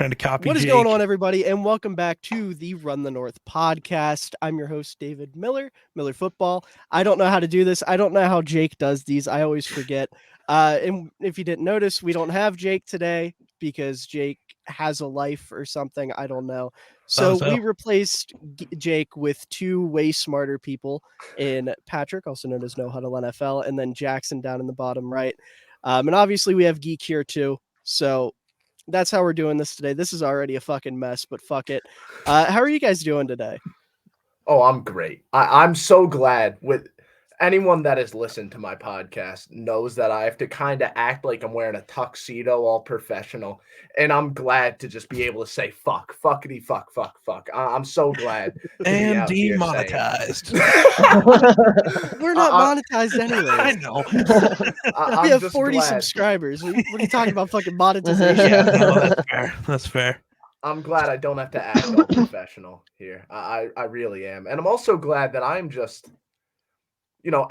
Trying to copy What is Jake. going on, everybody, and welcome back to the Run the North podcast. I'm your host, David Miller, MillerFootball. I don't know how to do this. I don't know how Jake does these. I always forget. And if you didn't notice, we don't have Jake today because Jake has a life or something. I don't know. So we replaced Jake with two way smarter people in Patrick, also known as nohuddlenfl, and then Jackson down in the bottom right. And obviously we have Geek here too. So that's how we're doing this today. This is already a fucking mess, but fuck it. How are you guys doing today? Oh, I'm great. I'm so glad with anyone that has listened to my podcast knows that I have to kind of act like I'm wearing a tuxedo, all professional. And I'm glad to just be able to say fuck, fuckity, fuck. I'm so glad. And demonetized. We're not monetized anyway. I know. We have 40 subscribers. What are you talking about fucking monetization? Yeah, no, that's fair. That's fair. I'm glad I don't have to act all professional here. I really am. And I'm also glad that I'm just,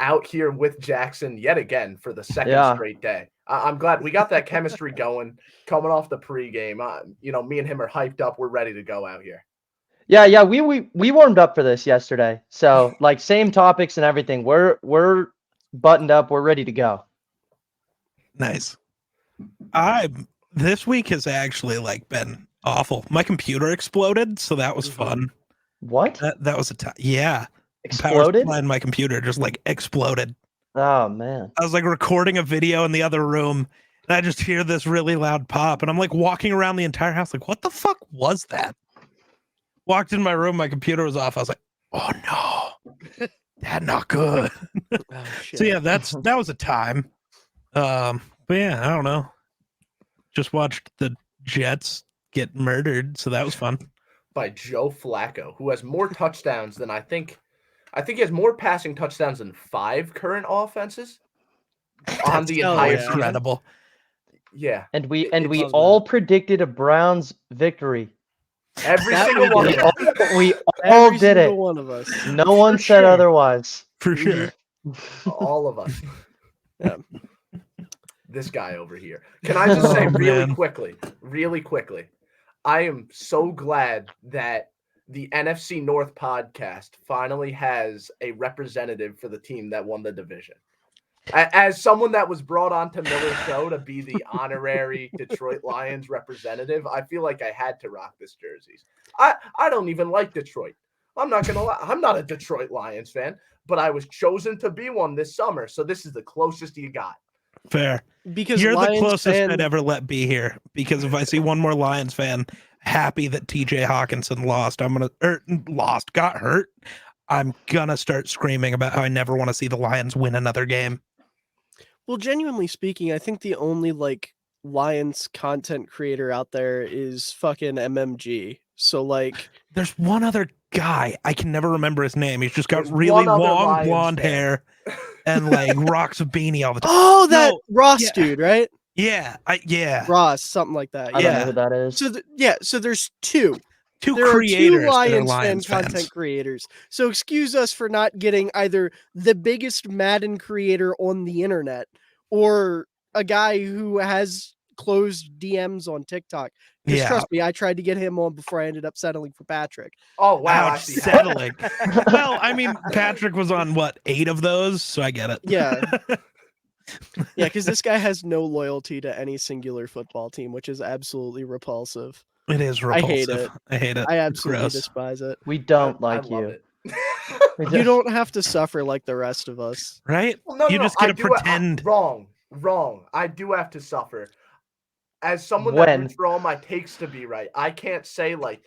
out here with Jackson yet again for the second straight day. I'm glad we got that chemistry going coming off the pregame. Me and him are hyped up. We're ready to go out here. Yeah. We warmed up for this yesterday. So same topics and everything. We're buttoned up. We're ready to go. Nice. This week has actually been awful. My computer exploded, so that was fun. What? That was a time. Yeah. Exploded? My computer just exploded. Oh man. I was recording a video in the other room and I just hear this really loud pop and I'm walking around the entire house what the fuck was that? Walked in my room, my computer was off. I was like, oh no. That's not good. Oh, shit. So yeah, that was a time. But yeah, I don't know. Just watched the Jets get murdered, so that was fun. By Joe Flacco, who has more touchdowns than I think he has more passing touchdowns than 5 current offenses on the entire season. Incredible. Yeah. And we all predicted a Browns victory. Every single one of us. We all did it. One of us. No one said otherwise. For sure. All of us. Yeah. This guy over here. Can I just say really quickly, I am so glad that the NFC North podcast finally has a representative for the team that won the division. As someone that was brought on to Miller's show to be the honorary Detroit Lions representative, I feel like I had to rock this jersey. I don't even like Detroit. I'm not going to lie. I'm not a Detroit Lions fan, but I was chosen to be one this summer, so this is the closest you got. Fair. Because you're Lions the closest fan... I'd ever let be here. Because if I see one more Lions fan happy that TJ Hawkinson got hurt, I'm gonna start screaming about how I never want to see the Lions win another game. Well, genuinely speaking, I think the only Lions content creator out there is fucking MMG. So there's one other guy, I can never remember his name. He's just got really long blonde hair and rocks a beanie all the time. Oh, that Ross dude, right? Yeah, Ross, something like that. I don't know who that is. So there's two creators, are Lions fan content creators. So excuse us for not getting either the biggest Madden creator on the internet or a guy who has closed DMs on TikTok. Because trust me, I tried to get him on before I ended up settling for Patrick. Oh, wow. Settling. Well, I mean, Patrick was on 8 of those, so I get it. Yeah. Yeah, because this guy has no loyalty to any singular football team, which is absolutely repulsive. It is repulsive. I hate it. I absolutely despise it. We don't like you. You don't have to suffer like the rest of us. Right? Well, you just get to pretend. Wrong. I do have to suffer. As someone that roots for all my takes to be right, I can't say what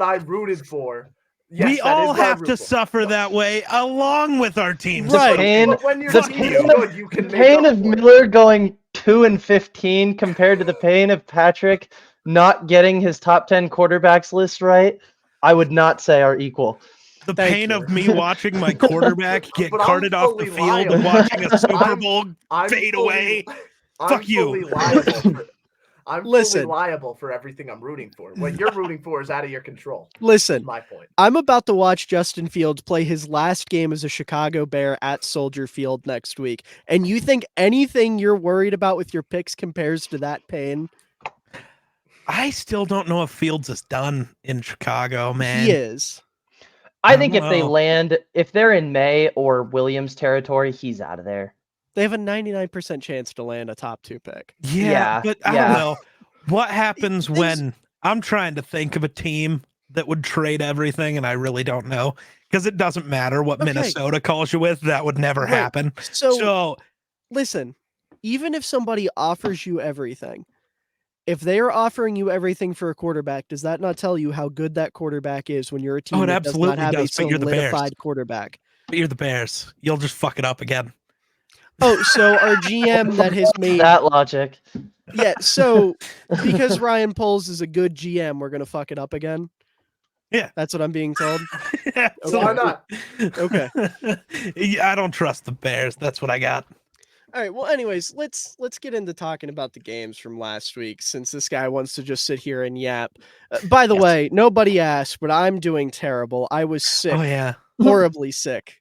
I rooted for. Yes, we all have to suffer that way along with our teams. Right. The pain of Miller going 2-15 compared to the pain of Patrick not getting his top 10 quarterbacks list right, I would not say are equal. The pain of me watching my quarterback get carted off the field and watching a Super Bowl fade away. Fuck you. I'm fully liable for everything I'm rooting for. What you're rooting for is out of your control. Listen, my point. I'm about to watch Justin Fields play his last game as a Chicago Bear at Soldier Field next week. And you think anything you're worried about with your picks compares to that pain? I still don't know if Fields is done in Chicago, man. He is. I think if they know. land, if they're in May or Williams territory, he's out of there. They have a 99% chance to land a top 2 pick. Yeah, but I don't yeah. know. What happens Things- when I'm trying to think of a team that would trade everything, and I really don't know because it doesn't matter what Okay. Minnesota calls you with. That would never Right. happen. So listen, even if somebody offers you everything, if they are offering you everything for a quarterback, does that not tell you how good that quarterback is when you're a team it that does not absolutely have does, a but you're the Bears. solidified quarterback? But you're the Bears. You'll just fuck it up again. Oh, so our GM that has made that logic. Yeah, so because Ryan Poles is a good GM, we're gonna fuck it up again. Yeah. That's what I'm being told. Yeah, Why not? Okay. Yeah, I don't trust the Bears. That's what I got. All right. Well, anyways, let's get into talking about the games from last week, since this guy wants to just sit here and yap. By the Yes. way, nobody asked, but I'm doing terrible. I was sick, Oh yeah. horribly sick.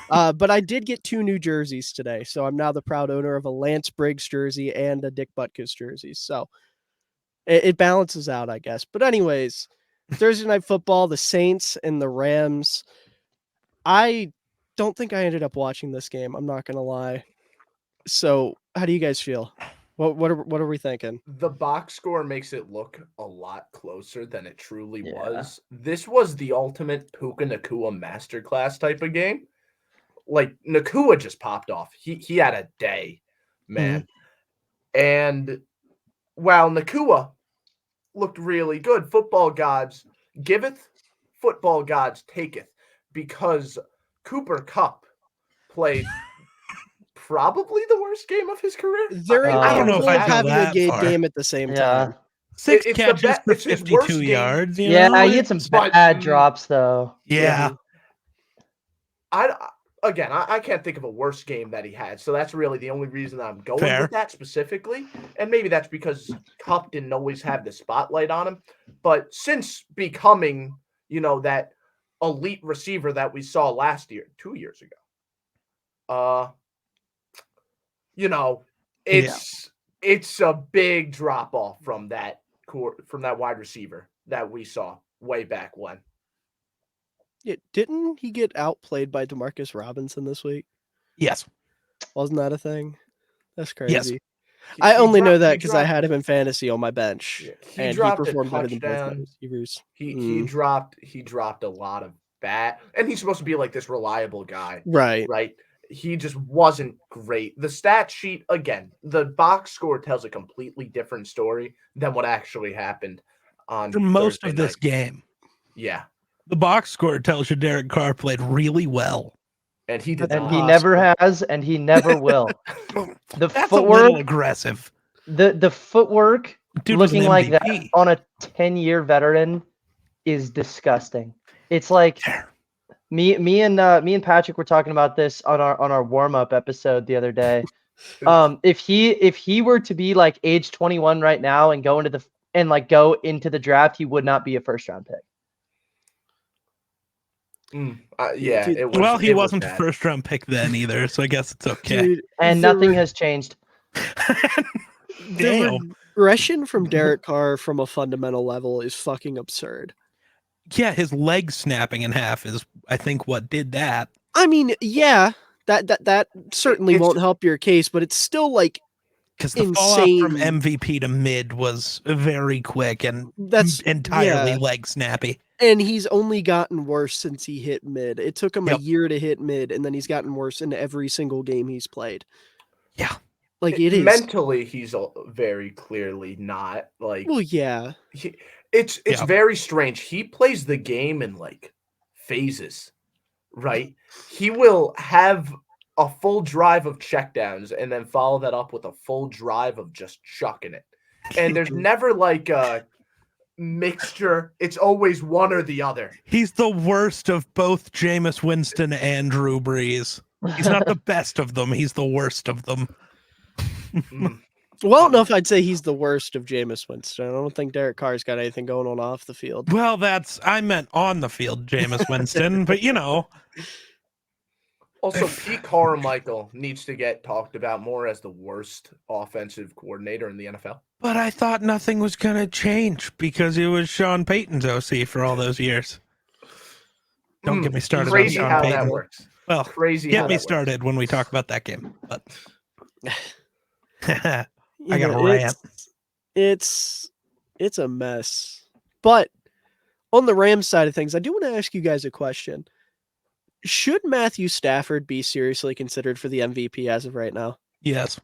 But I did get 2 new jerseys today, so I'm now the proud owner of a Lance Briggs jersey and a Dick Butkus jersey. So it balances out, I guess. But anyways, Thursday Night Football, the Saints and the Rams. I don't think I ended up watching this game. I'm not gonna lie. So, how do you guys feel? What are we thinking? The box score makes it look a lot closer than it truly Yeah. was. This was the ultimate Puka Nacua masterclass type of game. Like Nacua just popped off. He had a day, man. And while Nacua looked really good, football gods giveth, football gods taketh, because Cooper Kupp played probably the worst game of his career. They're I don't know if incapable I'd of go having a that good far. game at the same Yeah. time. 6 It's the catches for it's his worst 52 game. yards. You Yeah, know? he had some But- bad drops though. Yeah. I can't think of a worse game that he had. So that's really the only reason I'm going Fair. with that specifically. And maybe that's because Kupp didn't always have the spotlight on him. But since becoming, that elite receiver that we saw last year, 2 years ago, it's a big drop off from that wide receiver that we saw way back when. Yeah, didn't he get outplayed by Demarcus Robinson this week? Yes. Wasn't that a thing? That's Yes. crazy. I only know that he because I dropped- had him in fantasy on my bench, Yeah, and he dropped a performed better than both my touchdown. receivers. He dropped a lot of bat, and he's supposed to be like this reliable guy, Right. right? He just wasn't great. The stat sheet, again, the box score tells a completely different story than what actually happened on For most Thursday of this night. game, Yeah, the box score tells you Derek Carr played really well. and he did That's And not. he awesome. never has, and he never will. The That's footwork, a little aggressive. the footwork Dude was an looking like that MVP. on a 10-year veteran is disgusting. It's like Fair. me and Patrick were talking about this on our warm-up episode the other day. If he were to be like age 21 right now and go into the draft, he would not be a first-round pick. Yeah, Dude, it was. Well, he it was wasn't a bad. first round pick then either, so I guess it's okay. Dude, And the nothing re- has changed. the Damn. regression from Derek Carr from a fundamental level is fucking absurd. Yeah, his leg snapping in half is, I think, what did that. I mean, yeah, that certainly It's- won't help your case, but it's still like Because the falloff from insane. MVP to mid was very quick and That's entirely yeah. leg snappy. And he's only gotten worse since he hit mid. It took him Yep. a year to hit mid, and then he's gotten worse in every single game he's played. Yeah. Like it is. Mentally, he's very clearly not like. Well, yeah. It's Yeah. very strange. He plays the game in like phases, right? He will have a full drive of checkdowns and then follow that up with a full drive of just chucking it. And there's never like a mixture. It's always one or the other. He's the worst of both Jameis Winston and Drew Brees. He's not the best of them. He's the worst of them. Mm. Well, I don't know if I'd say he's the worst of Jameis Winston. I don't think Derek Carr's got anything going on off the field. Well, I meant on the field, Jameis Winston, but Also, Pete Carmichael needs to get talked about more as the worst offensive coordinator in the NFL. But I thought nothing was going to change because it was Sean Payton's OC for all those years. Don't get me started on Crazy Sean how Payton. that works. Well, Crazy get how me that started when we talk about that game. But I You got know, a rant. It's a mess. But on the Rams side of things, I do want to ask you guys a question. Should Matthew Stafford be seriously considered for the MVP as of right now? Yes.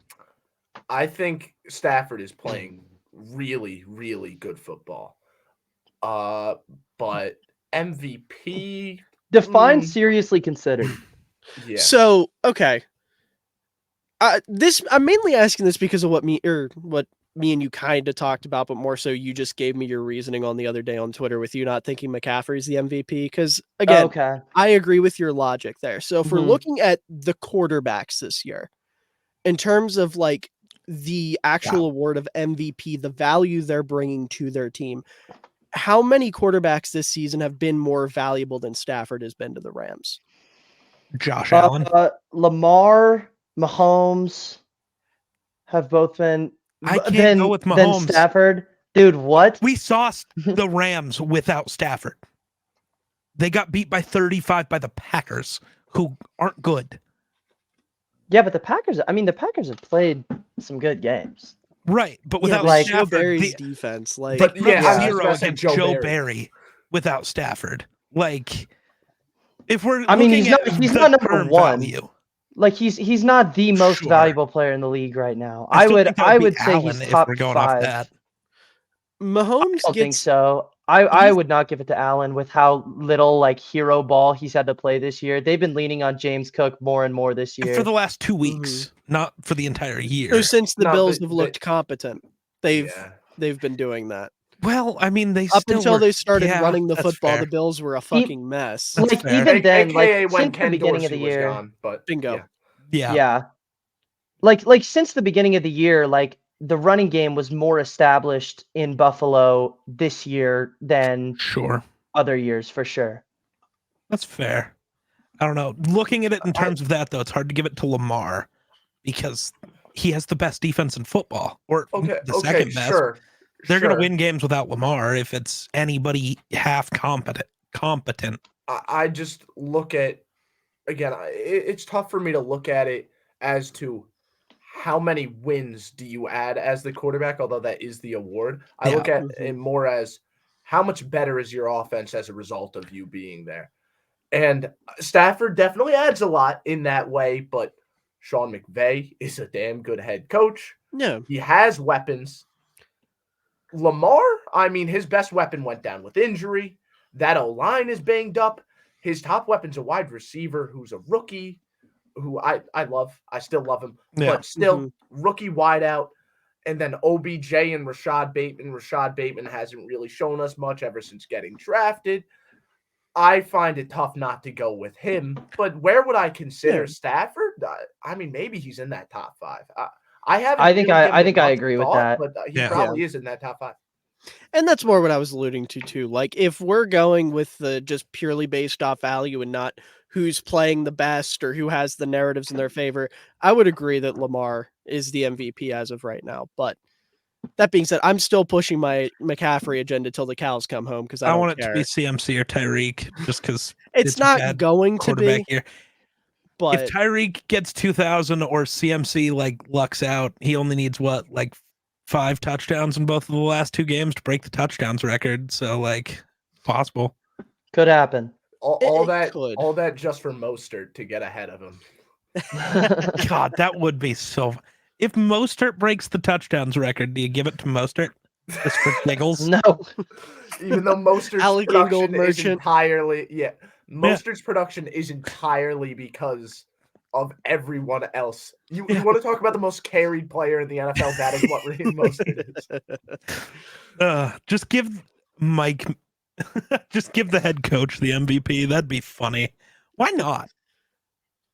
I think Stafford is playing really, really good football. But MVP Define seriously considered. Yeah. So, okay. I'm mainly asking this because of what me and you kind of talked about, but more so you just gave me your reasoning on the other day on Twitter with you not thinking McCaffrey's the MVP. Because again, Okay. I agree with your logic there. So if we're Mhm. looking at the quarterbacks this year, in terms of like the actual award of MVP, the value they're bringing to their team, how many quarterbacks this season have been more valuable than Stafford has been to the Rams? Josh Allen. Lamar, Mahomes have both been. I can't go with Then Mahomes. Stafford. Dude, what? We saw the Rams without Stafford. They got beat by 35 by the Packers, who aren't good. Yeah, but the Packers have played some good games. Right, but without like, Joe Stafford, Barry's defense, like, they put I was zero about to say against Joe Joe Barry. Barry without Stafford. Like, if we're I mean, looking he's at not the number term one. value, Like he's not the most Sure. valuable player in the league right now. I I still would think that would be say Allen he's if top we're going 5. off that. Mahomes I don't think gets so. I would not give it to Allen with how little like hero ball he's had to play this year. They've been leaning on James Cook more and more this year. For the last 2 weeks, not for the entire year. So since the No, Bills but have looked competent, they've been doing that. Well, I mean, they Up still until were, they started yeah, running the that's football, fair. the Bills were a fucking mess. That's Like fair. even then, AKA like when since Ken the beginning of Dorsey the was year, gone, but Bingo. yeah. Yeah. Like since the beginning of the year, like the running game was more established in Buffalo this year than Sure. other years for sure. That's fair. I don't know. Looking at it in terms of that, though, it's hard to give it to Lamar because he has the best defense in football, or the second best. Sure. They're going to win games without Lamar if it's anybody half competent. I just look at, again, it's tough for me to look at it as to how many wins do you add as the quarterback, although that is the award. I look at it more as how much better is your offense as a result of you being there. And Stafford definitely adds a lot in that way, but Sean McVay is a damn good head coach. Yeah. He has weapons. Lamar, I mean, his best weapon went down with injury. That O-line is banged up. His top weapon's a wide receiver who's a rookie, who I love. I still love him, but still rookie wideout. And then OBJ and Rashad Bateman. Rashad Bateman hasn't really shown us much ever since getting drafted. I find it tough not to go with him. But where would I consider Stafford? I mean, maybe he's in that top 5. I think I agree with that. But he probably is in that top 5. And that's more what I was alluding to too. Like if we're going with the just purely based off value and not who's playing the best or who has the narratives in their favor, I would agree that Lamar is the MVP as of right now. But that being said, I'm still pushing my McCaffrey agenda till the cows come home because I want it to be CMC or Tyreek just because it's not going to be. Here. But if Tyreek gets 2,000 or CMC like lucks out, he only needs 5 touchdowns in both of the last 2 games to break the touchdowns record. So possible. Could happen. All that just for Mostert to get ahead of him. God, that would be so. If Mostert breaks the touchdowns record, do you give it to Mostert just for giggles? No. Even though Mostert's production is entirely Mostert's production is entirely because of everyone else. You want to talk about the most carried player in the NFL? That is what Raheem Mostert is. Just give Mike, just give the head coach the MVP. That'd be funny. Why not?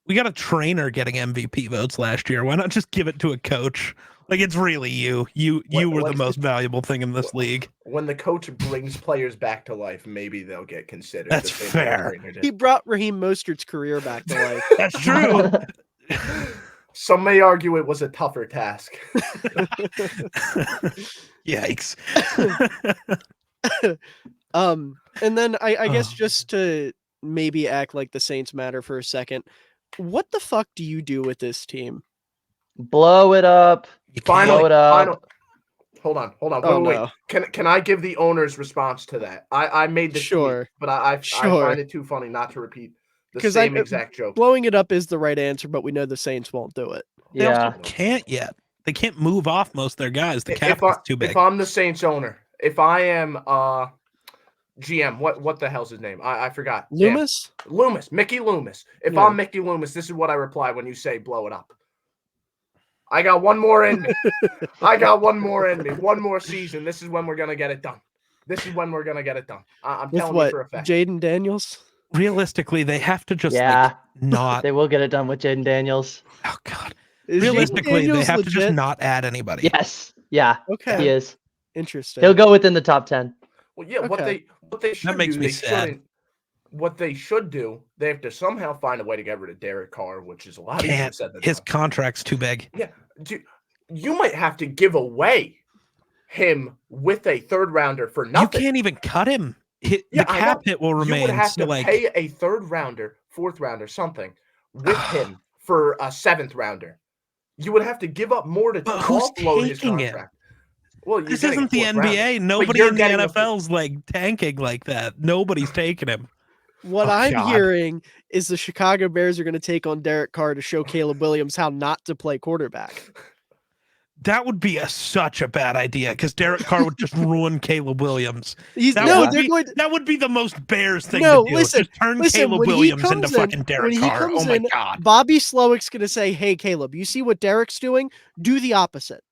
We got a trainer getting MVP votes last year. Why not just give it to a coach? Like, it's really you. You were the most valuable thing in this league. When the coach brings players back to life, maybe they'll get considered. That's fair. He brought Raheem Mostert's career back to life. That's true. Some may argue it was a tougher task. Yikes. And then I guess just to maybe act like the Saints matter for a second, what the fuck do you do with this team? Blow it up. Finally, blow it up. Hold on. Oh, Wait. no. Can I give the owner's response to that? I made the Sure. tweet, but I find it too funny not to repeat the same exact joke. Blowing it up is the right answer, but we know the Saints won't do it. They also can't yet. They can't move off most of their guys. The cap is too big. If I'm the Saints owner, if I am GM, what the hell's his name? I forgot. Loomis? Damn. Loomis. Mickey Loomis. If I'm Mickey Loomis, this is what I reply when you say blow it up. I got one more in me. One more season. This is when we're going to get it done. I'm telling you for a fact. Jaden Daniels? Realistically, they have to just not. They will get it done with Jaden Daniels. Oh, God. Realistically, they have to just not add anybody. Yes. Yeah. Okay. He is. Interesting. He'll go within the top 10. Well, yeah. Okay. What they should that makes do, me sad. What they should do, they have to somehow find a way to get rid of Derek Carr, which is a lot easier said than done. His contract's too big. Yeah. You might have to give away him with a third rounder for nothing. You can't even cut him. The cap hit will remain. You would have to pay a third rounder, fourth rounder, something with him for a seventh rounder. You would have to give up more to offload his contract. Well, this isn't the NBA. Nobody in the NFL's like tanking like that. Nobody's taking him. What I'm hearing is the Chicago Bears are going to take on Derek Carr to show Caleb Williams how not to play quarterback. That would be such a bad idea because Derek Carr would just ruin Caleb Williams. That would be the most Bears thing to do. Listen, just turn Caleb Williams into fucking Derek Carr. Oh my God. Bobby Slowick's going to say, hey, Caleb, you see what Derek's doing? Do the opposite.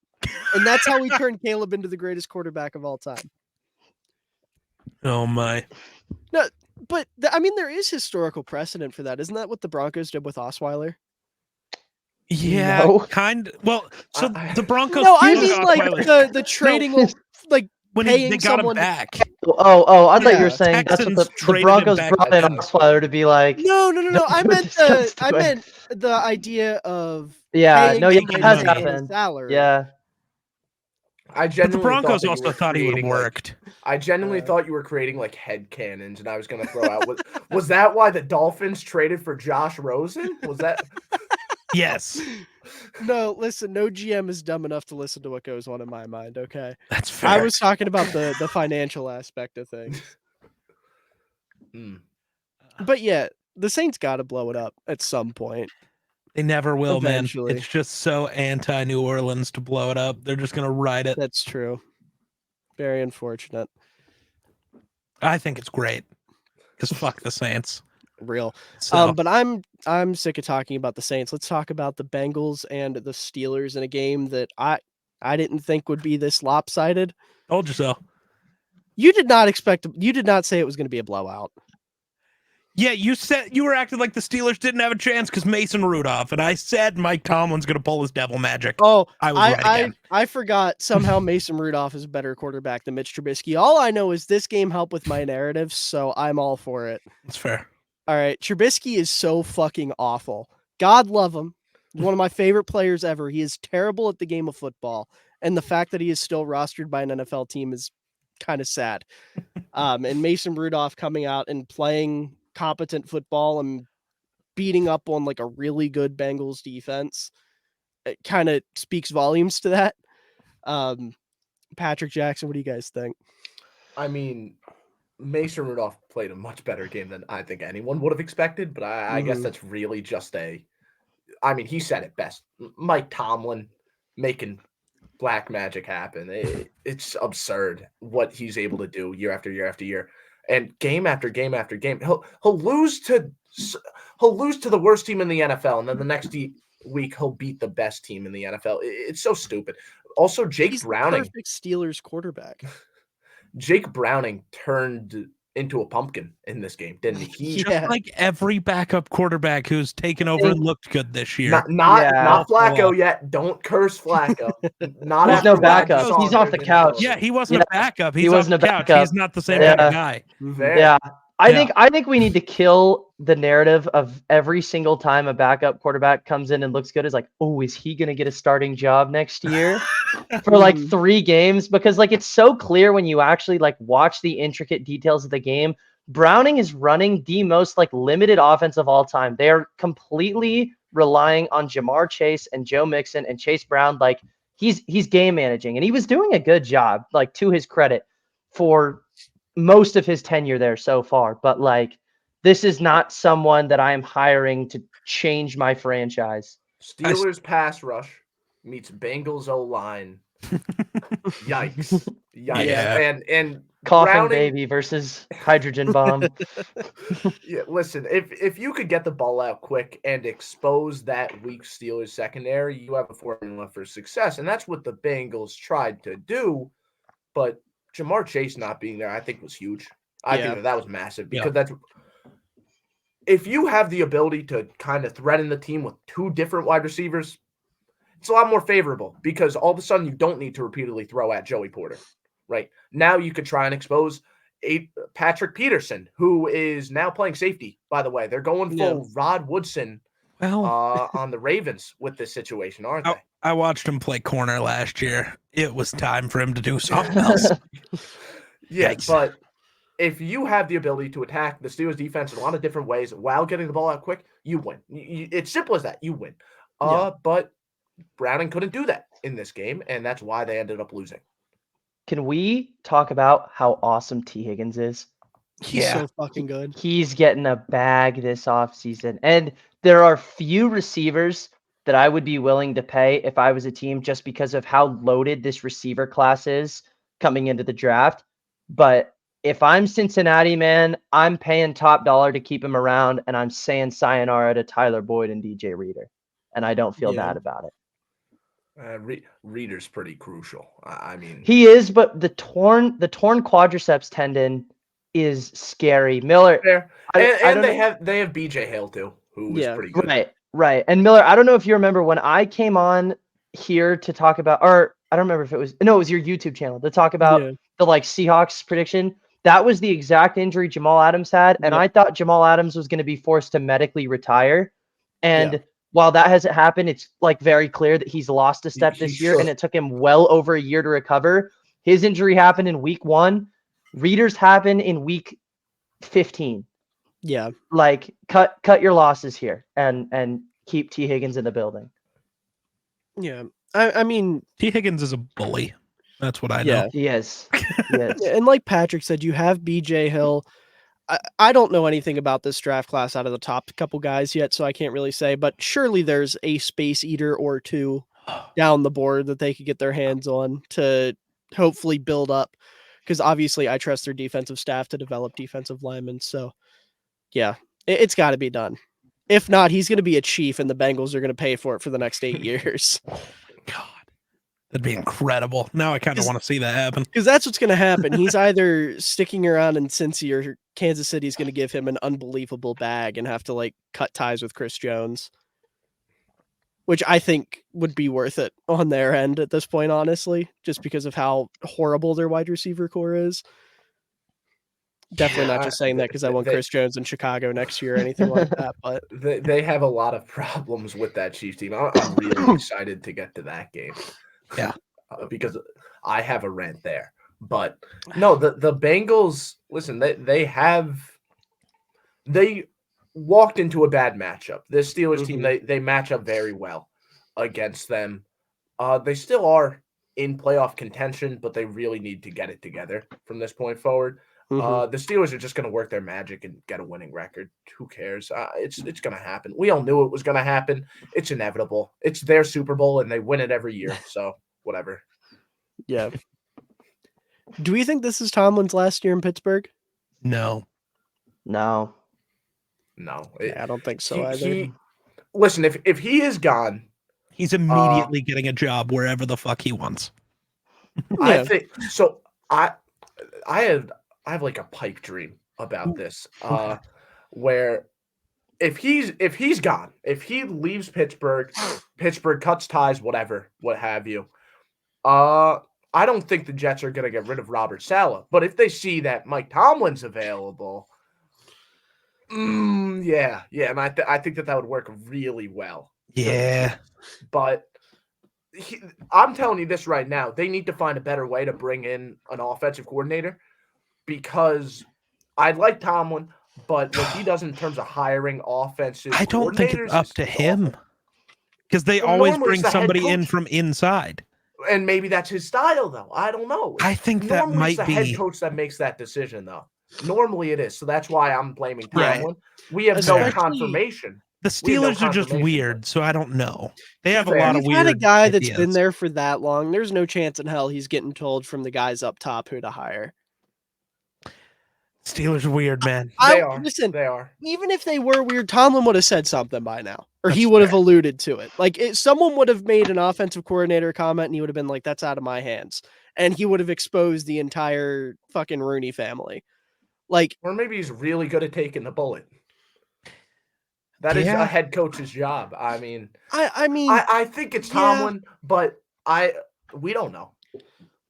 And that's how we turn Caleb into the greatest quarterback of all time. Oh, my. No, but I mean, there is historical precedent for that. Isn't that what the Broncos did with Osweiler? Yeah, kind of. Well, so the Broncos. No, I mean like the trading, like when they got him back. Oh, I thought you were saying that's what the Broncos brought in Osweiler to be like. No. I meant the idea of it has happened. Salary. Yeah. But the Broncos also thought he would have worked. I genuinely thought you were creating like head cannons, and I was going to throw out. Was that why the Dolphins traded for Josh Rosen? Was that? Yes. No, listen, no GM is dumb enough to listen to what goes on in my mind, okay? That's fair. I was talking about the financial aspect of things. But yeah, the Saints got to blow it up at some point. They never will, eventually. Man. It's just so anti-New Orleans to blow it up. They're just going to ride it. That's true. Very unfortunate. I think it's great. Because fuck the Saints. Real. So. But I'm sick of talking about the Saints. Let's talk about the Bengals and the Steelers in a game that I didn't think would be this lopsided. Told you so. You did not say it was going to be a blowout. Yeah, you said you were acting like the Steelers didn't have a chance because Mason Rudolph, and I said Mike Tomlin's going to pull his devil magic. Oh, I was right again. I forgot somehow Mason Rudolph is a better quarterback than Mitch Trubisky. All I know is this game helped with my narrative, so I'm all for it. That's fair. All right, Trubisky is so fucking awful. God love him. He's one of my favorite players ever. He is terrible at the game of football, and the fact that he is still rostered by an NFL team is kind of sad. And Mason Rudolph coming out and playing competent football and beating up on like a really good Bengals defense, it kind of speaks volumes to that. Patrick Jackson, what do you guys think? I mean, Mason Rudolph played a much better game than I think anyone would have expected, but I guess that's really just he said it best. Mike Tomlin making black magic happen. It's absurd what he's able to do year after year after year. And game after game after game, he'll lose to the worst team in the NFL, and then the next week he'll beat the best team in the NFL. It's so stupid. Also, Jake Browning, the perfect Steelers quarterback. Jake Browning turned into a pumpkin in this game, didn't he? Just like every backup quarterback who's taken over and looked good this year. Not Flacco yet. Don't curse Flacco. Not He's after no backup. He's off the couch. Yeah, he wasn't a backup. He wasn't off the a couch. backup. He's not the same kind of guy. Fair. Yeah. I think we need to kill the narrative of every single time a backup quarterback comes in and looks good is like, oh, is he going to get a starting job next year for like 3 games? Because like it's so clear when you actually like watch the intricate details of the game. Browning is running the most like limited offense of all time. They are completely relying on Jamar Chase and Joe Mixon and Chase Brown. Like he's game managing, and he was doing a good job, like to his credit, for most of his tenure there so far. But like, this is not someone that I am hiring to change my franchise. Steelers pass rush meets Bengals O-line. Yikes. Yeah. And Coughing Browning, baby versus hydrogen bomb. Yeah, listen, if you could get the ball out quick and expose that weak Steelers secondary, you have a formula for success. And that's what the Bengals tried to do. But Jamar Chase not being there, I think, was huge. I think that was massive because that's if you have the ability to kind of threaten the team with 2 different wide receivers, it's a lot more favorable because all of a sudden you don't need to repeatedly throw at Joey Porter, right? Now you could try and expose Patrick Peterson, who is now playing safety, by the way. They're going full Rod Woodson on the Ravens with this situation, aren't they? I watched him play corner last year. It was time for him to do something else. But if you have the ability to attack the Steelers defense in a lot of different ways while getting the ball out quick, you win. It's simple as that. You win. But Browning couldn't do that in this game, and that's why they ended up losing. Can we talk about how awesome T. Higgins is? He's so fucking good. He's getting a bag this offseason. And there are few receivers that I would be willing to pay if I was a team just because of how loaded this receiver class is coming into the draft. But if I'm Cincinnati, man, I'm paying top dollar to keep him around, and I'm saying sayonara to Tyler Boyd and DJ Reader. And I don't feel bad about it. Reader's pretty crucial. I mean, he is, but the torn quadriceps tendon is scary. Miller, and they have BJ Hale too, who is pretty good. Right. And Miller, I don't know if you remember when I came on here to talk about, or I don't remember if it was your YouTube channel to talk about the like Seahawks prediction. That was the exact injury Jamal Adams had, and I thought Jamal Adams was going to be forced to medically retire. And while that hasn't happened, it's like very clear that he's lost a step this year, and it took him well over a year to recover. His injury happened in week 1. Reader's happened in week 15. Yeah. Like cut your losses here and keep T. Higgins in the building. Yeah. I mean, T. Higgins is a bully. That's what I know. He is. And like Patrick said, you have BJ Hill. I don't know anything about this draft class out of the top couple guys yet, so I can't really say, but surely there's a space eater or 2 down the board that they could get their hands on to hopefully build up. Because obviously I trust their defensive staff to develop defensive linemen. So yeah, it's got to be done. If not, he's going to be a chief and the Bengals are going to pay for it for the next 8 years. God, that'd be incredible. Now I kind of want to see that happen. Because that's what's going to happen. He's either sticking around in Cincy or Kansas City's going to give him an unbelievable bag and have to like cut ties with Chris Jones, which I think would be worth it on their end at this point, honestly, just because of how horrible their wide receiver core is. Definitely not just saying that because I want Chris Jones in Chicago next year or anything like that. But they have a lot of problems with that Chiefs team. I'm really excited to get to that game. Yeah, because I have a rant there. But no, the Bengals. Listen, they walked into a bad matchup. This Steelers team, they match up very well against them. They still are in playoff contention, but they really need to get it together from this point forward. The Steelers are just going to work their magic and get a winning record. Who cares? It's going to happen. We all knew it was going to happen. It's inevitable. It's their Super Bowl, and they win it every year. So whatever. Yeah. Do we think this is Tomlin's last year in Pittsburgh? No. I don't think so either. Listen, if he is gone, he's immediately getting a job wherever the fuck he wants. I think so. I have like a pipe dream about this, where if he's gone, if he leaves Pittsburgh cuts ties, whatever, what have you. I don't think the Jets are going to get rid of Robert Saleh, but if they see that Mike Tomlin's available, yeah, and I think that would work really well. Yeah, but I'm telling you this right now, they need to find a better way to bring in an offensive coordinator, because I like Tomlin, but what he does in terms of hiring offensive I don't think it's up to him, because they always bring somebody in from inside. And maybe that's his style, though. I don't know. I think that normally might it's the be head coach that makes that decision, though. Normally it is. So that's why I'm blaming Tomlin. Right. We have no confirmation. The Steelers are just weird, so I don't know. They have a lot of weird had a guy ideas. that's been there for that long. There's no chance in hell he's getting told from the guys up top who to hire. Steelers are weird, man. Listen, they are. Even if they were weird, Tomlin would have said something by now, or he would have alluded to it. Like someone would have made an offensive coordinator comment, and he would have been like, "That's out of my hands," and he would have exposed the entire fucking Rooney family. Like, or maybe he's really good at taking the bullet. That is a head coach's job. I mean, I think it's Tomlin, but we don't know.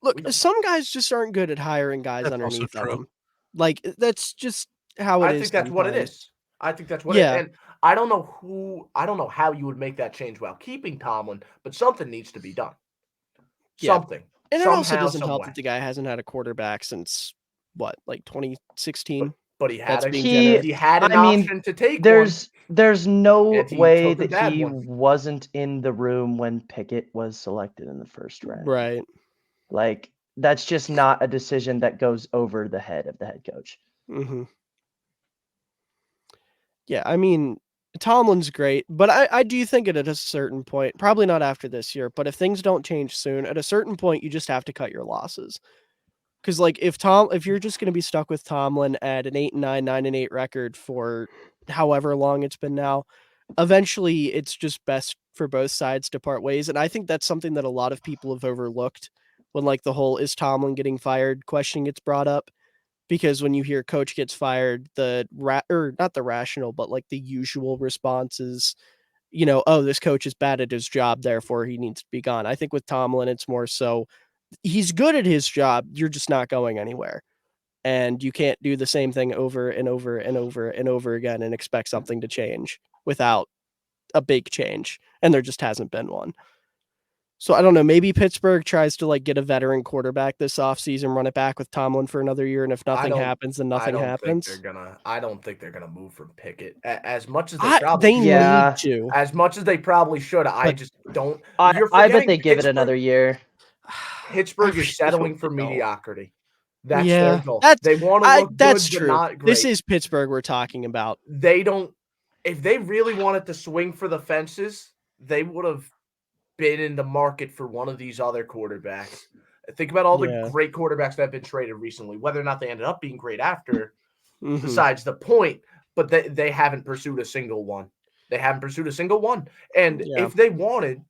Look, some guys just aren't good at hiring guys underneath them. Like, that's just how it is. I think that's what it is. I think that's what it is. And I don't know how you would make that change while keeping Tomlin, but something needs to be done. Something. And it also doesn't help that the guy hasn't had a quarterback since what, like 2016? But he had an option to take There's no way that he wasn't in the room when Pickett was selected in the first round. Right. Like, that's just not a decision that goes over the head of the head coach. Mm-hmm. Yeah, I mean, Tomlin's great, but I do think at a certain point, probably not after this year, but if things don't change soon, at a certain point, you just have to cut your losses. Because, like, if you're just going to be stuck with Tomlin at an 8-9, 9-8 record for however long it's been now, eventually it's just best for both sides to part ways. And I think that's something that a lot of people have overlooked when, like, the whole "is Tomlin getting fired" question gets brought up. Because when you hear coach gets fired, not the rational, but like the usual response is, oh, this coach is bad at his job, therefore he needs to be gone. I think with Tomlin, it's more so he's good at his job. You're just not going anywhere. And you can't do the same thing over and over and over and over again and expect something to change without a big change. And there just hasn't been one. So I don't know, maybe Pittsburgh tries to like get a veteran quarterback this offseason, run it back with Tomlin for another year, and if nothing happens, then nothing happens. I don't think they're gonna move from Pickett as much as they probably need to. As much as they probably should. I just don't. I bet they give it another year. Pittsburgh is settling for mediocrity. That's their goal. They want to look that's good, true. but not great. This is Pittsburgh we're talking about. They don't. If they really wanted to swing for the fences, they would have been in the market for one of these other quarterbacks. Think about all the great quarterbacks that have been traded recently. Whether or not they ended up being great after, besides the point, but they haven't pursued a single one. And if they wanted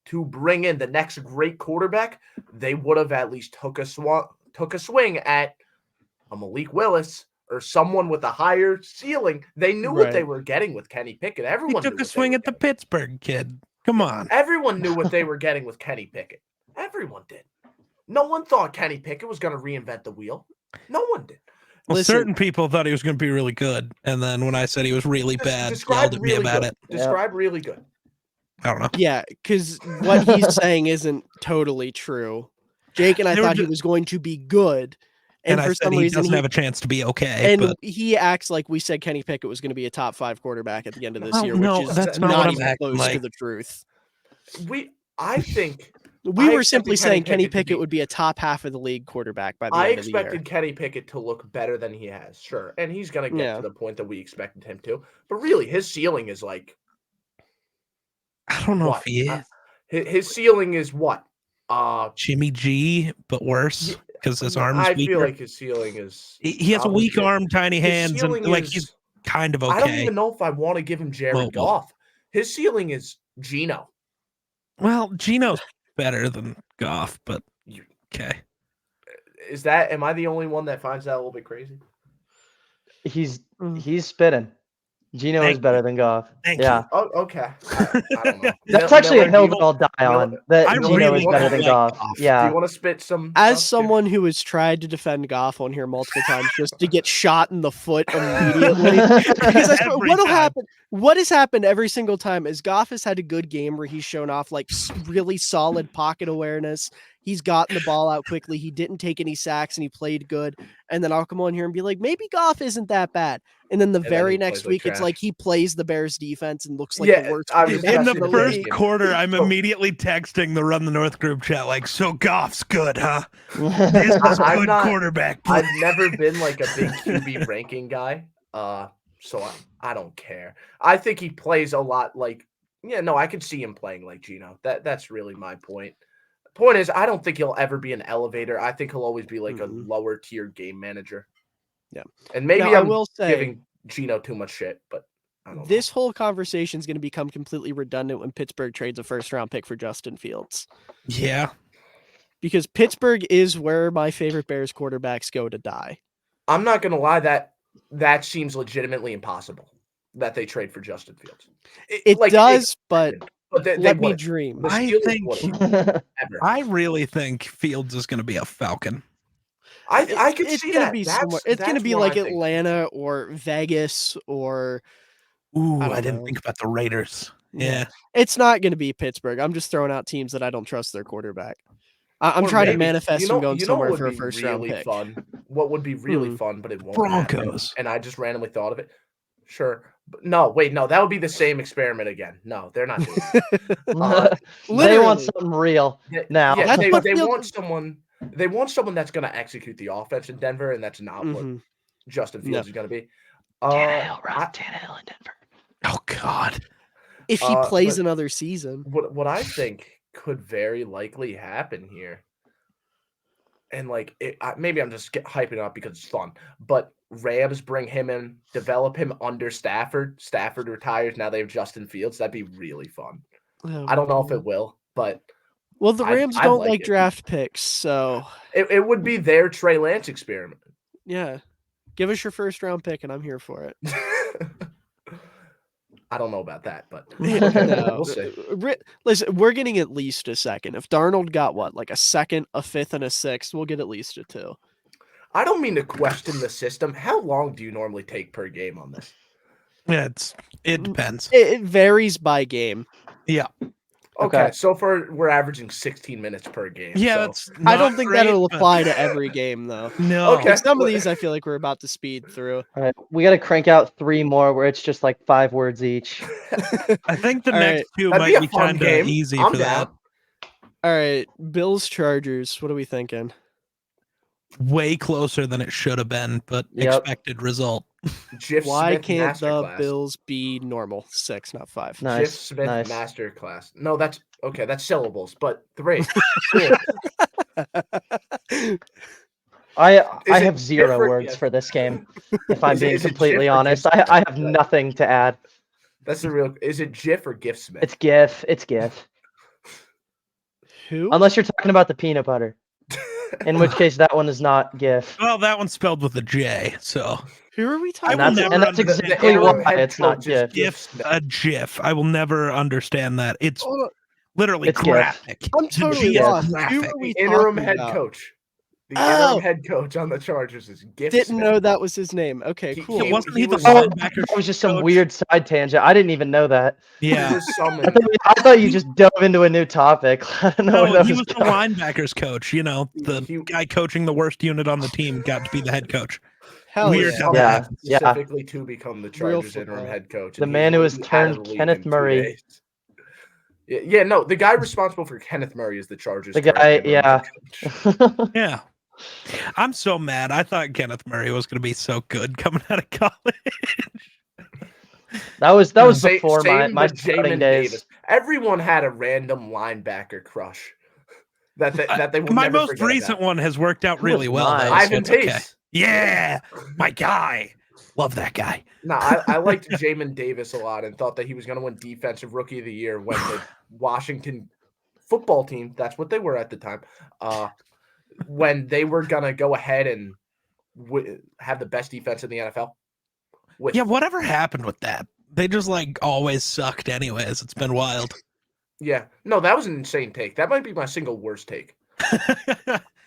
to bring in the next great quarterback, they would have at least took a swing at a Malik Willis or someone with a higher ceiling. They knew what they were getting with Kenny Pickett. Everyone took a swing at the Pittsburgh kid. Come on. Everyone knew what they were getting with Kenny Pickett. Everyone did. No one thought Kenny Pickett was going to reinvent the wheel. No one did. Well, certain people thought he was going to be really good. And then when I said he was really bad, yelled at me about it. Describe really good. I don't know. Yeah, because what he's saying isn't totally true. Jake and I thought he was going to be good. And for some reason, he doesn't have a chance to be okay. And he acts like we said Kenny Pickett was going to be a top 5 quarterback at the end of this year, which is that's not even close to the truth. I think we were simply saying Kenny Pickett would be a top half of the league quarterback by the end of the year. I expected Kenny Pickett to look better than he has, sure. And he's going to get to the point that we expected him to. But really, his ceiling is like... I don't know if he is. His ceiling is what? Jimmy G, but worse. Because his arm is weaker. I feel like his ceiling is... He has a weak arm, tiny hands, and like he's kind of okay. I don't even know if I want to give him Jared Goff. His ceiling is Geno. Well, Geno's better than Goff, but okay. Am I the only one that finds that a little bit crazy? He's spitting. Geno is Thank better you. than Goff. Thank Yeah. you. Oh, okay. I don't know. That's actually a hill Miller, that I'll die on. That I Geno really is better don't than like Goff. Goff. do Yeah. you want to spit some? As stuff, someone who has tried to defend Goff on here multiple times just to get shot in the foot immediately, because I swear, Every what'll time. happen? What has happened every single time is Goff has had a good game where he's shown off like really solid pocket awareness. He's gotten the ball out quickly. He didn't take any sacks and he played good. And then I'll come on here and be like, maybe Goff isn't that bad. And then the then very he next plays like week, it's trash. like he plays the Bears defense and looks like Yeah, the worst I was just quarterback In the That's first league. quarter, I'm So- immediately texting the Run the North group chat like, so Goff's good, huh? This is I'm good not- quarterback play. I've never been like a big QB ranking guy, so I don't care. I think he plays a lot like I could see him playing like Geno. That's really my point. Point is, I don't think he'll ever be an elevator. I think he'll always be like a lower tier game manager. Yeah, and maybe Now, I I'm will say, giving Geno too much shit, but I don't this whole conversation is going to become completely redundant when Pittsburgh trades a first-round pick for Justin Fields, Yeah. because Pittsburgh is where my favorite Bears quarterbacks go to die. I'm not gonna lie, that seems legitimately impossible that they trade for Justin Fields. It does, but they let me wouldn't. dream. The I Steelers think- wouldn't, ever. I really think Fields is going to be a Falcon. I could It's see gonna that. be That's- somewhere. It's gonna that's be what like I think. Atlanta or Vegas or Ooh, I I, don't didn't know. think about the Raiders. Yeah. Yeah. It's not going to be Pittsburgh. I'm just throwing out teams that I don't trust their quarterback. I'm Or trying to maybe- manifest him going what somewhere would for a be first round really pick. fun? What would be really fun, but it won't happen, Broncos. and I just randomly thought of it. Sure. But no, wait, no, that would be the same experiment again. No, they're not doing it. They want Literally. something real They- now. Yeah, That's they, what they Fields- want someone. They want someone that's going to execute the offense in Denver, and that's not what Mhm. Justin No. Fields is going to be. Tannehill in Denver. Oh, God. If he but- plays another season, What I think could very likely happen here, and like maybe I'm just hyping up because it's fun, but Rams bring him in, develop him under Stafford. Stafford retires. Now they have Justin Fields. That'd be really fun. oh I don't know my if it God. will, but Well, the Rams I'd don't like like it. draft picks, so it would be their Trey Lance experiment. yeah. Give us your first round pick, and I'm here for it. I don't know about that, but No. we'll see. Listen, we're getting at least a second. If Darnold got like a second, a fifth, and a sixth, we'll get at least a two. I don't mean to question the system. How long do you normally take per game on this? Yeah, it depends. It varies by game. Yeah. Okay, Okay. so far we're averaging 16 minutes per game. Yeah, so. that's I not don't think great, that'll but- apply to every game, though. No. Okay. Like some of Well- these, I feel like we're about to speed through. All right, we got to crank out 3 more where it's just like 5 words each. I think the All next two That'd be might a be fun kind of game. easy I'm for that. down. All right, Bills Chargers. What are we thinking? Way closer than it should have been, but Yep. expected result. Jiff Why Smith can't the masterclass. Bills be normal? 6, not 5. Jiff Nice. Smith Nice. masterclass. No, that's okay. That's syllables, but 3. Cool. I it have 0 different? words Yeah. for this game. If I'm Is it- being is it completely GIF or honest, GIF I have Smith? nothing to add. That's the real. Is it Jiff or GIF Smith? It's GIF. It's GIF. Who? Unless you're talking about the peanut butter, in which case that one is not GIF. Well, that one's spelled with a J, so Who are we I talking will And that's, never and that's under- the exactly interim why head it's not coach is GIF. GIF GIF Smith. a GIF. I will never understand that. It's Hold on. literally It's GIF. graphic. I'm The totally G is lost. Who graphic. are we The interim talking head about? coach. The Oh! interim head coach on the Chargers is GIF Didn't Smith. know that was his name. Okay, He- cool. he- Wasn't he the was- Oh, linebacker? that was just some coach? weird side tangent. I didn't even know that. He Yeah. was I summoned. thought you just dove into a new topic. I don't know where No, that he was was the going. linebackers coach. You know, the He- guy coaching the worst unit on the team got to be the head coach. Hell Weird yeah. how that Yeah. happens. Yeah. Specifically to become the Real Chargers interim football. head coach. The and man he's who has out of turned the league Kenneth in 2 Murray. days. Yeah, no, the guy responsible for Kenneth Murray is the Chargers. The current guy, interim yeah. head coach. Yeah. I'm so mad. I thought Kenneth Murray was going to be so good coming out of college. That was Sa- before same my with scouting Jamin days. Davis. Everyone had a random linebacker crush that they will My never most forget recent about. one has worked out Who was really well. mine? Though, so Ivan it's okay. Pace. Yeah, my guy. Love that guy. No, I liked Jamin Davis a lot and thought that he was going to win Defensive Rookie of the Year when the Washington football team, that's what they were at the time, when they were going to go ahead and have the best defense in the NFL. With Yeah, whatever happened with that? They just like always sucked anyways. It's been wild. yeah, no, that was an insane take. That might be my single worst take.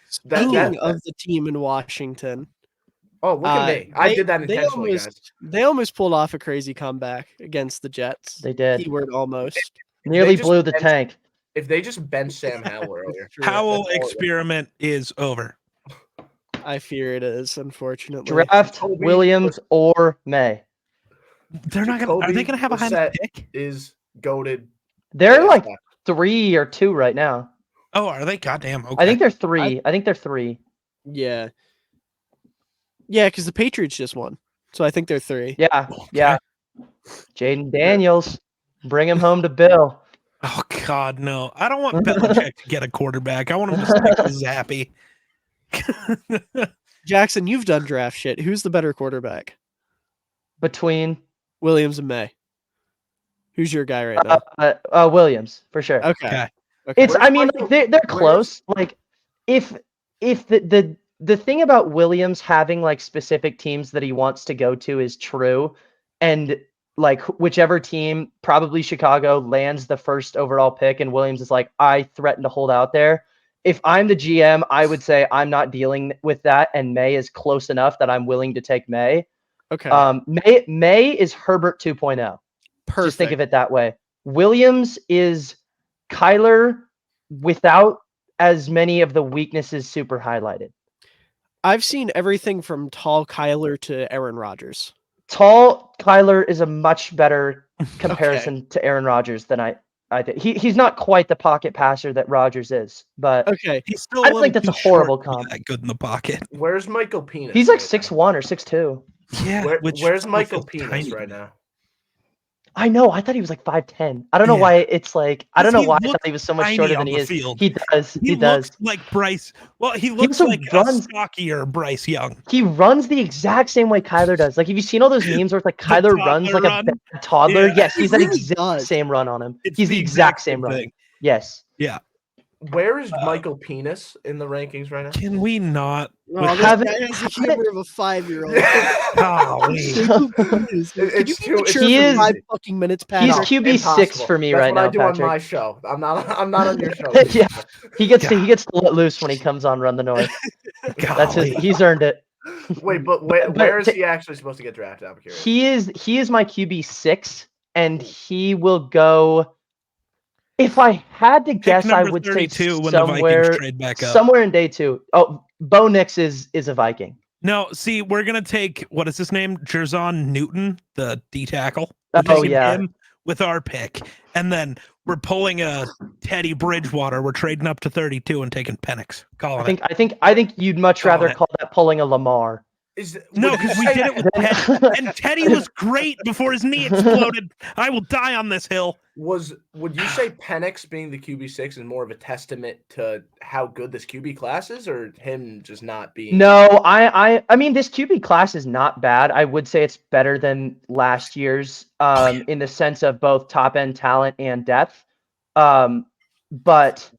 Speaking of the team in Washington, oh, look at me! I did that intentionally, guys. They almost pulled off a crazy comeback against the Jets. They did. Keyword almost. Nearly blew the tank. If they just benched Sam Howell earlier, Howell experiment is over. I fear it is, unfortunately. Draft Williams or May. They're not gonna. Are they gonna have a high pick? Is goated. They're like 3 or 2 right now. Oh, are they? Goddamn. Okay. I think they're 3. I think they're 3. Yeah. Yeah, because the Patriots just won. So I think they're 3. Yeah. Yeah. Jaden Daniels. Bring him home to Bill. Oh God, no! I don't want Belichick to get a quarterback. I want him to stick with Zappy. Jackson, you've done draft shit. Who's the better quarterback? Between Williams and May. Who's your guy right now? Williams, for sure. Okay. It's I mean they're close. Like if the thing about Williams having like specific teams that he wants to go to is true, and like whichever team, probably Chicago, lands the first overall pick and Williams is like, I threaten to hold out there. If I'm the GM, I would say I'm not dealing with that, and May is close enough that I'm willing to take May. Okay. May is Herbert 2.0. Perfect. Just think of it that way. Williams is Kyler without as many of the weaknesses super highlighted. I've seen everything from tall Kyler to Aaron Rodgers. Tall Kyler is a much better comparison to Aaron Rodgers than I think. He's not quite the pocket passer that Rodgers is, but he's still. I think that's a horrible comp. That good in the pocket. Where's Michael Penis? He's like 6'1" or 6'2". Yeah. Where's Michael Penis right now? I know. I thought he was like 5'10". I don't know why it's like. I don't know why I thought he was so much shorter than he is. Field. He does. He looks like Bryce. Well, he looks like a stockier Bryce Young. He runs the exact same way Kyler does. Like, have you seen all those memes where it's like Kyler runs like a bad toddler? Yeah. Yes, he's that exact same run on him. He's the exact same run. Yes. Yeah. Where is Michael Penis in the rankings right now? Can we not? Oh, this guy has the humor of a 5-year-old. It's too. He is 5 fucking minutes past. He's QB6 for me right now, Patrick. That's what I do on my show. I'm not on your show. Yeah, he gets to let loose when he comes on Run the North. That's he's earned it. Wait, but where is he actually supposed to get drafted? I'm curious. He is my QB6, and he will go. If I had to guess, I would say somewhere in day 2. Oh, Bo Nix is a Viking. No, see, we're gonna take what is his name, Jerzon Newton, the D tackle. Him with our pick, and then we're pulling a Teddy Bridgewater. We're trading up to 32 and taking Penix. I think you'd much rather call that pulling a Lamar. No, because we did it with Teddy, and Teddy was great before his knee exploded. I will die on this hill. Would you say Penix being the QB6 is more of a testament to how good this QB class is, or him just not being? No, I mean this QB class is not bad. I would say it's better than last year's in the sense of both top end talent and depth. But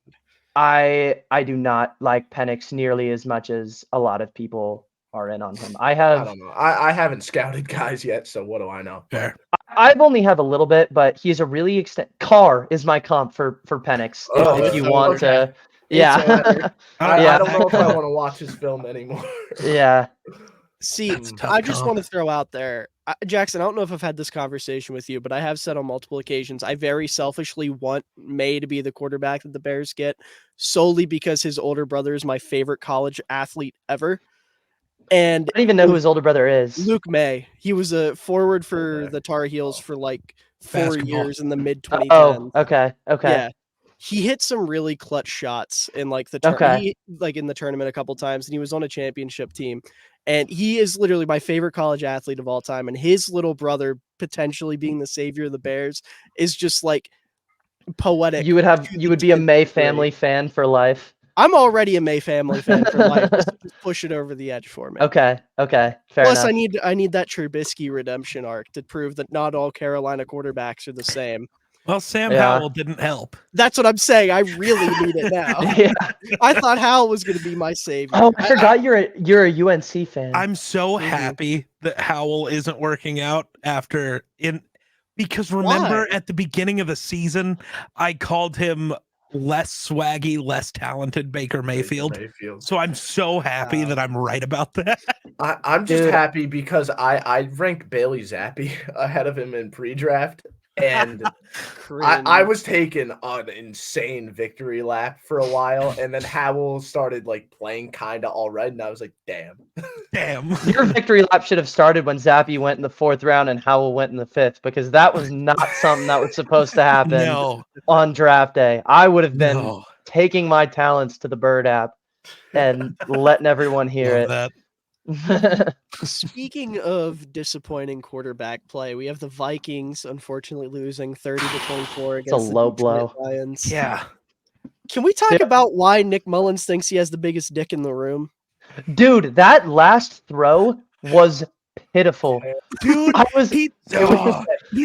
I do not like Penix nearly as much as a lot of people are in on him. I don't know. I haven't scouted guys yet, so what do I know? Fair. I've only have a little bit, but he's a really Carr is my comp for Penix. If you want to, yeah. I don't know if I want to watch his film anymore. Yeah. See, I just want to throw out there, Jackson, I don't know if I've had this conversation with you, but I have said on multiple occasions, I very selfishly want May to be the quarterback that the Bears get, solely because his older brother is my favorite college athlete ever. And I don't even know who his older brother is. Luke May. He was a forward for the Tar Heels for like 4 years in the mid 2010s. Oh, okay. Yeah. He hit some really clutch shots in like the in the tournament a couple times, and he was on a championship team. And he is literally my favorite college athlete of all time. And his little brother potentially being the savior of the Bears is just like poetic. You would be a May family fan for life. I'm already a May family fan for life. Just push it over the edge for me. Okay. Fair Plus, enough. I need that Trubisky redemption arc to prove that not all Carolina quarterbacks are the same. Well, Sam Yeah. Howell didn't help. That's what I'm saying. I really need it now. Yeah. I thought Howell was going to be my savior. Oh, I forgot you're a UNC fan. I'm so Mhm. happy that Howell isn't working out because remember Why? at the beginning of the season, I called him less swaggy, less talented Baker Mayfield. So I'm so happy that I'm right about that. I'm just Dude. happy because I ranked Bailey Zappi ahead of him in pre-draft, and I was taking an insane victory lap for a while, and then Howell started like playing kind of all right, and I was like, damn. Your victory lap should have started when Zappi went in the 4th round and Howell went in the 5th, because that was not something that was supposed to happen on draft day. I would have been taking my talents to the Bird app and letting everyone hear it. Speaking of disappointing quarterback play, we have the Vikings unfortunately losing 30-24 against It's a low the Detroit blow. Lions. Yeah. Can we talk about why Nick Mullins thinks he has the biggest dick in the room? Dude, that last throw was pitiful. Dude, he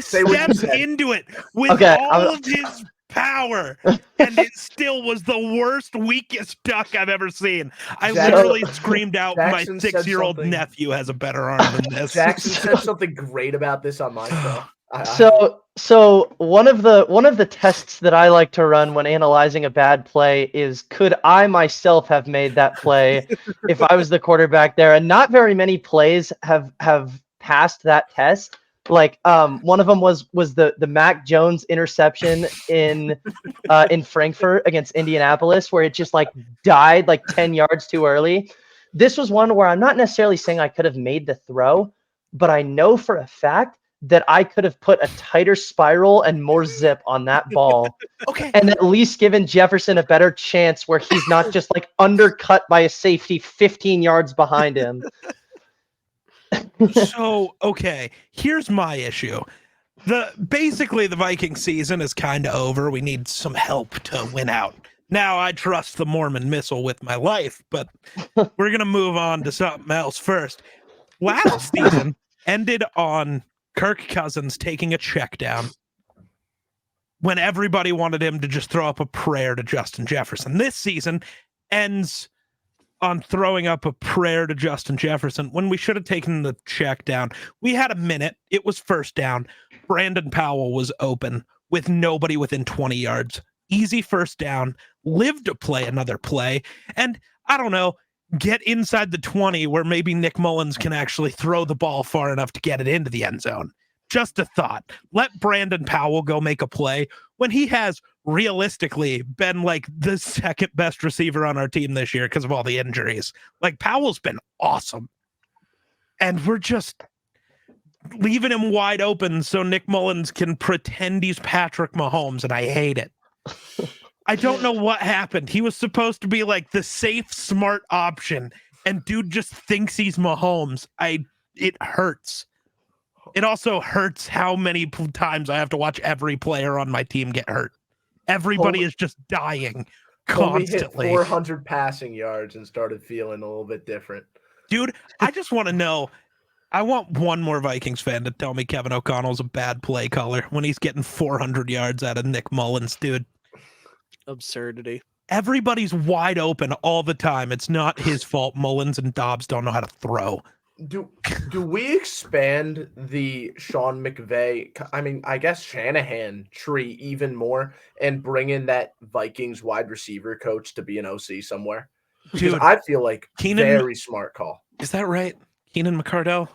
steps said. into it with all of his power, and it still was the worst, weakest duck I've ever seen. I literally screamed out, Jackson my 6-year-old nephew has a better arm than this. Jackson said something great about this on my show. So one of the tests that I like to run when analyzing a bad play is, could I myself have made that play if I was the quarterback there? And not very many plays have passed that test. Like one of them was the Mac Jones interception in Frankfurt against Indianapolis, where it just like died like 10 yards too early. This was one where I'm not necessarily saying I could have made the throw, but I know for a fact that I could have put a tighter spiral and more zip on that ball. Okay. And at least given Jefferson a better chance where he's not just like undercut by a safety 15 yards behind him. So, okay, here's my issue. Basically the Viking season is kind of over. We need some help to win out. Now I trust the Mormon missile with my life, but we're going to move on to something else first. Last season ended on Kirk Cousins taking a check down when everybody wanted him to just throw up a prayer to Justin Jefferson. This season ends on throwing up a prayer to Justin Jefferson when we should have taken the check down. We had a minute. It was first down. Brandon Powell was open with nobody within 20 yards. Easy first down. Live to play another play. And I don't know, get inside the 20 where maybe Nick Mullins can actually throw the ball far enough to get it into the end zone. Just a thought. Let Brandon Powell go make a play when he has realistically been like the second best receiver on our team this year because of all the injuries. Like, Powell's been awesome. And we're just leaving him wide open so Nick Mullins can pretend he's Patrick Mahomes, and I hate it. I don't know what happened. He was supposed to be like the safe, smart option, and dude just thinks he's Mahomes. It hurts. It also hurts how many times I have to watch every player on my team get hurt. Everybody is just dying constantly. Hit 400 passing yards and started feeling a little bit different. Dude, I just want to know. I want one more Vikings fan to tell me Kevin O'Connell's a bad play caller when he's getting 400 yards out of Nick Mullins, dude. Absurdity. Everybody's wide open all the time. It's not his fault Mullins and Dobbs don't know how to throw. Do we expand the Sean McVay, I guess Shanahan tree even more and bring in that Vikings wide receiver coach to be an OC somewhere? Because I feel like very smart call. Is that right? Keenan McCardell?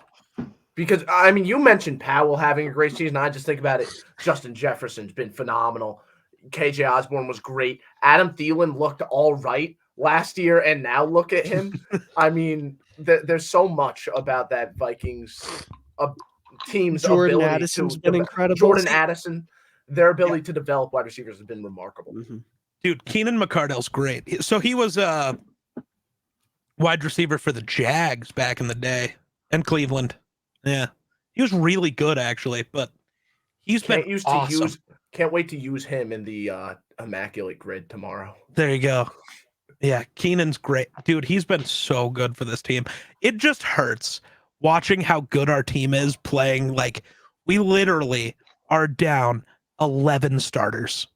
Because, you mentioned Powell having a great season. I just think about it. Justin Jefferson's been phenomenal. KJ Osborne was great. Adam Thielen looked all right last year, and now look at him. There's so much about that Vikings team's Jordan ability Addison's to been incredible. Jordan Addison, their ability to develop wide receivers has been remarkable. Mm-hmm. Dude, Keenan McCardell's great. So he was a wide receiver for the Jags back in the day and Cleveland. Yeah. He was really good, actually, but he's been awesome. Can't wait to use him in the immaculate grid tomorrow. There you go. Yeah, Keenan's great. Dude, he's been so good for this team. It just hurts watching how good our team is playing. Like, we literally are down 11 starters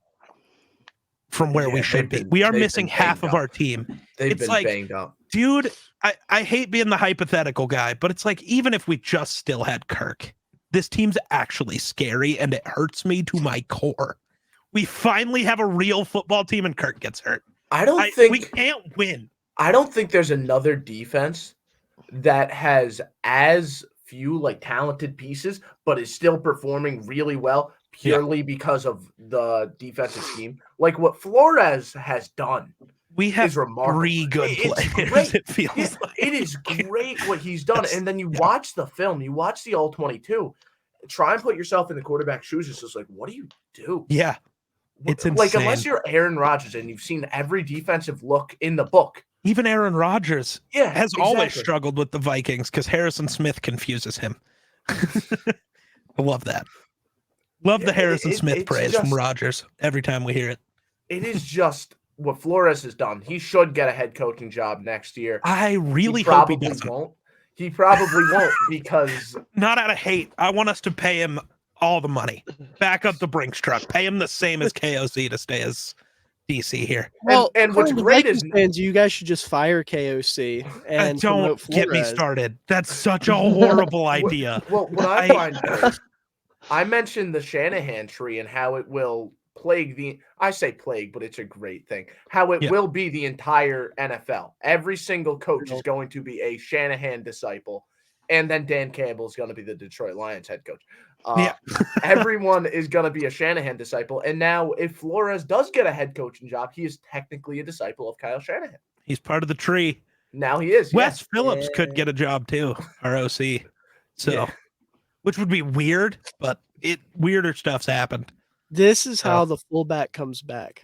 from where we should be. We are missing half of our team. They've been banged up. Dude, I hate being the hypothetical guy, but it's like, even if we just still had Kirk, this team's actually scary, and it hurts me to my core. We finally have a real football team, and Kirk gets hurt. I don't think we can't win. I don't think there's another defense that has as few like talented pieces, but is still performing really well purely because of the defensive scheme. Like what Flores has done. We have is remarkable. 3 good players. Great. It feels like. It is great what he's done. And then you watch the film, you watch the All-22. Try and put yourself in the quarterback's shoes. It's just like, what do you do? Yeah. It's insane. Like, unless you're Aaron Rodgers and you've seen every defensive look in the book. Even Aaron Rodgers has always exactly. struggled with the Vikings because Harrison Smith confuses him. I love that. Love the Harrison Smith praise from Rodgers every time we hear it. It is just what Flores has done. He should get a head coaching job next year. I really hope he doesn't. Won't. He probably won't because not out of hate. I want us to pay him all the money. Back up the Brinks truck. Pay him the same as KOC to stay as DC here. Well, and what's great is fans, you guys should just fire KOC and don't get me started. That's such a horrible idea. Well, what I find is, I mentioned the Shanahan tree and how it will plague I say plague, but it's a great thing. How it will be the entire NFL. Every single coach is going to be a Shanahan disciple. And then Dan Campbell is going to be the Detroit Lions head coach. Everyone is going to be a Shanahan disciple. And now if Flores does get a head coaching job, he is technically a disciple of Kyle Shanahan. He's part of the tree. Now he is. Wes Phillips could get a job too, our OC. So, which would be weird, but weirder stuff's happened. This is how the fullback comes back.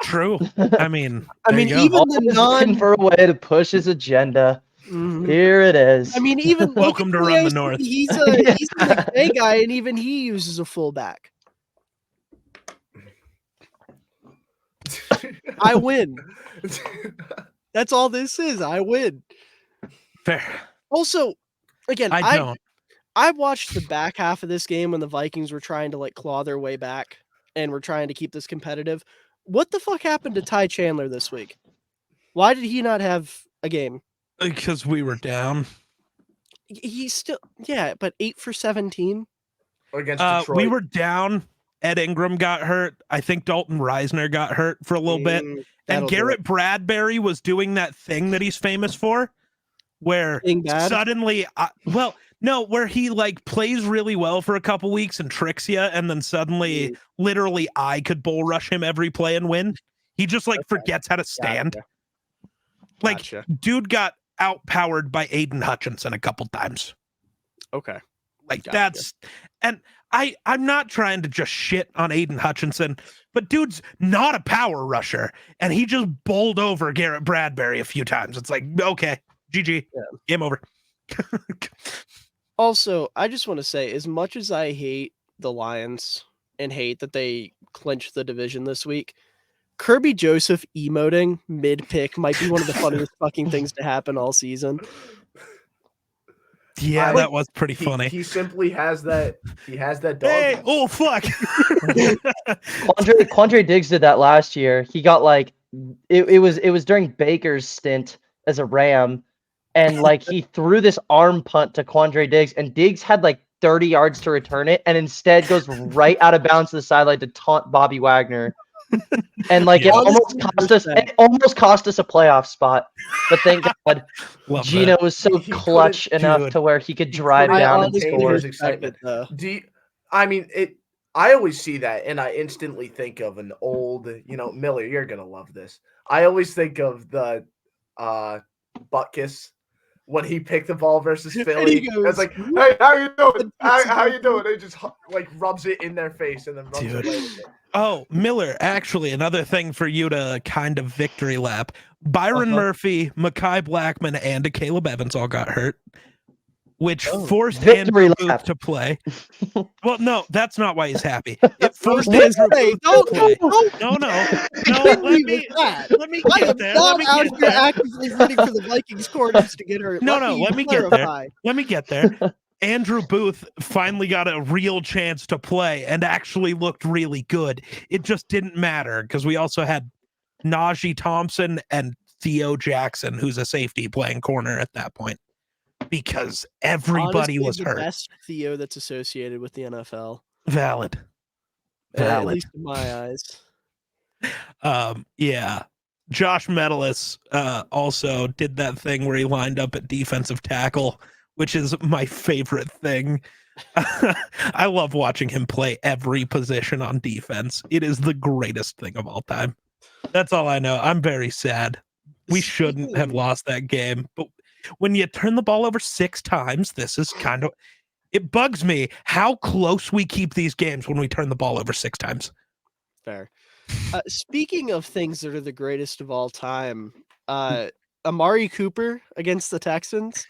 True. I mean, even the for a way to push his agenda. Mm-hmm. Here it is. I mean, even welcome to Run the North. He's a McVay guy, and even he uses a fullback. I win. That's all this is. I win. Fair. Also, again, I don't. I watched the back half of this game when the Vikings were trying to claw their way back and were trying to keep this competitive. What the fuck happened to Ty Chandler this week? Why did he not have a game? Because we were down. He's still, but 8 for 17 against Detroit. We were down. Ed Ingram got hurt. I think Dalton Reisner got hurt for a little bit. And Garrett Bradbury was doing that thing that he's famous for, where suddenly, where he plays really well for a couple weeks and tricks you, and then suddenly, literally, I could bull rush him every play and win. He just forgets how to stand. Gotcha. Dude got outpowered by Aiden Hutchinson a couple times. Okay. That's, and I'm not trying to just shit on Aiden Hutchinson, but dude's not a power rusher, and he just bowled over Garrett Bradbury a few times. It's okay, GG, game over. Also, I just want to say, as much as I hate the Lions and hate that they clinched the division this week, Kirby Joseph emoting mid-pick might be one of the funniest fucking things to happen all season. Yeah, that was pretty funny. He simply has that. He has that dog. Hey, oh fuck! Quandre Diggs did that last year. He got it was during Baker's stint as a Ram, and he threw this arm punt to Quandre Diggs, and Diggs had 30 yards to return it, and instead goes right out of bounds to the sideline to taunt Bobby Wagner. And it almost cost us a playoff spot, but thank God Gino was so clutch enough to where he could drive down and score. I always see that and I instantly think of an old, Miller, you're gonna love this. I always think of the Butkus when he picked the ball versus Philly. It's hey, how you doing? How you doing? They just rubs it in their face and then runs away with it. Oh, Miller, actually, another thing for you to kind of victory lap. Byron Murphy, Mekhi Blackman, and Caleb Evans all got hurt, which forced Andrew Booth to play. Well, no, that's not why he's happy. It forced Andrew Booth to play. No, let me get there. Out here actively rooting for the Vikings corners to get hurt. Let me get there. Andrew Booth finally got a real chance to play and actually looked really good. It just didn't matter because we also had Najee Thompson and Theo Jackson, who's a safety, playing corner at that point because everybody Honestly, was the hurt. best Theo that's associated with the NFL. Valid. At least in my eyes. Yeah. Josh Metellus also did that thing where he lined up at defensive tackle, which is my favorite thing. I love watching him play every position on defense. It is the greatest thing of all time. That's all I know. I'm very sad. We shouldn't have lost that game. But when you turn the ball over 6 times, this is kind of, it bugs me how close we keep these games when we turn the ball over 6 times. Fair. Speaking of things that are the greatest of all time, Amari Cooper against the Texans.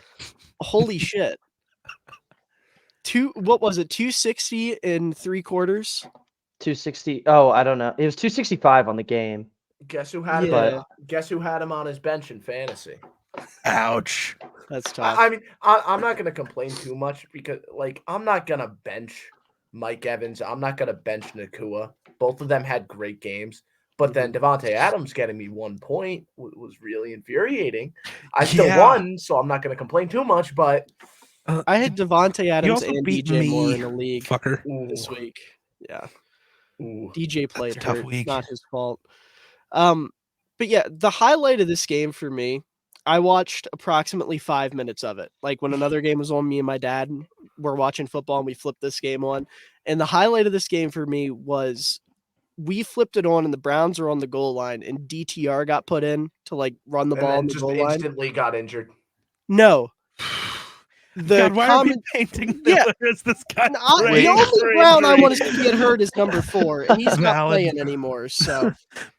Holy shit. What was it? 260 in 3 quarters? 260. Oh, I don't know. It was 265 on the game. Guess who had him? Guess who had him on his bench in fantasy? Ouch. That's tough. I mean, I'm not gonna complain too much because, like, I'm not gonna bench Mike Evans. I'm not gonna bench Nakua. Both of them had great games, but then Devontae Adams getting me 1 point was really infuriating. I still won, so I'm not gonna complain too much. But I had Devontae Adams also and beat DJ me, Moore in the league fucker. this week. Yeah. Ooh. DJ played tough hurt. week. Not his fault. But yeah, the highlight of this game for me, I watched approximately 5 minutes of it. Like when another game was on, me and my dad were watching football and we flipped this game on. And the highlight of this game for me was we flipped it on and the Browns are on the goal line and DTR got put in to like run the ball on the just goal line. instantly got injured. No. God, why are we painting Miller as this guy? The only Brown I want to see get hurt is number 4, and he's not playing anymore. So,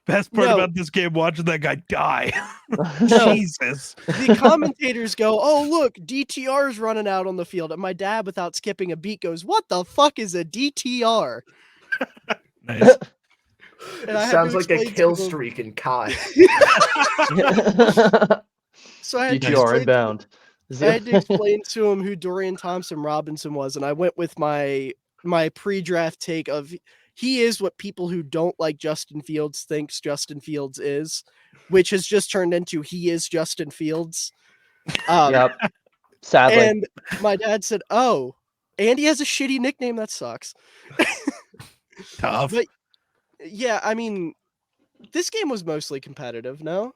best part about this game, watching that guy die. Jesus. The commentators go, "Oh, look, DTR is running out on the field," and my dad, without skipping a beat, goes, "What the fuck is a DTR?" Nice. And it sounds like a kill streak in COD. So I had DTR inbound. I had to explain to him who Dorian Thompson-Robinson was, and I went with my pre-draft take of he is what people who don't like Justin Fields thinks Justin Fields is, which has just turned into he is Justin Fields. Yep. Sadly. And my dad said, "Oh, Andy has a shitty nickname. That sucks." Tough. But yeah, I mean, this game was mostly competitive, no?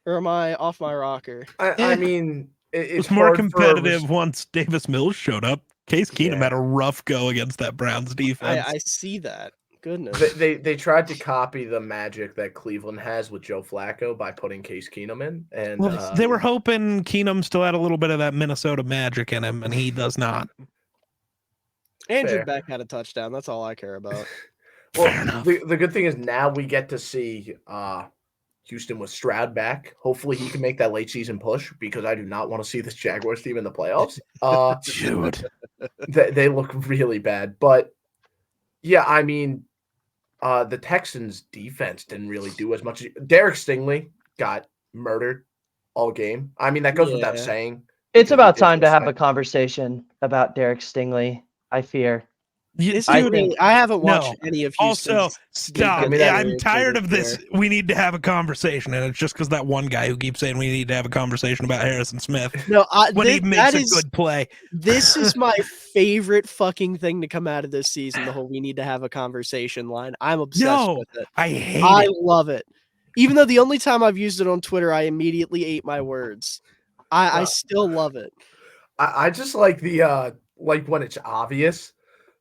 Or am I off my rocker? I mean, it was more competitive once Davis Mills showed up. Case Keenum had a rough go against that Browns defense. I see that. Goodness. They tried to copy the magic that Cleveland has with Joe Flacco by putting Case Keenum in. And they were hoping Keenum still had a little bit of that Minnesota magic in him, and he does not. Andrew Beck had a touchdown. That's all I care about. Well, the good thing is now we get to see Houston with Stroud back. Hopefully he can make that late season push because I do not want to see this Jaguars team in the playoffs. Dude. They look really bad. But yeah, I mean, the Texans defense didn't really do as much. Derek Stingley got murdered all game. I mean, that goes without saying. It's about time to have a conversation about Derek Stingley, I fear. I haven't watched any of Houston's. Also, stop. I'm tired of this. We need to have a conversation, and it's just because that one guy who keeps saying we need to have a conversation about Harrison Smith. No, when he makes a good play. This is my favorite fucking thing to come out of this season. The whole "we need to have a conversation" line. I'm obsessed with it. I hate it. I love it. Even though the only time I've used it on Twitter, I immediately ate my words. I still love it. I just like the like when it's obvious.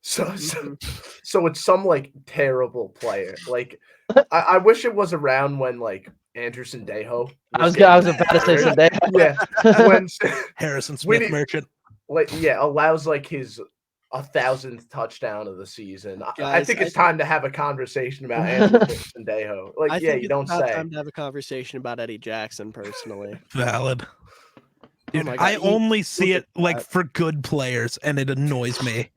So it's some like terrible player. Like I wish it was around when like Andrew Sendejo. I was about to say Sendejo. Yeah, when Harrison Smith merchant. Like allows like his 1,000th touchdown of the season. Guys, I think it's time to have a conversation about Andrew Sendejo. Like you don't say. Time to have a conversation about Eddie Jackson personally. Valid. Dude, God, I only see it like for good players, and it annoys me.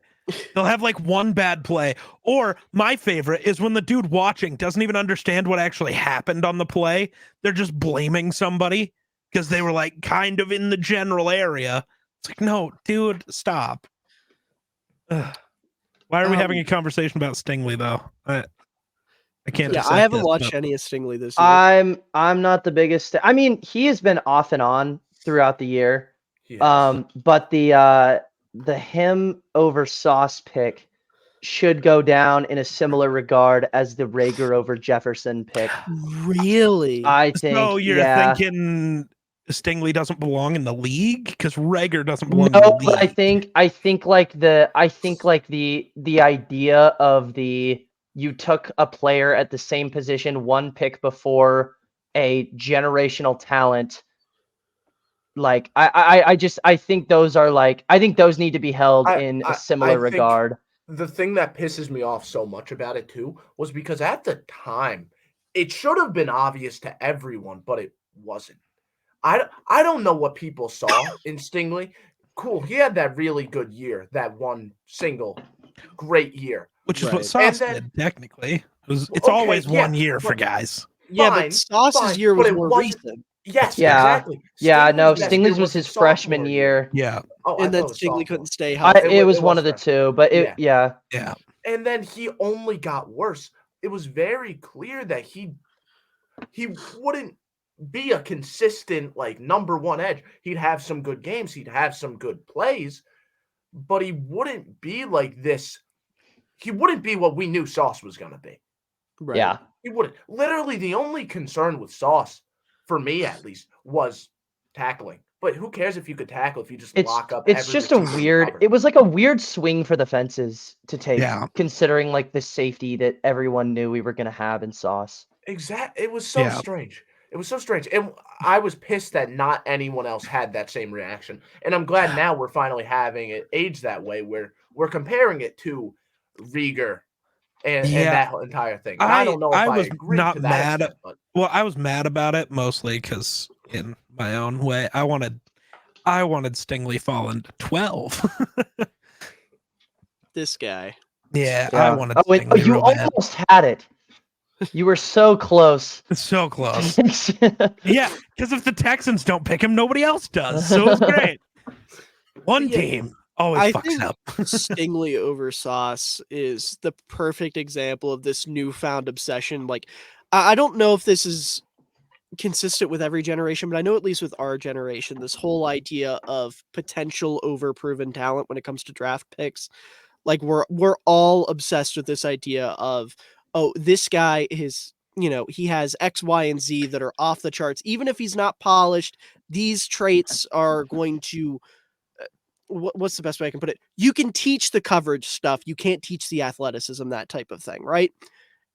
They'll have like one bad play, or my favorite is when the dude watching doesn't even understand what actually happened on the play. They're just blaming somebody because they were like kind of in the general area. It's like, no, dude, stop. Ugh. Why are we having a conversation about Stingley though? I can't. Yeah, I haven't watched any of Stingley this year. I'm not the biggest. I mean, he has been off and on throughout the year. Yes. But the him over Sauce pick should go down in a similar regard as the Rager over Jefferson pick. Really? I think. So you're yeah. thinking Stingley doesn't belong in the league because Rager doesn't belong No, in the league. but I think like the idea of you took a player at the same position one pick before a generational talent. Like I think those are like I think those need to be held in a similar regard. The thing that pisses me off so much about it too was because at the time it should have been obvious to everyone, but it wasn't. I don't know what people saw in Stingley. Cool, he had that really good year, that one single great year, which is what Sauce did technically. It's okay, always 1 year for but- guys. Yeah, but Sauce's year was more recent. Yes, Yeah. exactly. Yeah, no, Stingley's Stingley's was his freshman year. Yeah. Oh, And then thought it was Stingley sophomore. couldn't stay healthy. It was one of the two, but yeah. And then he only got worse. It was very clear that he wouldn't be a consistent like number one edge. He'd have some good games, he'd have some good plays, but he wouldn't be like this. He wouldn't be what we knew Sauce was going to be. Right. Yeah. He wouldn't. Literally, the only concern with Sauce, for me at least, was tackling. But who cares if you could tackle if you just lock up? It's just a weird. It was like a weird swing for the fences to take, considering like the safety that everyone knew we were going to have in Sauce. Exactly. It was so strange. It was so strange. And I was pissed that not anyone else had that same reaction. And I'm glad now we're finally having it age that way where we're comparing it to Rieger and that whole entire thing. And I don't know if I was agree not to that mad. extent, but well, I was mad about it mostly because in my own way, I wanted Stingley falling to 12. This guy. Yeah, I wanted. Oh, you almost had it. You were so close. So close. Yeah, because if the Texans don't pick him, nobody else does. So it's great. One team always fucks up. Stingley over Sauce is the perfect example of this newfound obsession. Like, I don't know if this is consistent with every generation, but I know at least with our generation, this whole idea of potential over proven talent when it comes to draft picks. Like we're all obsessed with this idea of, oh, this guy is, he has X, Y, and Z that are off the charts. Even if he's not polished, these traits are going to, what's the best way I can put it? You can teach the coverage stuff. You can't teach the athleticism, that type of thing, right?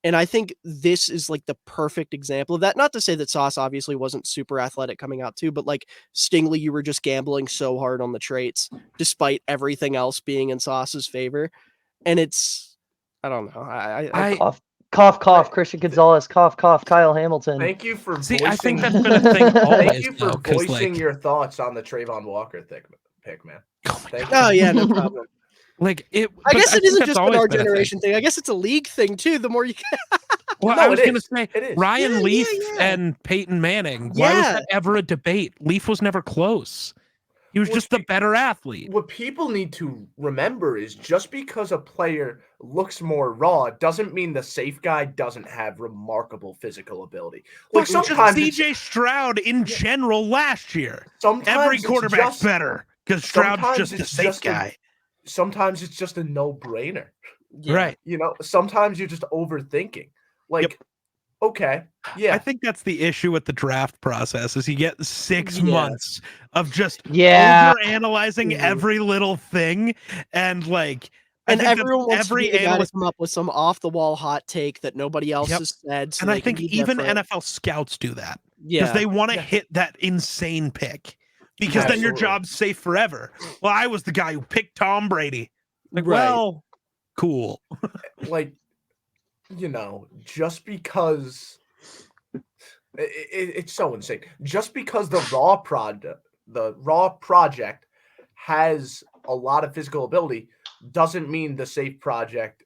And I think this is like the perfect example of that. Not to say that Sauce obviously wasn't super athletic coming out too, but like Stingley, you were just gambling so hard on the traits despite everything else being in Sauce's favor. And it's, I don't know. I cough. Christian Gonzalez, cough. Kyle Hamilton. Thank you for voicing. I think that's been a thing always. Thank you for voicing your thoughts on the Trayvon Walker pick, man. Oh yeah, no problem. Like it. I guess it isn't just an our generation thing. I guess it's a league thing too. The more you can. Well, I was going to say Ryan Leaf and Peyton Manning. Why was that ever a debate? Leaf was never close. He was just the better athlete. What people need to remember is just because a player looks more raw doesn't mean the safe guy doesn't have remarkable physical ability. Like sometimes CJ Stroud in general last year. Every quarterback's better because Stroud's just a safe guy. Sometimes it's just a no-brainer. Right. Sometimes you're just overthinking. Like, okay, yeah. I think that's the issue with the draft process is you get 6 months of just overanalyzing every little thing and like everyone wants to come up with some off-the-wall hot take that nobody else has said. So and I think even NFL scouts do that. Yeah. Because they want to hit that insane pick. Because then your job's safe forever. Well, I was the guy who picked Tom Brady. Like, well, cool. Like, just because it's so insane. Just because the raw project has a lot of physical ability doesn't mean the safe project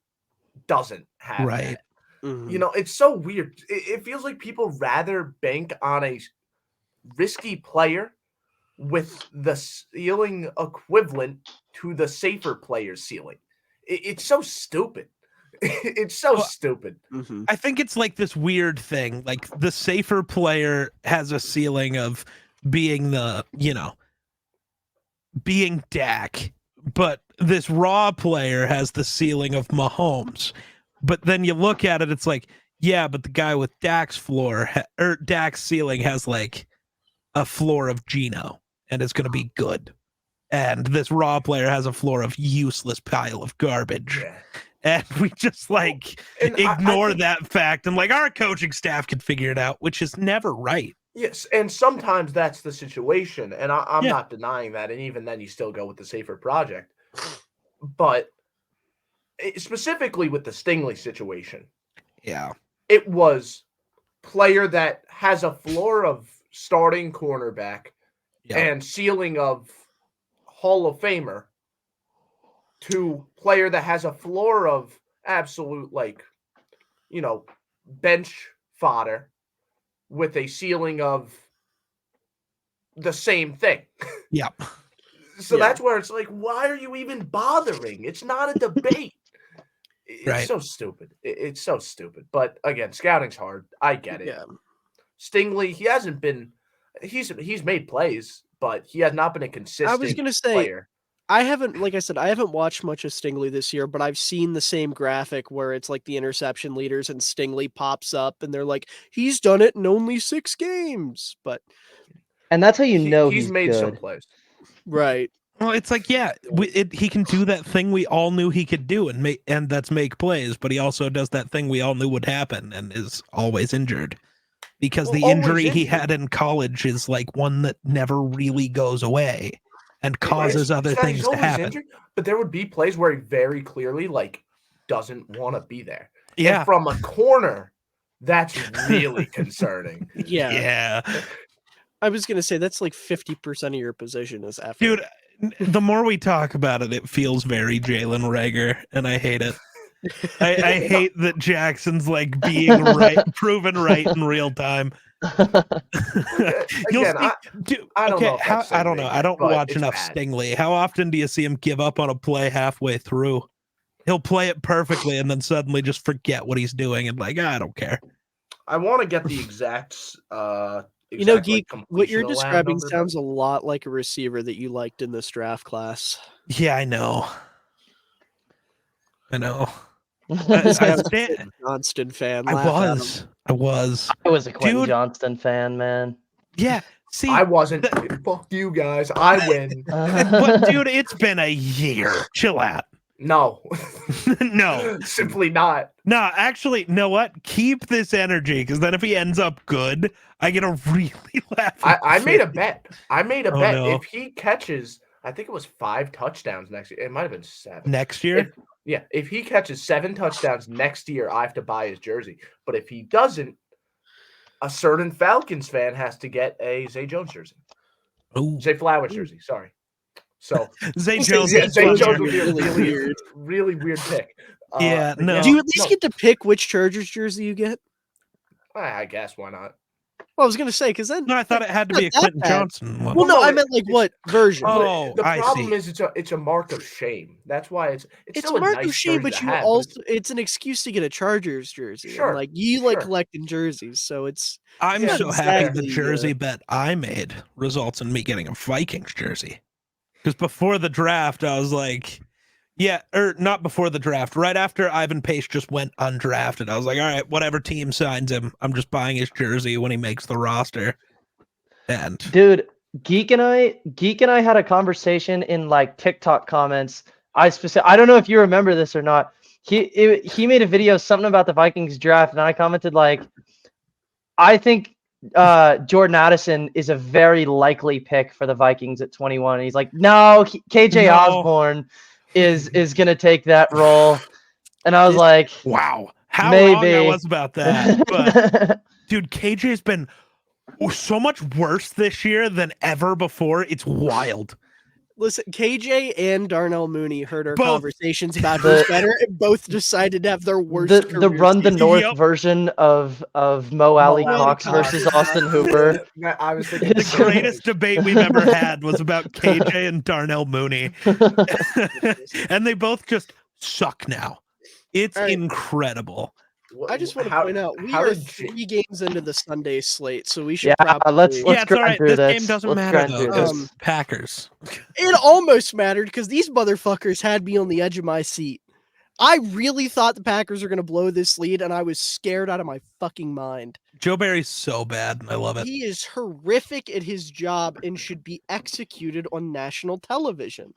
doesn't have that. Mm-hmm. It's so weird. It feels like people rather bank on a risky player with the ceiling equivalent to the safer player's ceiling. It's so stupid. It's so stupid. Mm-hmm. I think it's like this weird thing. Like the safer player has a ceiling of being being Dak, but this raw player has the ceiling of Mahomes. But then you look at it, it's like, yeah, but the guy with Dak's floor or Dak's ceiling has like a floor of Geno and it's going to be good. And this raw player has a floor of useless pile of garbage. Yeah. And we just like ignore that fact and like our coaching staff can figure it out, which is never right. Yes, and sometimes that's the situation, and I'm not denying that, and even then you still go with the safer project. But specifically with the Stingley situation, it was player that has a floor of starting cornerback and ceiling of Hall of Famer to player that has a floor of absolute, like, bench fodder with a ceiling of the same thing. Yeah. So that's where it's like, why are you even bothering? It's not a debate. It's so stupid. It's so stupid. But again, scouting's hard. I get it. Yeah. Stingley, he hasn't been. He's made plays, but he has not been a consistent. I was gonna say, player. I haven't watched much of Stingley this year, but I've seen the same graphic where it's like the interception leaders and Stingley pops up and they're like, he's done it in only 6 games. And that's how he's made good. some plays. Right. Well, it's like, he can do that thing we all knew he could do and that's make plays, but he also does that thing we all knew would happen and is always injured. Because the injury he had in college is like one that never really goes away and causes other things to happen. Injured, but there would be plays where he very clearly like doesn't want to be there. Yeah. And from a corner, that's really concerning. Yeah. Yeah. I was gonna say that's like 50% of your position is effort. Dude, the more we talk about it, it feels very Jalen Reagor, and I hate it. I hate that Jackson's like being proven right in real time. Again, I don't know. I don't know. I don't watch enough bad. Stingley. How often do you see him give up on a play halfway through? He'll play it perfectly and then suddenly just forget what he's doing and like, I don't care. I want to get the exact. Geek, what you're describing sounds a lot like a receiver that you liked in this draft class. Yeah, I know. I Quentin Johnston fan. I was a Quentin Johnston fan, man. Yeah. See, I wasn't. Fuck you guys. I win. But dude, it's been a year. Chill out. No. No. Simply not. No, actually, know what? Keep this energy, because then if he ends up good, I get a really laugh. I made a bet. No. If he catches, I think it was 5 touchdowns next year. It might have been 7. Next year? If he catches 7 touchdowns next year, I have to buy his jersey. But if he doesn't, a certain Falcons fan has to get a Zay Jones jersey. Ooh. Zay Flowers jersey, sorry. So Zay Jones would be a really weird pick. No. Do you at least get to pick which Chargers jersey you get? I guess, why not? Well, I was going to say, because then... No, I thought it had to be a Quentin Johnson one. Well, no, I meant like what version? Oh, the problem is it's a mark of shame. That's why it's a mark of shame, but you also it's an excuse to get a Chargers jersey. Sure, and like you like collecting jerseys, so it's. I'm so happy the jersey bet I made results in me getting a Vikings jersey. Because before the draft, I was like, not before the draft. Right after Ivan Pace just went undrafted, I was like, all right, whatever team signs him, I'm just buying his jersey when he makes the roster. And dude, Geek and I had a conversation in like TikTok comments. I don't know if you remember this or not. He made a video something about the Vikings draft, and I commented like, I think Jordan Addison is a very likely pick for the Vikings at 21. And he's like, no, KJ Osborne is going to take that role. And I was like, wow, how maybe. wrong I was about that. But dude, KJ's been so much worse this year than ever before. It's wild. Listen, KJ and Darnell Mooney heard our Both. conversations about who's better, and both decided to have their worst the career Run the season. North Yep. version of Mo Alley Mo Cox Alley versus Cox. Austin Hooper. I was thinking It's The gonna- greatest debate we've ever had was about KJ and Darnell Mooney. And they both just suck now. It's All right. incredible. I just want to How- point out we how are did 3 games into the Sunday slate, so we should Yeah, probably. let's Yeah, it's all grind right. through This this. game doesn't Let's matter, grind though. through Because this. Packers. It almost mattered because these motherfuckers had me on the edge of my seat. I really thought the Packers were going to blow this lead, and I was scared out of my fucking mind. Joe Barry's so bad, and I love it. He is horrific at his job and should be executed on national television.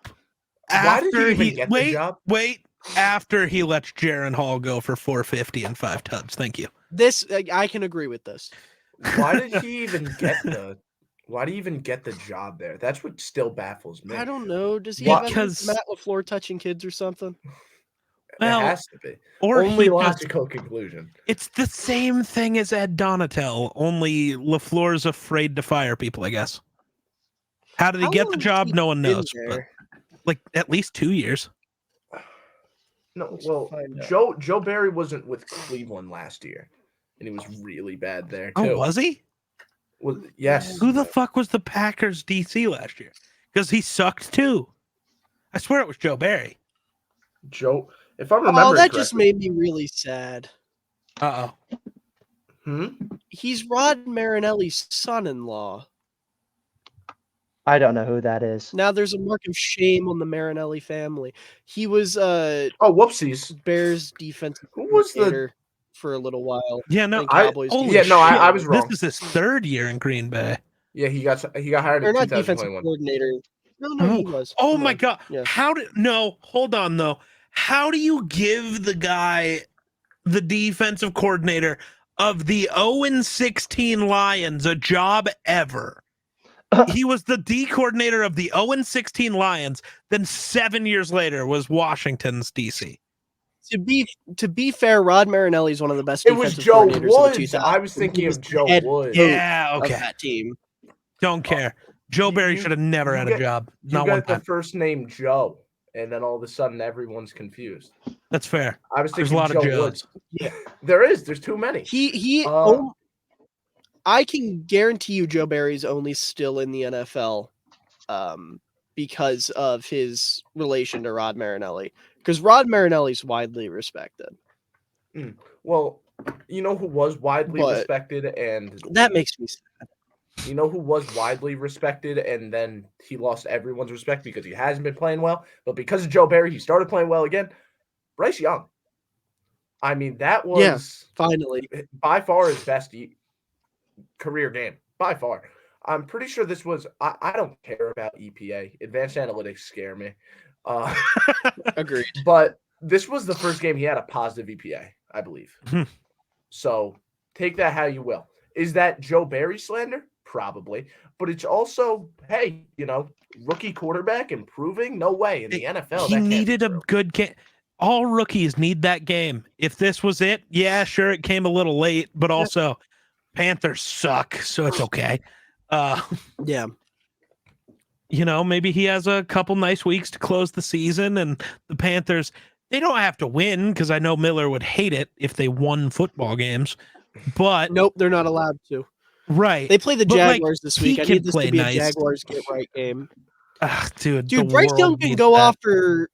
Why did he even get the job? Wait, after he lets Jaron Hall go for 450 and 5 tuds. Thank you. This I can agree with this. Why did he even get the? Why do you even get the job there? That's what still baffles me. I don't know. Does he Well, have evidence because- of Matt LaFleur touching kids or something? Well, it has to be. or Only he just, logical conclusion. it's the same thing as Ed Donatel, only LaFleur's afraid to fire people, I guess. How did he How get the long has job? he No one been knows. But there? like at least 2 years. No, Let's well, find out. Joe Barry wasn't with Cleveland last year, and he was really bad there too. Oh, was he? Well, yes. Who the fuck was the Packers DC last year? Because he sucked too. I swear it was Joe Barry. Joe? If I remember, Oh, that just correctly- made me really sad. Uh-oh. He's Rod Marinelli's son-in-law. I don't know who that is. Now there's a mark of shame on the Marinelli family. He was Oh, whoopsies. Bears defensive Who was the? coordinator for a little while. Yeah, no. And I- Cowboys Holy Yeah, no, I shit. was wrong. This is his 3rd year in Green Bay. Yeah, he got hired Or in not defensive 2021. coordinator. No, he was. Oh Come my on. god. Yeah. Hold on though. How do you give the guy the defensive coordinator of the 0-16 Lions a job ever? He was the D coordinator of the 0-16 Lions, then 7 years later was Washington's DC. To be fair, Rod Marinelli is one of the best It was defensive Joe coordinators of the Woods. 2000s. I was thinking He was of Joe head Woods. coach Yeah, of okay. that team. Don't care. Joe Barry you- should have never you had get- a job. You Not one got the time. first name Joe, and then all of a sudden everyone's confused. That's fair. I was There's thinking a lot Joe of Joes. Woods. Yeah, there is. There's too many. I can guarantee you Joe Barry's only still in the NFL because of his relation to Rod Marinelli. Because Rod Marinelli's widely respected. Well, you know who was widely But- respected, and That makes me sad. you know who was widely respected, and then he lost everyone's respect because he hasn't been playing well. But because of Joe Barry, he started playing well again. Bryce Young. I mean, that was Finally. by far his best career game. By far. I'm pretty sure this was. I don't care about EPA. Advanced analytics scare me. Agreed. But this was the first game he had a positive EPA, I believe. So take that how you will. Is that Joe Barry slander? Probably. But it's also, hey, rookie quarterback improving? No way. In the NFL, He that can't be needed a true. good game. All rookies need that game. If this was it, yeah, sure, it came a little late, but also Panthers suck, so it's okay. Yeah. Maybe he has a couple nice weeks to close the season, and the Panthers, they don't have to win because I know Miller would hate it if they won football games. But Nope, they're not allowed to. right, They play the But, like, Jaguars this he week. I can need this play to be nice. a Jaguars get right game. dude, Dude, the Bryce world Young can needs go that. off for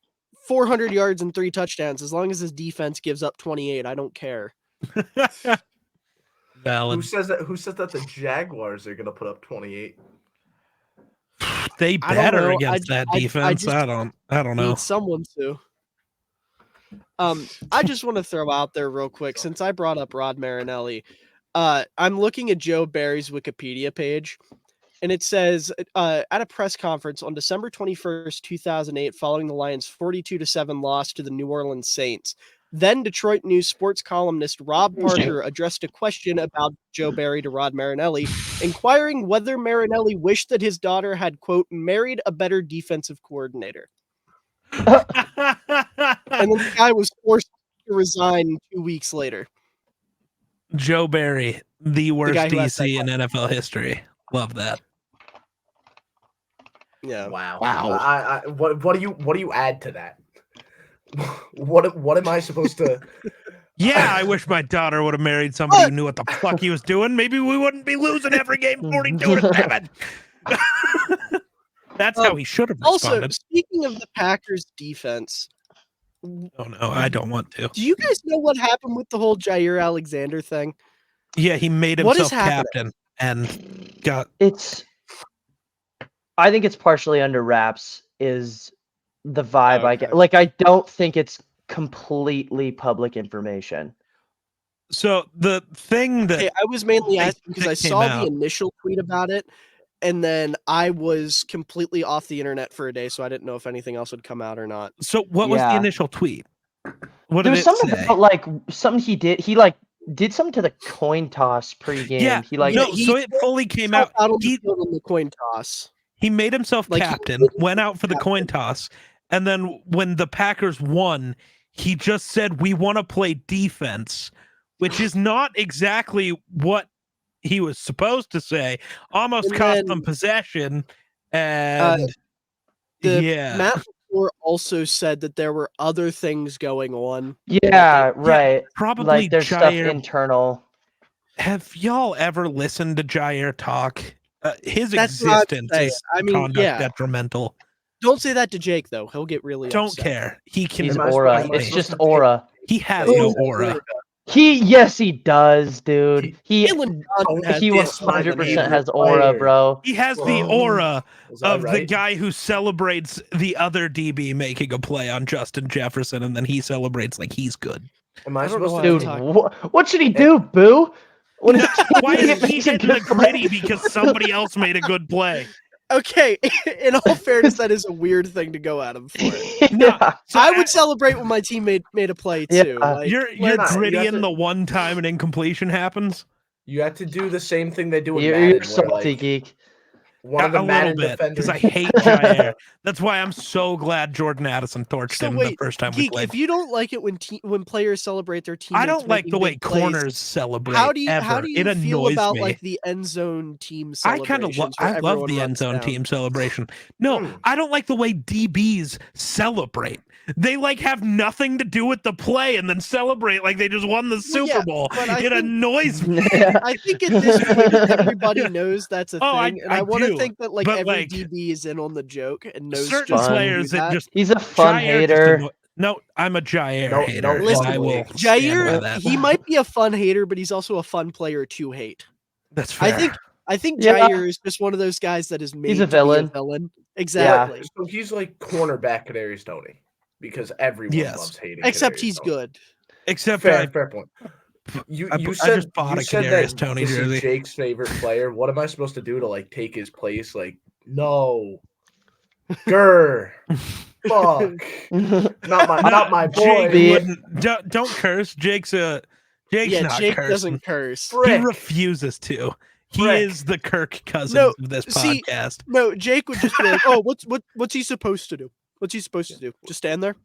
400 yards and 3 touchdowns as long as his defense gives up 28. I don't care. Valid. Who says that the Jaguars are going to put up 28? They I don't better know. against that I defense. just I don't know. Need someone to. I just want to throw out there real quick since I brought up Rod Marinelli. I'm looking at Joe Barry's Wikipedia page, and it says at a press conference on December 21st, 2008, following the Lions' 42-7 loss to the New Orleans Saints. Then Detroit News sports columnist Rob Parker addressed a question about Joe Barry to Rod Marinelli, inquiring whether Marinelli wished that his daughter had, quote, married a better defensive coordinator. And then the guy was forced to resign 2 weeks later. Joe Barry, the worst guy who has DC in NFL history. Love that. Yeah. Wow. Wow. What do you add to that? What am I supposed to? Yeah, I wish my daughter would have married somebody who knew what the fuck he was doing. Maybe we wouldn't be losing every game 42-7. That's how he should have Also, responded. speaking of the Packers defense, Oh no, I don't want to. do you guys know what happened with the whole Jair Alexander thing? Yeah, he made What is himself happening? captain and got. I think it's partially under wraps is the vibe I Okay. get. Like, I don't think it's completely public information. So the thing that Okay, I was mainly I asking because think I came saw out- the initial tweet about it, and then I was completely off the internet for a day, so I didn't know if anything else would come out or not. So what was the Yeah. initial tweet? What There did was it something say? about like something he did. He like did something to the coin toss pregame. Yeah, He like no, he so it fully came out. Out on the He field in the coin toss. he made himself Like, he captain, made went out for the captain. coin toss, and then when the Packers won, he just said, "We want to play defense," which is not exactly what he was supposed to say. Almost And cost then, them possession, and yeah, Matt LaFleur also said that there were other things going on. yeah, right. probably Like there's stuff Jair. internal. Have y'all ever listened to Jair talk? His That's what I'm existence saying. is I mean, conduct yeah. detrimental. Don't say that to Jake though; he'll get really Don't upset. care. He can. He's Am I aura. supposed- It's just supposed to aura. He has Oh, no aura. Yes, he does, dude. He Jalen Johnson has he the 100% has favorite aura, player. bro. He has the Whoa. aura Was I of the right? guy who celebrates the other DB making a play on Justin Jefferson, and then he celebrates like he's good. Am I I don't know supposed why to? I'm Dude, talking- what should he do, boo? When Why is he makes a hitting the good play? gritty because somebody else made a good play? Okay, in all fairness, that is a weird thing to go at him for. Yeah. So I would celebrate when my teammate made a play too. Yeah. Like, you're not- you gritty have in to- the one time an incompletion happens. You have to do the same thing they do in You're Madden, where salty, like geek. one of the A little Madden bit because defenders. I hate Jair. That's why I'm so glad Jordan Addison torched so him the wait, first time we Geek, played. if you don't like it when players celebrate their teammates, I don't like the making way big plays, corners celebrate. How do you ever. It feel annoys about me. like the end zone team I kind of celebrations? I where love everyone the end runs zone down? team celebration. No, Hmm. I don't like the way DBs celebrate. They like have nothing to do with the play and then celebrate like they just won the Super yeah, Bowl. but I It think- annoys me. I think at this point everybody knows that's a Oh, thing, and I I want to do, think that like but, every like, DB is in on the joke and knows Certain just how to do players that just He's a fun Jair just hater. no, I'm a Jair No- hater. no and Listen, I will stand by Jair, that. he might be a fun hater, but he's also a fun player to hate. That's fair. I think Yeah. Jair is just one of those guys that is made He's a to be villain. a villain. Exactly. So he's like cornerback Kadarius Toney because everyone Yes. loves hating. Except Kadarius he's Toney. good. Except Fair point. You I said just bought you a said Kadarius that Toney this jersey. is Jake's favorite player. What am I supposed to do to like take his place? Like, no, grr, fuck, not my boy. Jake wouldn't. Don't curse. Jake's Yeah, not Jake cursing. doesn't curse. He Frick. refuses to. He Frick. is the Kirk Cousins No, of this see, podcast. No, Jake would just be like, "Oh, what's he supposed to do? What's he supposed to do? Just stand there?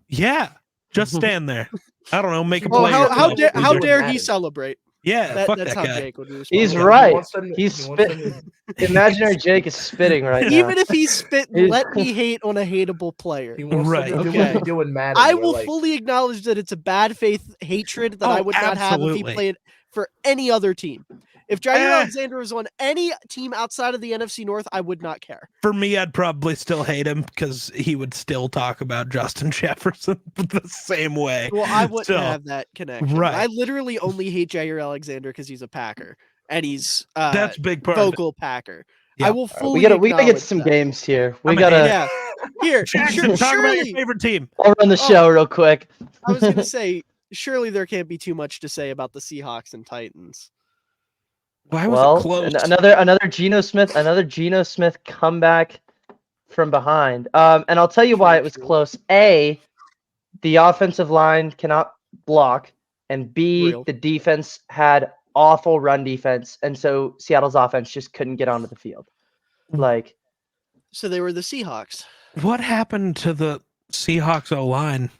Yeah, just stand there. I don't know. Make a Oh, play. how yourself. how do it dare Madden. he celebrate? Yeah, fuck That's that how guy. Jake would respond. He's Okay. right. wants them- He's he wants spit. them Imaginary Jake is spitting right now. Even if he's spitting, He's- let me hate on a hateable player. He wants Right. them to do Okay. what they do in Madden. I where, will like, fully acknowledge that it's a bad faith hatred that Oh, I would not have if he absolutely. played for any other team. If Jair Eh. Alexander was on any team outside of the NFC North, I would not care. For me, I'd probably still hate him because he would still talk about Justin Jefferson the same way. Well, I wouldn't So, have that connection. right. I literally only hate Jair Alexander because he's a Packer and he's That's a big part of it. vocal Packer. Yeah. I will fully. we gotta get acknowledge some that. games here. We I'm a gotta. hater. Yeah. Here, Jackson, talk about your surely, favorite team. I'll run the show real quick. I was gonna say, surely there can't be too much to say about the Seahawks and Titans. Why was Well, it close? another Geno Smith comeback from behind. And I'll tell you why it was close. A, the offensive line cannot block, and B, Real. the defense had awful run defense, and so Seattle's offense just couldn't get onto the field. Like, So they were the Seahawks. What happened to the Seahawks O line?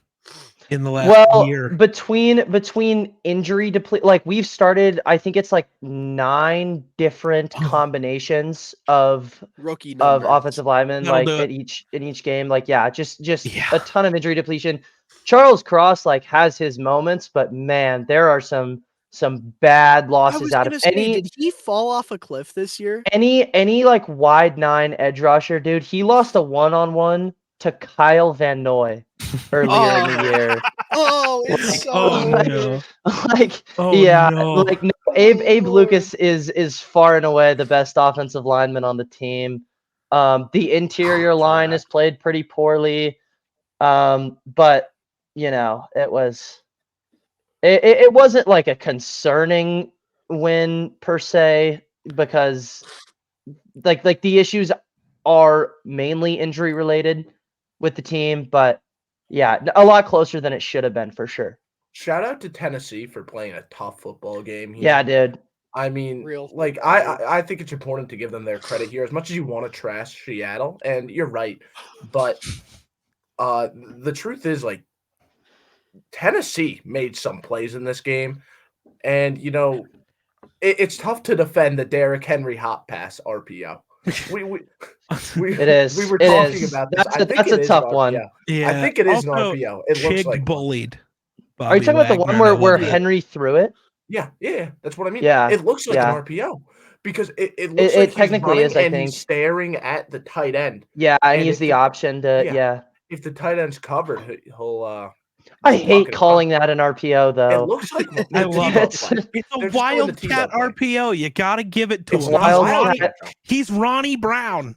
in the last year. between injury deplete, like we've started, I think it's like 9 different combinations of Rookie numbers. offensive linemen, That'll like do it. in each game. Like, yeah, just Yeah. a ton of injury depletion. Charles Cross like has his moments, but man, there are some bad I losses was out of gonna say, did he fall off a cliff this year? any like wide 9 edge rusher, dude. He lost a 1-on-1 to Kyle Van Noy earlier in the year. Oh, it's so Oh over. no! Like, Oh yeah, no! like no, Abe Lucas is far and away the best offensive lineman on the team. The interior line is played pretty poorly. But you know, it wasn't like a concerning win per se, because like the issues are mainly injury related with the team, but yeah, a lot closer than it should have been for sure. Shout out to Tennessee for playing a tough football game here. Yeah, dude. I mean, Real like football. I think it's important to give them their credit here. As much as you want to trash Seattle, and you're right, but the truth is, like, Tennessee made some plays in this game, and you know, it's tough to defend the Derrick Henry hot pass RPO. It is. We were It talking is. about this. That's a tough one. Yeah, I think it is an also, RPO. It looks Chig like one. bullied. Are you talking about the one where Henry threw it? Yeah, that's what I mean. Yeah, It looks like yeah. an RPO because it looks like It he's technically running is, I and think. he's staring at the tight end. Yeah, and And he has if the the- option to, yeah. yeah. If the tight end's covered, he'll I just hate bucket it calling up. that an RPO, It though. looks like one. I The love Tebow it. play. It's They're a just doing the wildcat Tebow play. RPO. You got to give it to It's him. not Wildcat. He's Ronnie Brown.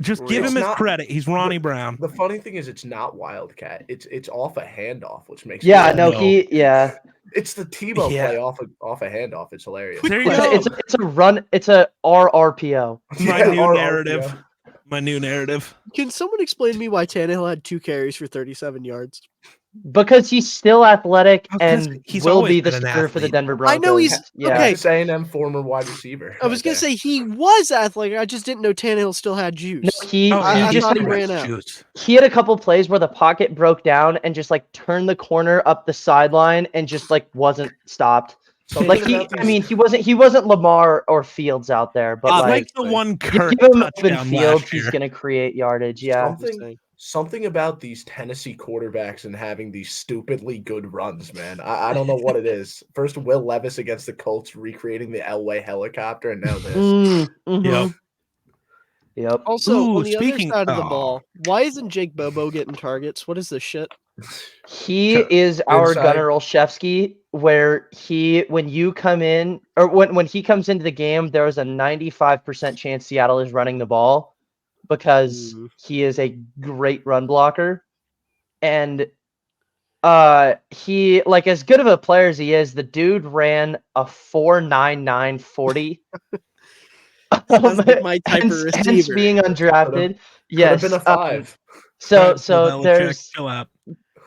Just give It's him his not- credit. He's Ronnie Brown. The funny thing is, it's not Wildcat. It's off a handoff, which makes Yeah, it no, No. It's the Tebow Yeah. play off a handoff. It's hilarious. There you It's, go. it's a run. It's a RRPO. My Yeah, new our narrative. RPO. My new narrative. Can someone explain to me why Tannehill had 2 carries for 37 yards? Because he's still athletic Because and he's will always be the been an starter for the athlete. Denver Broncos. I know he's yeah. okay. Texas A&M former wide receiver. I was right gonna there. say he was athletic. I just didn't know Tannehill still had juice. No, he I just thought he ran out. Juice. he had a couple plays where the pocket broke down and just like turned the corner up the sideline and just like wasn't stopped. Something Like about I these- mean, he wasn't Lamar or Fields out there, but He's like like the one you Kurt give him open touchdown field, last he's year. gonna create yardage. Yeah. something about these Tennessee quarterbacks and having these stupidly good runs, man. I don't know what it is. First, Will Levis against the Colts recreating the Elway helicopter, and now this. Mhm. Yep. Also, Ooh, on the speaking- other side of the oh. ball, why isn't Jake Bobo getting targets? What is this shit? He is our Inside. Gunnar Olszewski, where when you come in, or when he comes into the game, there is a 95% chance Seattle is running the ball because he is a great run blocker. And he, like, as good of a player as he is, the dude ran a 4.99 40. Sounds like my type of Hence receiver. being undrafted. Could Yes. have been a 5. So Bill Belichick, chill out.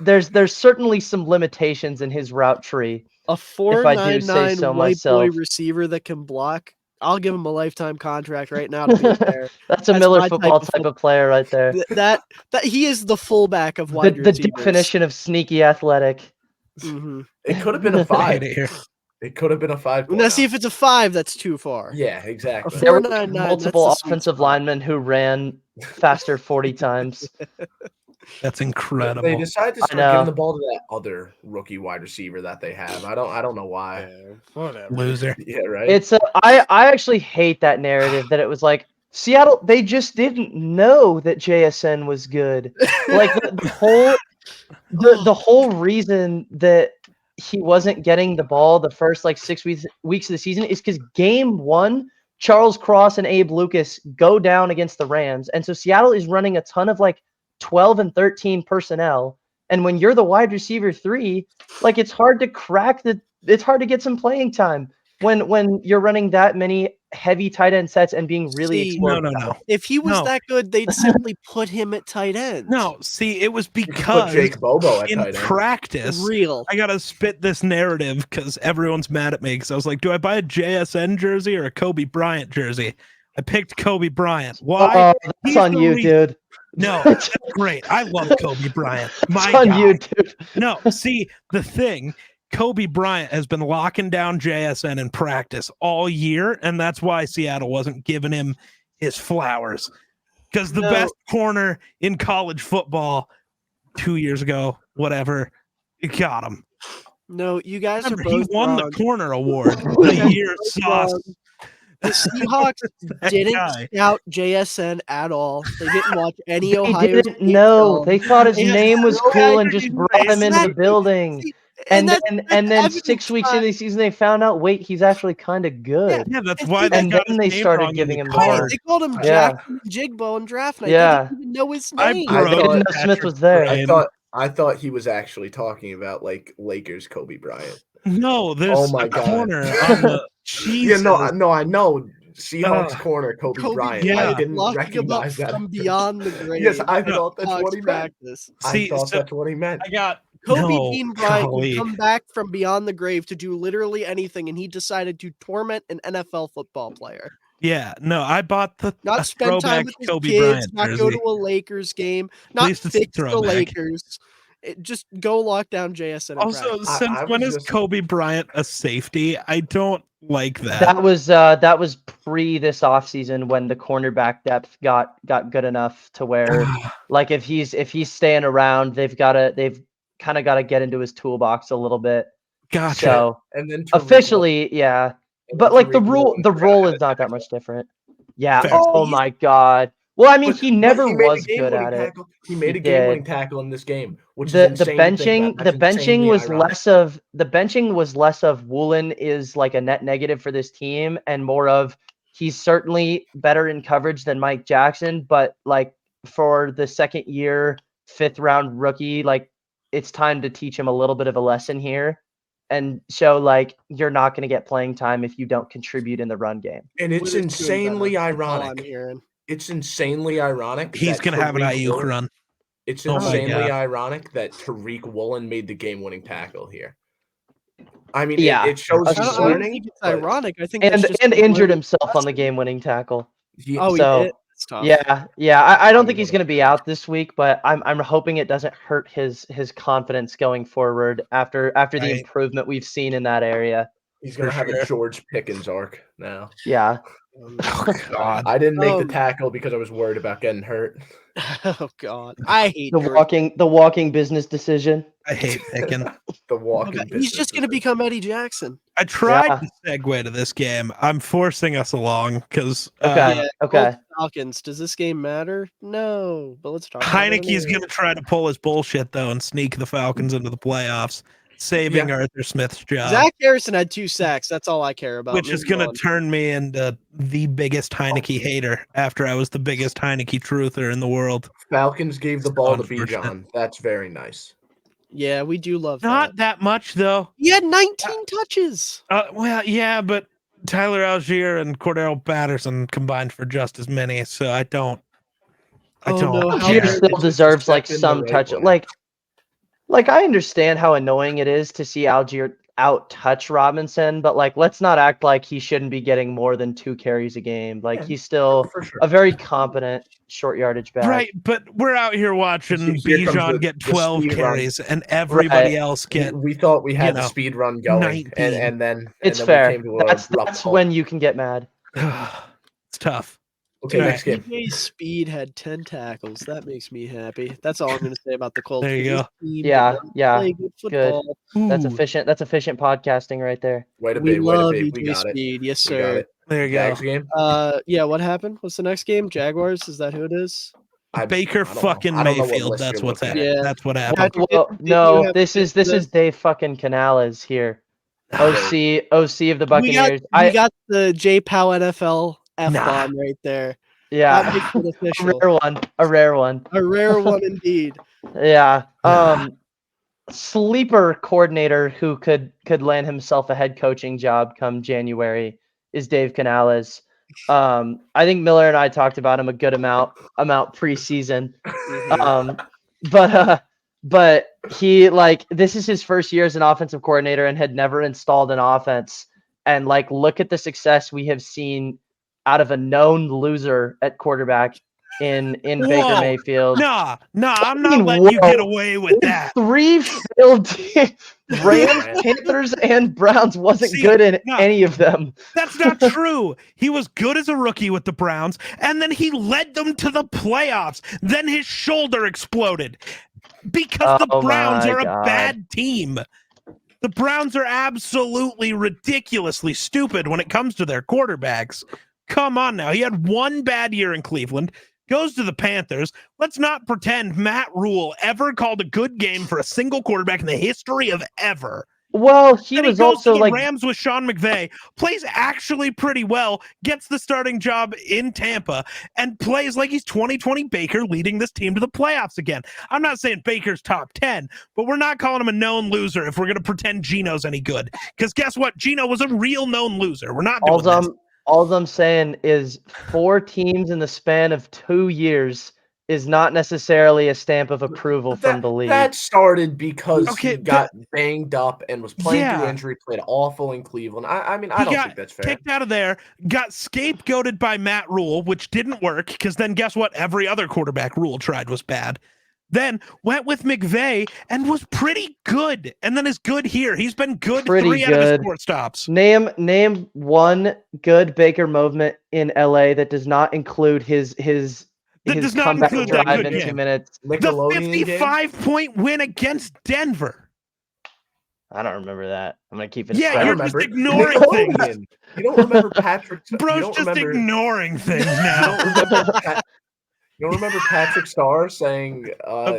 there's certainly some limitations in his route tree. A If I do say 4.99 so white myself. boy receiver that can block. I'll give him a lifetime contract right now to be there. That's a That's Miller my football type type of of player right there. That he is the fullback of The, wide the receivers. definition of sneaky athletic. Mhm. It could have been a I 5. hate it here. It could have been a 5. Now, see if it's a 5, that's too far. Yeah, A exactly. There were 4.99, multiple that's the sweet offensive spot. linemen who ran faster 40 times. That's incredible. They decided to I start know. giving the ball to that other rookie wide receiver that they have. I don't know why. Whatever. Loser. Yeah, right. It's I actually hate that narrative that it was like Seattle, they just didn't know that JSN was good. Like the whole reason that he wasn't getting the ball the first like 6 weeks of the season is because game 1, Charles Cross and Abe Lucas go down against the Rams. And so Seattle is running a ton of like 12 and 13 personnel. And when you're the wide receiver 3, like it's hard to get some playing time when you're running that many heavy tight end sets and being really See, explosive. No. If he was No. that good, they'd simply put him at tight end. No, see, it was You could put because Jake Bobo at in tight end. practice, Real. I gotta spit this narrative because everyone's mad at me. Because I was like, do I buy a JSN jersey or a Kobe Bryant jersey? I picked Kobe Bryant. Why? That's on you, dude. No, that's great. I love Kobe Bryant. My It's on guy. you, dude. No, see, the thing, Kobe Bryant has been locking down JSN in practice all year, and that's why Seattle wasn't giving him his flowers. Because the best corner in college football 2 years ago, whatever, it got him. No, you guys Remember, are he both won wrong. the corner award the year Sauce. The Seahawks didn't guy. scout JSN at all. They didn't watch any They Ohio didn't State know. film. They thought his They had name was no cool and idea. just brought him into the Exactly. building. See, And that's then evidence 6 weeks by- into the season, they found out, wait, he's actually kind of good. Yeah, that's And why see, they and got then his they name started wrong in giving the him the Right, card. they called him Yeah. Jackson Jigbo in draft night. Yeah. They didn't even know his I name. I broke didn't know Smith was there. I thought he was actually talking about like Lakers Kobe Bryant. No, there's Oh my a God. corner on the Jesus. Yeah, no, I know. Seahawks Ugh. corner Kobe Bryant. yeah. I didn't locking him up recognize that. from beyond the grave. Yes, I No, thought that's what he meant. Practice. I See, thought so that's what he meant. I got Kobe no, Bean Bryant would golly. come back from beyond the grave to do literally anything, and he decided to torment an NFL football player. Yeah, no, I bought a Not spend time throwback with his Kobe kids, Bryant not jersey. go to a Lakers game, not least it's a fix the throwback. Lakers. Just go lock down JSN. And Also, practice. since I when was is just- Kobe Bryant a safety? I don't like that. That was pre this offseason when the cornerback depth got good enough to where like if he's staying around, they've kind of got to get into his toolbox a little bit. Gotcha. So And then Tariq officially, yeah. Woolen- But like the Tariq rule Woolen is not that much different. Yeah. Fair. Oh my God. Well, I mean, he never But made a was good game-winning at it. tackle. He made He a game-winning did. tackle in this game, which The is insane. to think about. the That's benching insanely was ironic. less of Woolen is like a net negative for this team and more of he's certainly better in coverage than Mike Jackson, but like for the second year, 5th round rookie, like it's time to teach him a little bit of a lesson here and show like you're not going to get playing time if you don't contribute in the run game. And it's Woolen's doing insanely better. That's all I'm ironic. hearing. It's insanely ironic. He's that gonna have an Tariq Ayuk Woolen- run. It's Oh my insanely God. ironic that Tariq Woolen made the game-winning tackle here. I mean, Yeah. it shows I he's I don't learning. think it's but ironic. I think that's And just injured learning himself on the lesson. game-winning tackle. Oh, So, he did. That's tough. Yeah. I don't think he's going to be out this week, but I'm hoping it doesn't hurt his confidence going forward after the Right. improvement we've seen in that area. He's gonna For have sure. a George Pickens arc now. Yeah. Oh God. I didn't make the Um, tackle because I was worried about getting hurt. Oh God, I hate The George. walking business decision. I hate picking. The walking. He's just gonna become Eddie Jackson. I tried Yeah. to segue to this game. I'm forcing us along because Okay. Yeah, Okay. Colts, Falcons. Does this game matter? No, but let's talk. about it Heineke's anyway. going to try to pull his bullshit though and sneak the Falcons into the playoffs, saving Arthur Smith's job, Zach Harrison had 2 sacks. That's all I care about. which is Moving going on. to turn me into the biggest Heineke hater after I was the biggest Heineke truther in the world. Falcons gave the ball to Unfortunate. Bijan. That's very nice. Yeah, we do love Not that. that much though. He had 19 touches. Well, yeah, but Tyler Algier and Cordell Patterson combined for just as many, so I don't. I Oh, don't. no, how Algier dare still It's just deserves like stepped in the some right touch. way. Like I understand how annoying it is to see Algier out touch Robinson, but like let's not act like he shouldn't be getting more than 2 carries a game. Like Yeah, he's still For sure. a very competent short yardage back. Right, but we're out here watching Here comes Bijan the- get the 12 speed run. carries and everybody Right. else get. We thought we had the know, speed run going, 19. and then It's we fair. came to a That's abrupt halt. when you can get mad. It's tough. Okay, Right. next game. DJ Speed had 10 tackles. That makes me happy. That's all I'm going to say about the Colts. There you 'cause go. this team Yeah, doesn't yeah, play good football. That's Ooh, efficient. That's efficient podcasting right there. Way to We be, way to love be. We DJ got it. Speed. Yes, We got sir. it. there you go. Jags game. Yeah, what happened? What's the next game? Jaguars? Is that who it is? Baker I don't know. fucking I don't know what Mayfield. list That's you're what's looking happening. at. That's what Yeah. happened. Well, did you no, have this to is get to Dave fucking Canales here. OC of the We Buccaneers. got the JPownfl F-bomb right there. That Yeah, makes it official. a rare one. A rare one indeed. Yeah. Sleeper coordinator who could land himself a head coaching job come January is Dave Canales. I think Miller and I talked about him a good amount preseason. But he this is his first year as an offensive coordinator and had never installed an offense. And look at the success we have seen out of a known loser at quarterback in Baker Mayfield. Nah, I'm not letting you get away with that. 3 failed teams. Rams, Panthers, and Browns wasn't good in any of them. That's not true. He was good as a rookie with the Browns, and then he led them to the playoffs. Then his shoulder exploded because the Browns are a bad team. The Browns are absolutely ridiculously stupid when it comes to their quarterbacks. Come on now. He had one bad year in Cleveland, goes to the Panthers. Let's not pretend Matt Rule ever called a good game for a single quarterback in the history of ever. Well, he was goes also to the like Rams with Sean McVay, plays actually pretty well, gets the starting job in Tampa, and plays like he's 2020 Baker leading this team to the playoffs again. I'm not saying Baker's top 10, but we're not calling him a known loser if we're going to pretend Geno's any good. Because guess what? Geno was a real known loser. We're not doing this. All I'm saying is 4 teams in the span of 2 years is not necessarily a stamp of approval from the league. That started because he got banged up and was playing through injury, played awful in Cleveland. I mean, I don't think that's fair. Kicked out of there, got scapegoated by Matt Rule, which didn't work because then guess what? Every other quarterback Rule tried was bad. Then went with McVay and was pretty good, and then is good here. He's been good 3 out of his 4 stops. Name one good Baker movement in LA that does not include his comeback drive in 2 minutes. The 55-point win against Denver. I don't remember that. I'm gonna keep it. Yeah, you're just ignoring things. You don't remember Patrick? Bro's just ignoring things now. You don't remember Patrick Starr saying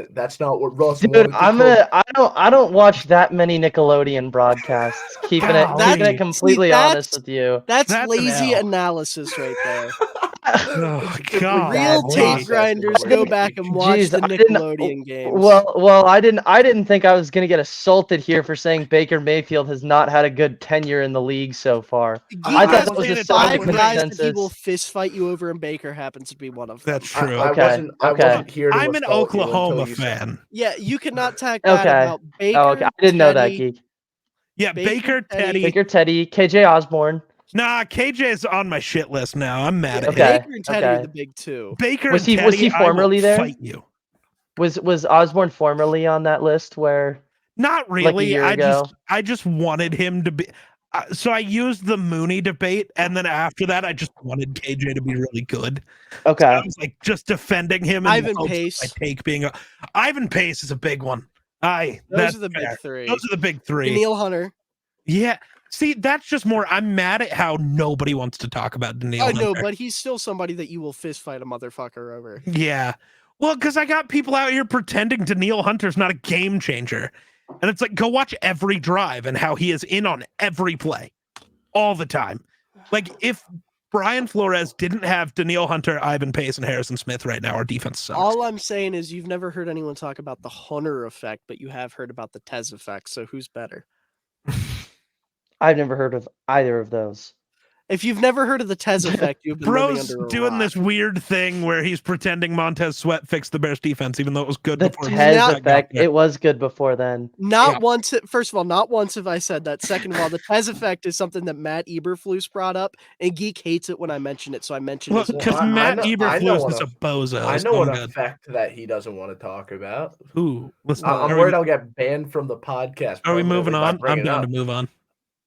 that's not what Russ wanted? I don't watch that many Nickelodeon broadcasts. Keeping it completely honest with you. That's lazy analysis right there. Oh God! Real tape grinders go back and watch the Nickelodeon games. Well, I didn't think I was gonna get assaulted here for saying Baker Mayfield has not had a good tenure in the league so far. I thought that was just 5 guys that he will fist fight you over, and Baker happens to be one of them. That's true. I wasn't here. I'm an Oklahoma fan. Yeah, you cannot talk bad about Baker. I didn't know that, Geek. Yeah, Baker, Teddy, KJ Osborne. Nah, KJ's on my shit list now. I'm mad at him. Baker and Teddy are the big 2. Baker was he formerly there? Fight you. Was Osborne formerly on that list where? Not really. Like I just wanted him to be. So I used the Mooney debate, and then after that, I just wanted KJ to be really good. Okay. So I was like just defending him. Ivan Pace. My take being Ivan Pace is a big one. Those are the big 3. Those are the big 3. Daniil Hunter. Yeah. See, that's just more. I'm mad at how nobody wants to talk about Daniil Hunter. No, but he's still somebody that you will fist fight a motherfucker over. Yeah. Well, because I got people out here pretending Daniil Hunter's not a game changer. And it's like, go watch every drive and how he is in on every play all the time. Like, if Brian Flores didn't have Daniil Hunter, Ivan Pace, and Harrison Smith right now, our defense sucks. All I'm saying is you've never heard anyone talk about the Hunter effect, but you have heard about the Tez effect. So who's better? I've never heard of either of those. If you've never heard of the Tez effect, you've been Bro's living under a doing rock. this weird thing where he's pretending Montez Sweat fixed the Bears defense, even though it was good the before. Tez effect, it was good before then. Once. First of all, not once have I said that. Second of all, the Tez effect is something that Matt Eberflus brought up, and Geek hates it when I mention it, so I mentioned it. Because Matt Eberflus is a bozo. I know an effect that he doesn't want to talk about. Ooh, I'm worried I'll get banned from the podcast. Are we moving on? I'm down to move on.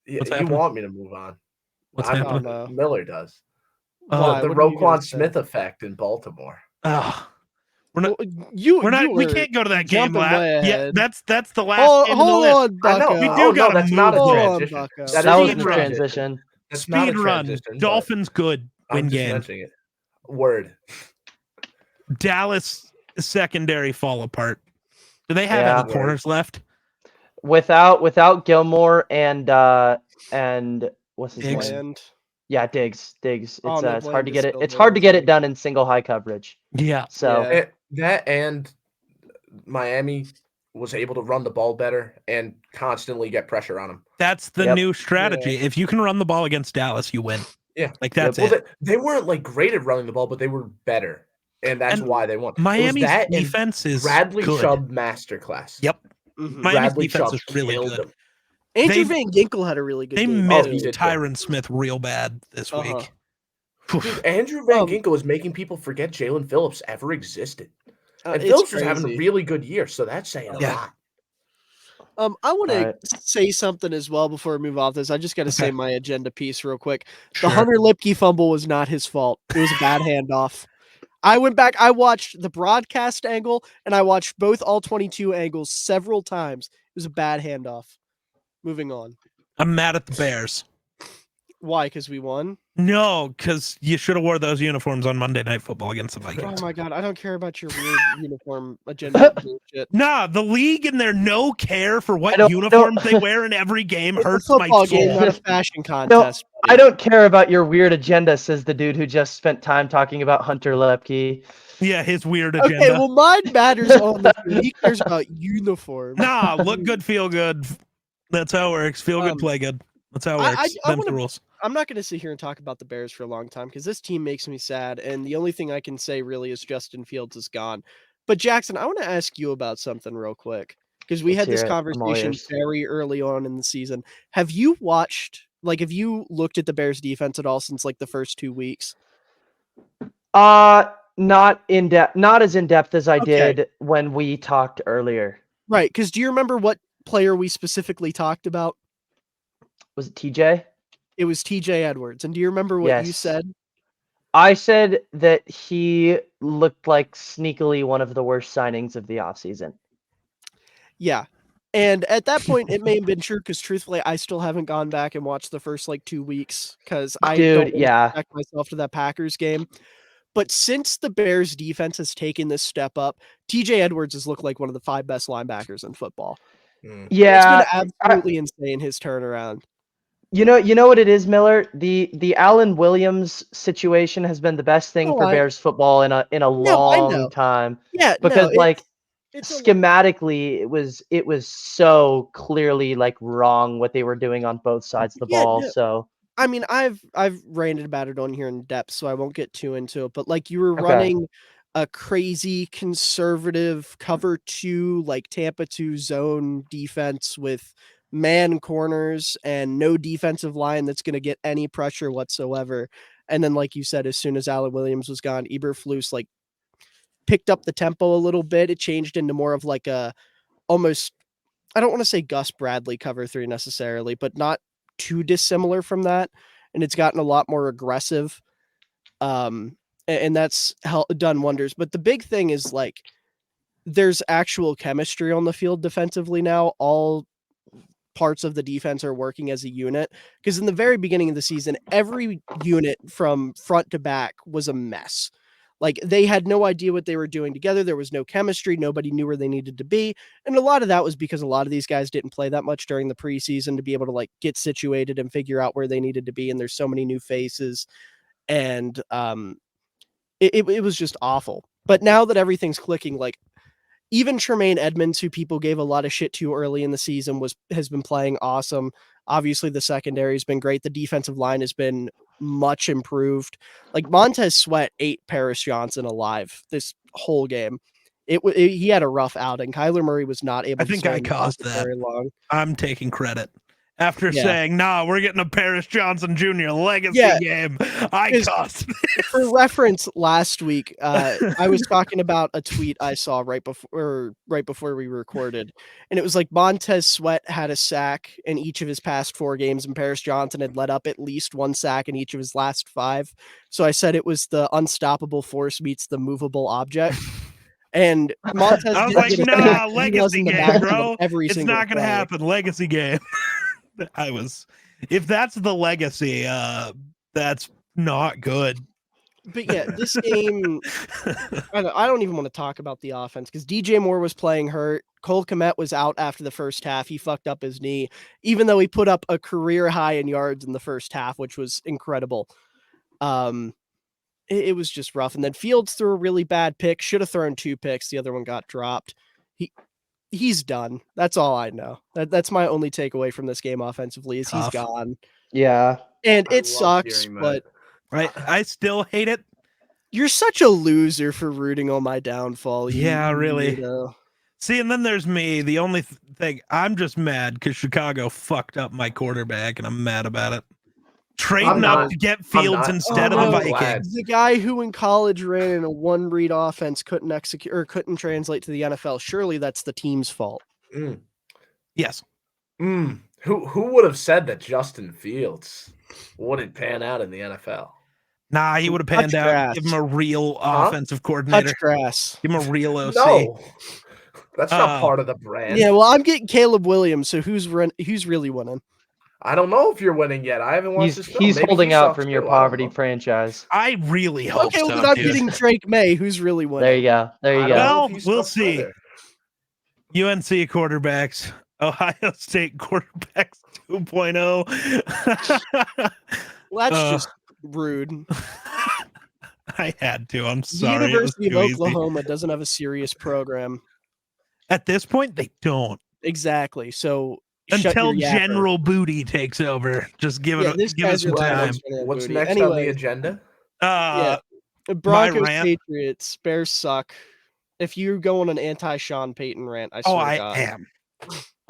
You want me to move on? What's happening? Miller does. Why? The Roquan Smith effect in Baltimore. We're not. We can't go to that game. Yeah, that's the last game hold on the list. I know. We do got that's not a transition. That was a transition. Speed run. Dolphins good. Win game. Word. Dallas secondary fall apart. Do they have any corners left? Without Gilmore and what's his name? Yeah, Diggs. It's hard to get it. It's hard to get it done in single high coverage. Yeah. So that and Miami was able to run the ball better and constantly get pressure on them. That's the new strategy. Yeah. If you can run the ball against Dallas, you win. Yeah. Like that's it. They weren't like great at running the ball, but they were better. And that's why they won. Miami's defense is Bradley good. Chubb masterclass. Yep. Miami's defense is really good. Andrew Van Ginkel had a really good game. They missed Tyron Smith real bad this week. Dude, Andrew Van Ginkel is making people forget Jalen Phillips ever existed. And It's Phillips was having a crazy. really good year, so that's saying a lot. I want to Alright. say something as well before we move off this. I just got to say my agenda piece real quick. Sure. The Hunter Lipke fumble was not his fault. It was a bad handoff. I went back, I watched the broadcast angle, and I watched both all 22 angles several times. It was a bad handoff. Moving on. I'm mad at the Bears. Why? Because we won? No, because you should have wore those uniforms on Monday Night Football against the Vikings. Oh my god, I don't care about your weird uniform agenda bullshit. Nah, the league and their no care for what don't- uniforms they wear in every game It's a hurts my football soul. game, not a fashion contest. I don't care about your weird agenda, says the dude who just spent time talking about Hunter Lepke. Yeah, his weird agenda. Okay, well, mine matters on the field. He cares about uniform. Nah, look good, feel good. That's how it works. Feel good, play good. That's how it works. Them's the rules. I'm not going to sit here and talk about the Bears for a long time because this team makes me sad, and the only thing I can say really is Justin Fields is gone. But Jackson, I want to ask you about something real quick because we had this conversation very early on in the season. Have you looked at the Bears defense at all since like the first 2 weeks? Not in depth, not as in depth as I did when we talked earlier. Right, because do you remember what player we specifically talked about? Was it TJ? It was TJ Edwards. And do you remember what you said? I said that he looked like sneakily one of the worst signings of the offseason. Yeah. And at that point, it may have been true because truthfully, I still haven't gone back and watched the first 2 weeks because I don't back myself to that Packers game. But since the Bears defense has taken this step up, TJ Edwards has looked like one of the 5 best linebackers in football. Yeah. It's been absolutely insane, his turnaround. You know what it is, Miller? The Allen Williams situation has been the best thing for Bears football in a long time. Yeah, because schematically it was so clearly wrong what they were doing on both sides of the ball. No. So I mean, I've ranted about it on here in depth, so I won't get too into it. But you were running a crazy conservative cover 2, Tampa 2 zone defense with man corners and no defensive line that's going to get any pressure whatsoever. And then, like you said, as soon as Allen Williams was gone, Eberflus picked up the tempo a little bit. It changed into more of almost, I don't want to say Gus Bradley cover 3 necessarily, but not too dissimilar from that. And it's gotten a lot more aggressive. And that's done wonders. But the big thing is there's actual chemistry on the field defensively now. All parts of the defense are working as a unit, because in the very beginning of the season, every unit from front to back was a mess. They had no idea what they were doing together. There was no chemistry. Nobody knew where they needed to be. And a lot of that was because a lot of these guys didn't play that much during the preseason to be able to get situated and figure out where they needed to be. And there's so many new faces, and it was just awful. But now that everything's clicking, even Tremaine Edmonds, who people gave a lot of shit to early in the season, has been playing awesome. Obviously, the secondary has been great. The defensive line has been much improved. Montez Sweat ate Paris Johnson alive this whole game. He had a rough outing. Kyler Murray was not able. I think I caused that. Very long. I'm taking credit. After saying, nah, we're getting a Paris Johnson Jr. legacy game. I caused this. For reference, last week, I was talking about a tweet I saw right before we recorded. And it was Montez Sweat had a sack in each of his past 4 games, and Paris Johnson had let up at least 1 sack in each of his last 5. So I said it was the unstoppable force meets the movable object. And Montez I was like, nah, legacy game, bro. It's not going to happen. Legacy game. If that's the legacy, that's not good. But yeah, this game, I don't even want to talk about the offense because DJ Moore was playing hurt. Cole Kmet was out after the first half. He fucked up his knee, even though he put up a career high in yards in the first half, which was incredible. It was just rough. And then Fields threw a really bad pick. Should have thrown 2 picks. The other one got dropped. He's done. That's all I know. That's my only takeaway from this game offensively is he's gone. Yeah. And it sucks, but I still hate it. You're such a loser for rooting on my downfall. Really. See, and then there's me. The only thing, I'm just mad because Chicago fucked up my quarterback, and I'm mad about it. Trading up to get Fields instead of the Vikings. The guy who in college ran in a one-read offense couldn't execute or couldn't translate to the NFL. Surely that's the team's fault. Yes. Who would have said that Justin Fields wouldn't pan out in the NFL? Nah, he would have panned out. Give him a real offensive coordinator. Touch grass. Give him a real OC. No, that's not part of the brand. Yeah, well, I'm getting Caleb Williams. So who's really winning? I don't know if you're winning yet. I haven't watched this film. He's holding out from your poverty franchise. I really hope so. Okay, well, I'm getting Drake May. Who's really winning? There you go. There you go. Well, we'll see. UNC quarterbacks, Ohio State quarterbacks 2.0. Well, that's just rude. I had to. I'm sorry. The University of Oklahoma doesn't have a serious program. At this point, they don't. Exactly. So until General Booty takes over, just give it some time. What's next on the agenda? Broncos, Patriots, Bears suck. If you go on an anti-Sean Payton rant, I swear to God.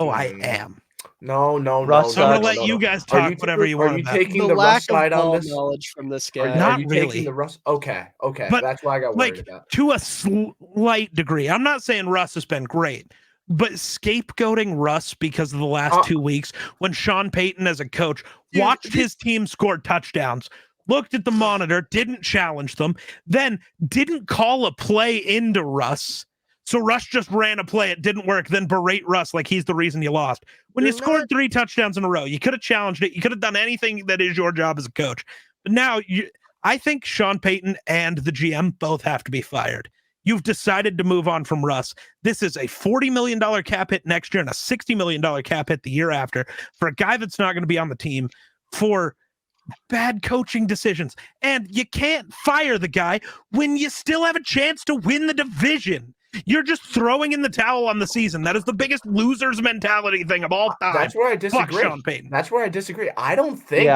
I am. No. Russ, I'm gonna let you guys talk whatever you want. Are you taking the Russ side on this? Knowledge from this guy. Not really. Taking the Russ? Okay. But that's why I got worried about. To a slight degree, I'm not saying Russ has been great, but scapegoating Russ because of the last 2 weeks when Sean Payton as a coach watched his team score touchdowns, looked at the monitor, didn't challenge them, then didn't call a play into Russ. So Russ just ran a play. It didn't work. Then berate Russ like he's the reason you lost. When you scored 3 touchdowns in a row, you could have challenged it. You could have done anything that is your job as a coach. But now I think Sean Payton and the GM both have to be fired. You've decided to move on from Russ. This is a $40 million cap hit next year and a $60 million cap hit the year after for a guy that's not going to be on the team for bad coaching decisions. And you can't fire the guy when you still have a chance to win the division. You're just throwing in the towel on the season. That is the biggest loser's mentality thing of all time. That's where I disagree. Fuck Sean Payton. That's where I disagree. I don't think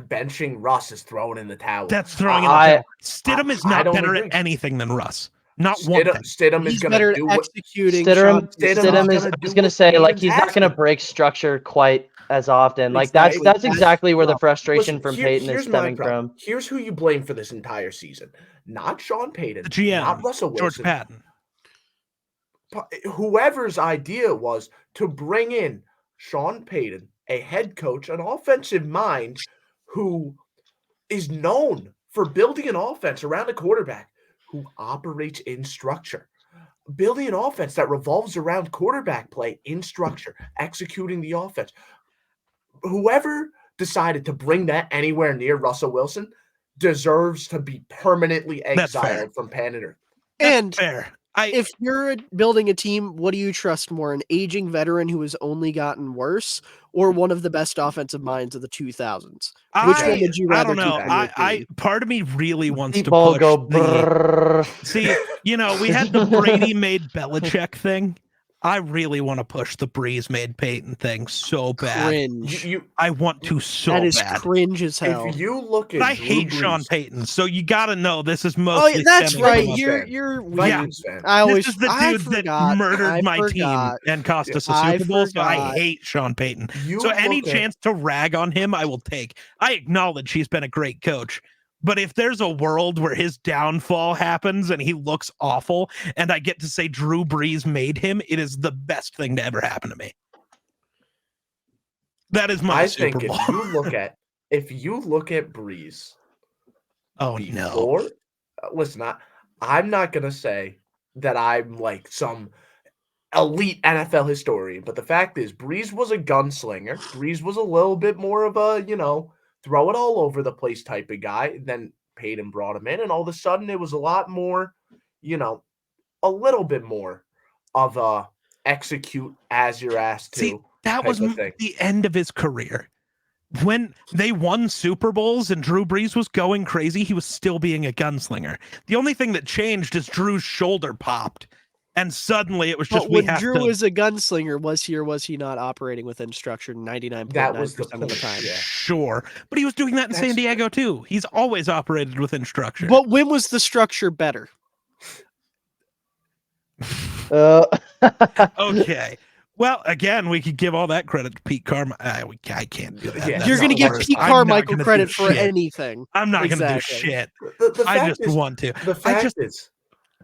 benching Russ is throwing in the towel. That's throwing in the towel. Stidham is not better at anything than Russ. Not one thing. Stidham is going to do executing. Stidham is. I was going to say, like, he's not going to break structure quite as often. Like that's exactly where the frustration from Payton is stemming from. Here's who you blame for this entire season: not Sean Payton, the GM, not Russell Wilson, George Patton. Whoever's idea was to bring in Sean Payton, a head coach, an offensive mind who is known for building an offense around a quarterback who operates in structure. Building an offense that revolves around quarterback play in structure, executing the offense. Whoever decided to bring that anywhere near Russell Wilson deserves to be permanently exiled from planet Earth. And fair. If you're building a team, what do you trust more? An aging veteran who has only gotten worse, or one of the best offensive minds of the 2000s? Which one would you rather? I don't know. Part of me really wants to push See, we had the Brady made Belichick thing. I really want to push the Breeze made Payton thing so bad. Cringe. I want to so bad. That is bad. cringe as hell. If you look at I hate Sean Payton, so you got to know this is mostly. Oh, that's right. You're Vikings fan. This is the dude that murdered my team and cost us a Super Bowl. So I hate Sean Payton. So any chance to rag on him, I will take. I acknowledge he's been a great coach. But if there's a world where his downfall happens and he looks awful and I get to say Drew Brees made him, it is the best thing to ever happen to me. That is my Super Bowl. If you look at Brees. Listen, I'm not going to say that I'm like some elite NFL historian, but the fact is Brees was a gunslinger. Brees was a little bit more of a, throw it all over the place type of guy. Then Payton brought him in, and all of a sudden it was a lot more, a little bit more of a execute as you're asked to. See, that was the end of his career. When they won Super Bowls and Drew Brees was going crazy, he was still being a gunslinger. The only thing that changed is Drew's shoulder popped. And suddenly it was just when Drew was a gunslinger, was he or was he not operating within structure 99.9% of the time? Yeah. Sure. But he was doing that in San Diego too. He's always operated within structure. But when was the structure better? Okay. Well, again, we could give all that credit to Pete Carmichael. I can't do that. Yeah, That's You're going to the give worst. Pete I'm not Carmichael gonna credit do for shit. anything. I'm not going to do Exactly. shit. The I fact just is, want to. the fact is,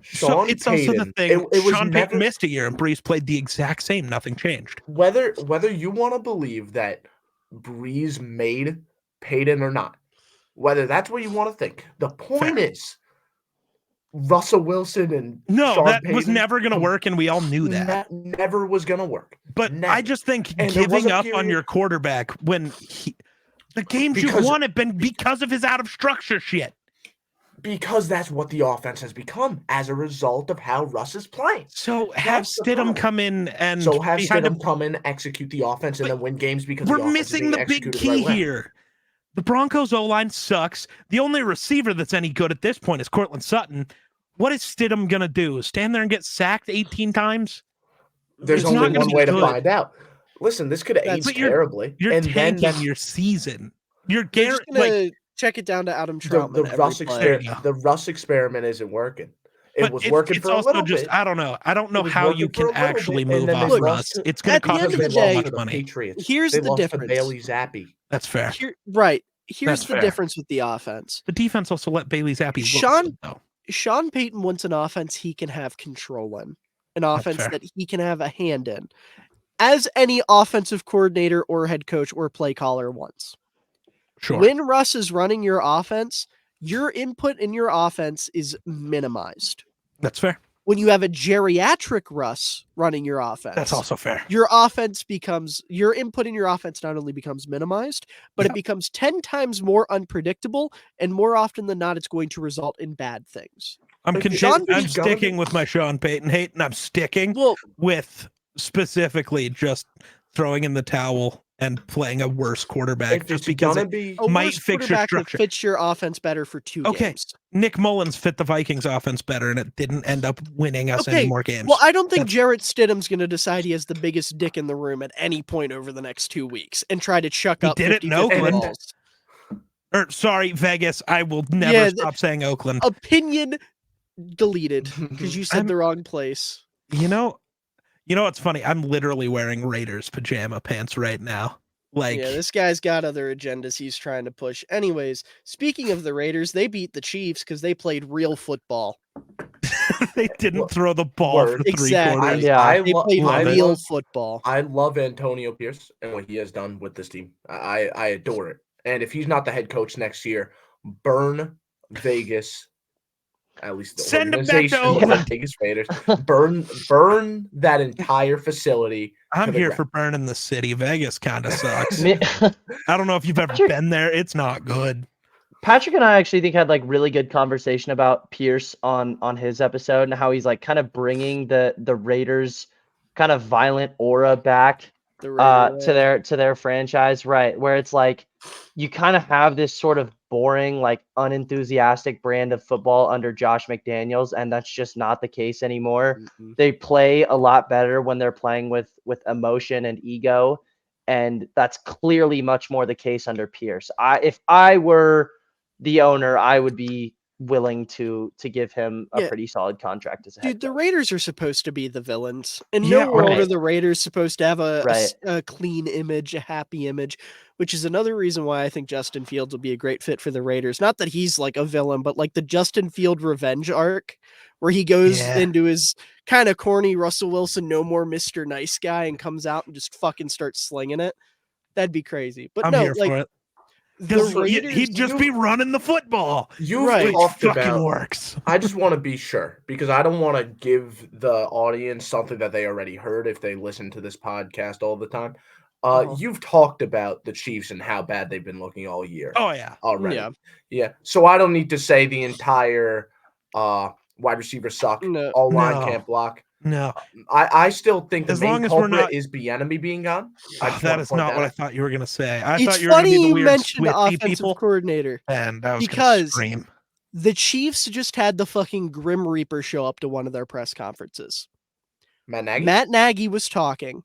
So Sean it's also the Payton, thing. it was Sean never, Payton missed a year, and Breeze played the exact same. Nothing changed. whether you want to believe that Breeze made Payton or not, whether that's what you want to think, the point is Russell Wilson and No, Sean that Payton was never going to work, and we all knew that. never was going to work. But Never. I just think And there was giving a up on period- your quarterback when the games you've Because- won have been because of his out of structure shit. Because that's what the offense has become as a result of how Russ is playing. So have That's the Stidham problem. come in and So have behind Stidham come in, execute the offense, and But then win games because we're the offense is missing being the big executed key the right way. here. The Broncos O-line sucks. The only receiver that's any good at this point is Cortland Sutton. What is Stidham going to do? Stand there and get sacked 18 times? There's It's only not gonna one be way to good. find out. Listen, this could age But terribly. You're and then tanking your season. You're They're just guaranteed. going to check it down to Adam the Troutman every Russ play. experiment. The Russ experiment isn't working. It But was working for a also little just bit. I don't know. I don't know It was how working you for can a little actually bit, and move then off they Russ. lost to- It's going At to the cost end you of a the lot day, of the money. Patriots. Here's They the lost to difference. Bailey Zappi. That's fair. Right. Here's That's the fair. difference with the offense. The defense also let Bailey Zappi look Sean- good, though. Sean Payton wants an offense he can have control in, an That's offense fair. that he can have a hand in, as any offensive coordinator or head coach or play caller wants. Sure. When Russ is running your offense, your input in your offense is minimized. That's fair. When you have a geriatric Russ running your offense, That's also fair. your input in your offense not only becomes minimized, but Yeah. it becomes 10 times more unpredictable, and more often than not, it's going to result in bad things. I'm But content. Sean I'm Payton's gonna sticking be- with my Sean Payton hate, and I'm sticking Well, with specifically just throwing in the towel and playing a worse quarterback If just it's because gonna it be, a might worse fix your quarterback that structure. fits your offense better for 2 Okay. games. Nick Mullins fit the Vikings offense better, and it didn't end up winning us any Okay, more games. Well, I don't think That's- Jarrett Stidham's going to decide he has the biggest dick in the room at any point over the next 2 weeks and try to chuck He up did it in 50-50 Oakland. balls. Sorry, Vegas. I will never Yeah, stop saying Oakland. Opinion deleted because you said I'm- the wrong place. You know what's funny? I'm literally wearing Raiders pajama pants right now. Like, Yeah, this guy's got other agendas he's trying to push. Anyways, speaking of the Raiders, they beat the Chiefs because they played real football. they didn't Well, throw the ball for word. 3 Exactly. quarters. Yeah. They played love it. real football. I love Antonio Pierce and what he has done with this team. I adore it. And if he's not the head coach next year, burn Vegas. At least the Send him back to organization of the Oakland. Vegas Raiders. Burn that entire facility. I'm to the here ground. for burning the city. Vegas kind of sucks. Me- I don't know if you've ever Patrick- been there. It's not good. Patrick and I actually think had like really good conversation about Pierce on his episode and how he's like kind of bringing the Raiders kind of violent aura back The Raider to their franchise, right? Where it's like you kind of have this sort of boring, like unenthusiastic brand of football under Josh McDaniels, and that's just not the case anymore. Mhm. They play a lot better when they're playing with emotion and ego, and that's clearly much more the case under Pierce. If I were the owner, I would be willing to give him a Yeah. pretty solid contract as a head Dude, the coach. Raiders are supposed to be the villains. In Yeah, no world are right. the Raiders supposed to have Right. a clean image, a happy image, which is another reason why I think Justin Fields will be a great fit for the Raiders. Not that he's like a villain, but like the Justin Field revenge arc where he goes Yeah. into his kind of corny Russell Wilson, no more Mr. Nice Guy, and comes out and just fucking starts slinging it. That'd be crazy. But I'm no, here like for it. the 'Cause Raiders, he'd just be running the football. You've Right. Which talked fucking about. works. I just want to be sure because I don't want to give the audience something that they already heard if they listen to this podcast all the time. You've talked about the Chiefs and how bad they've been looking all year Oh yeah. already. yeah. Yeah. So I don't need to say the entire wide receiver suck, No. all line No. can't block. No. I still think the As main long as we're culprit not- is Bieniemy being gone. I just that wanna is point not what I out. thought you were gonna say. I It's thought you were gonna be funny the you weird mentioned Swifty offensive people, coordinator. and I was Because- gonna scream. The Chiefs just had the fucking Grim Reaper show up to one of their press conferences. Matt Nagy. Matt Nagy was talking,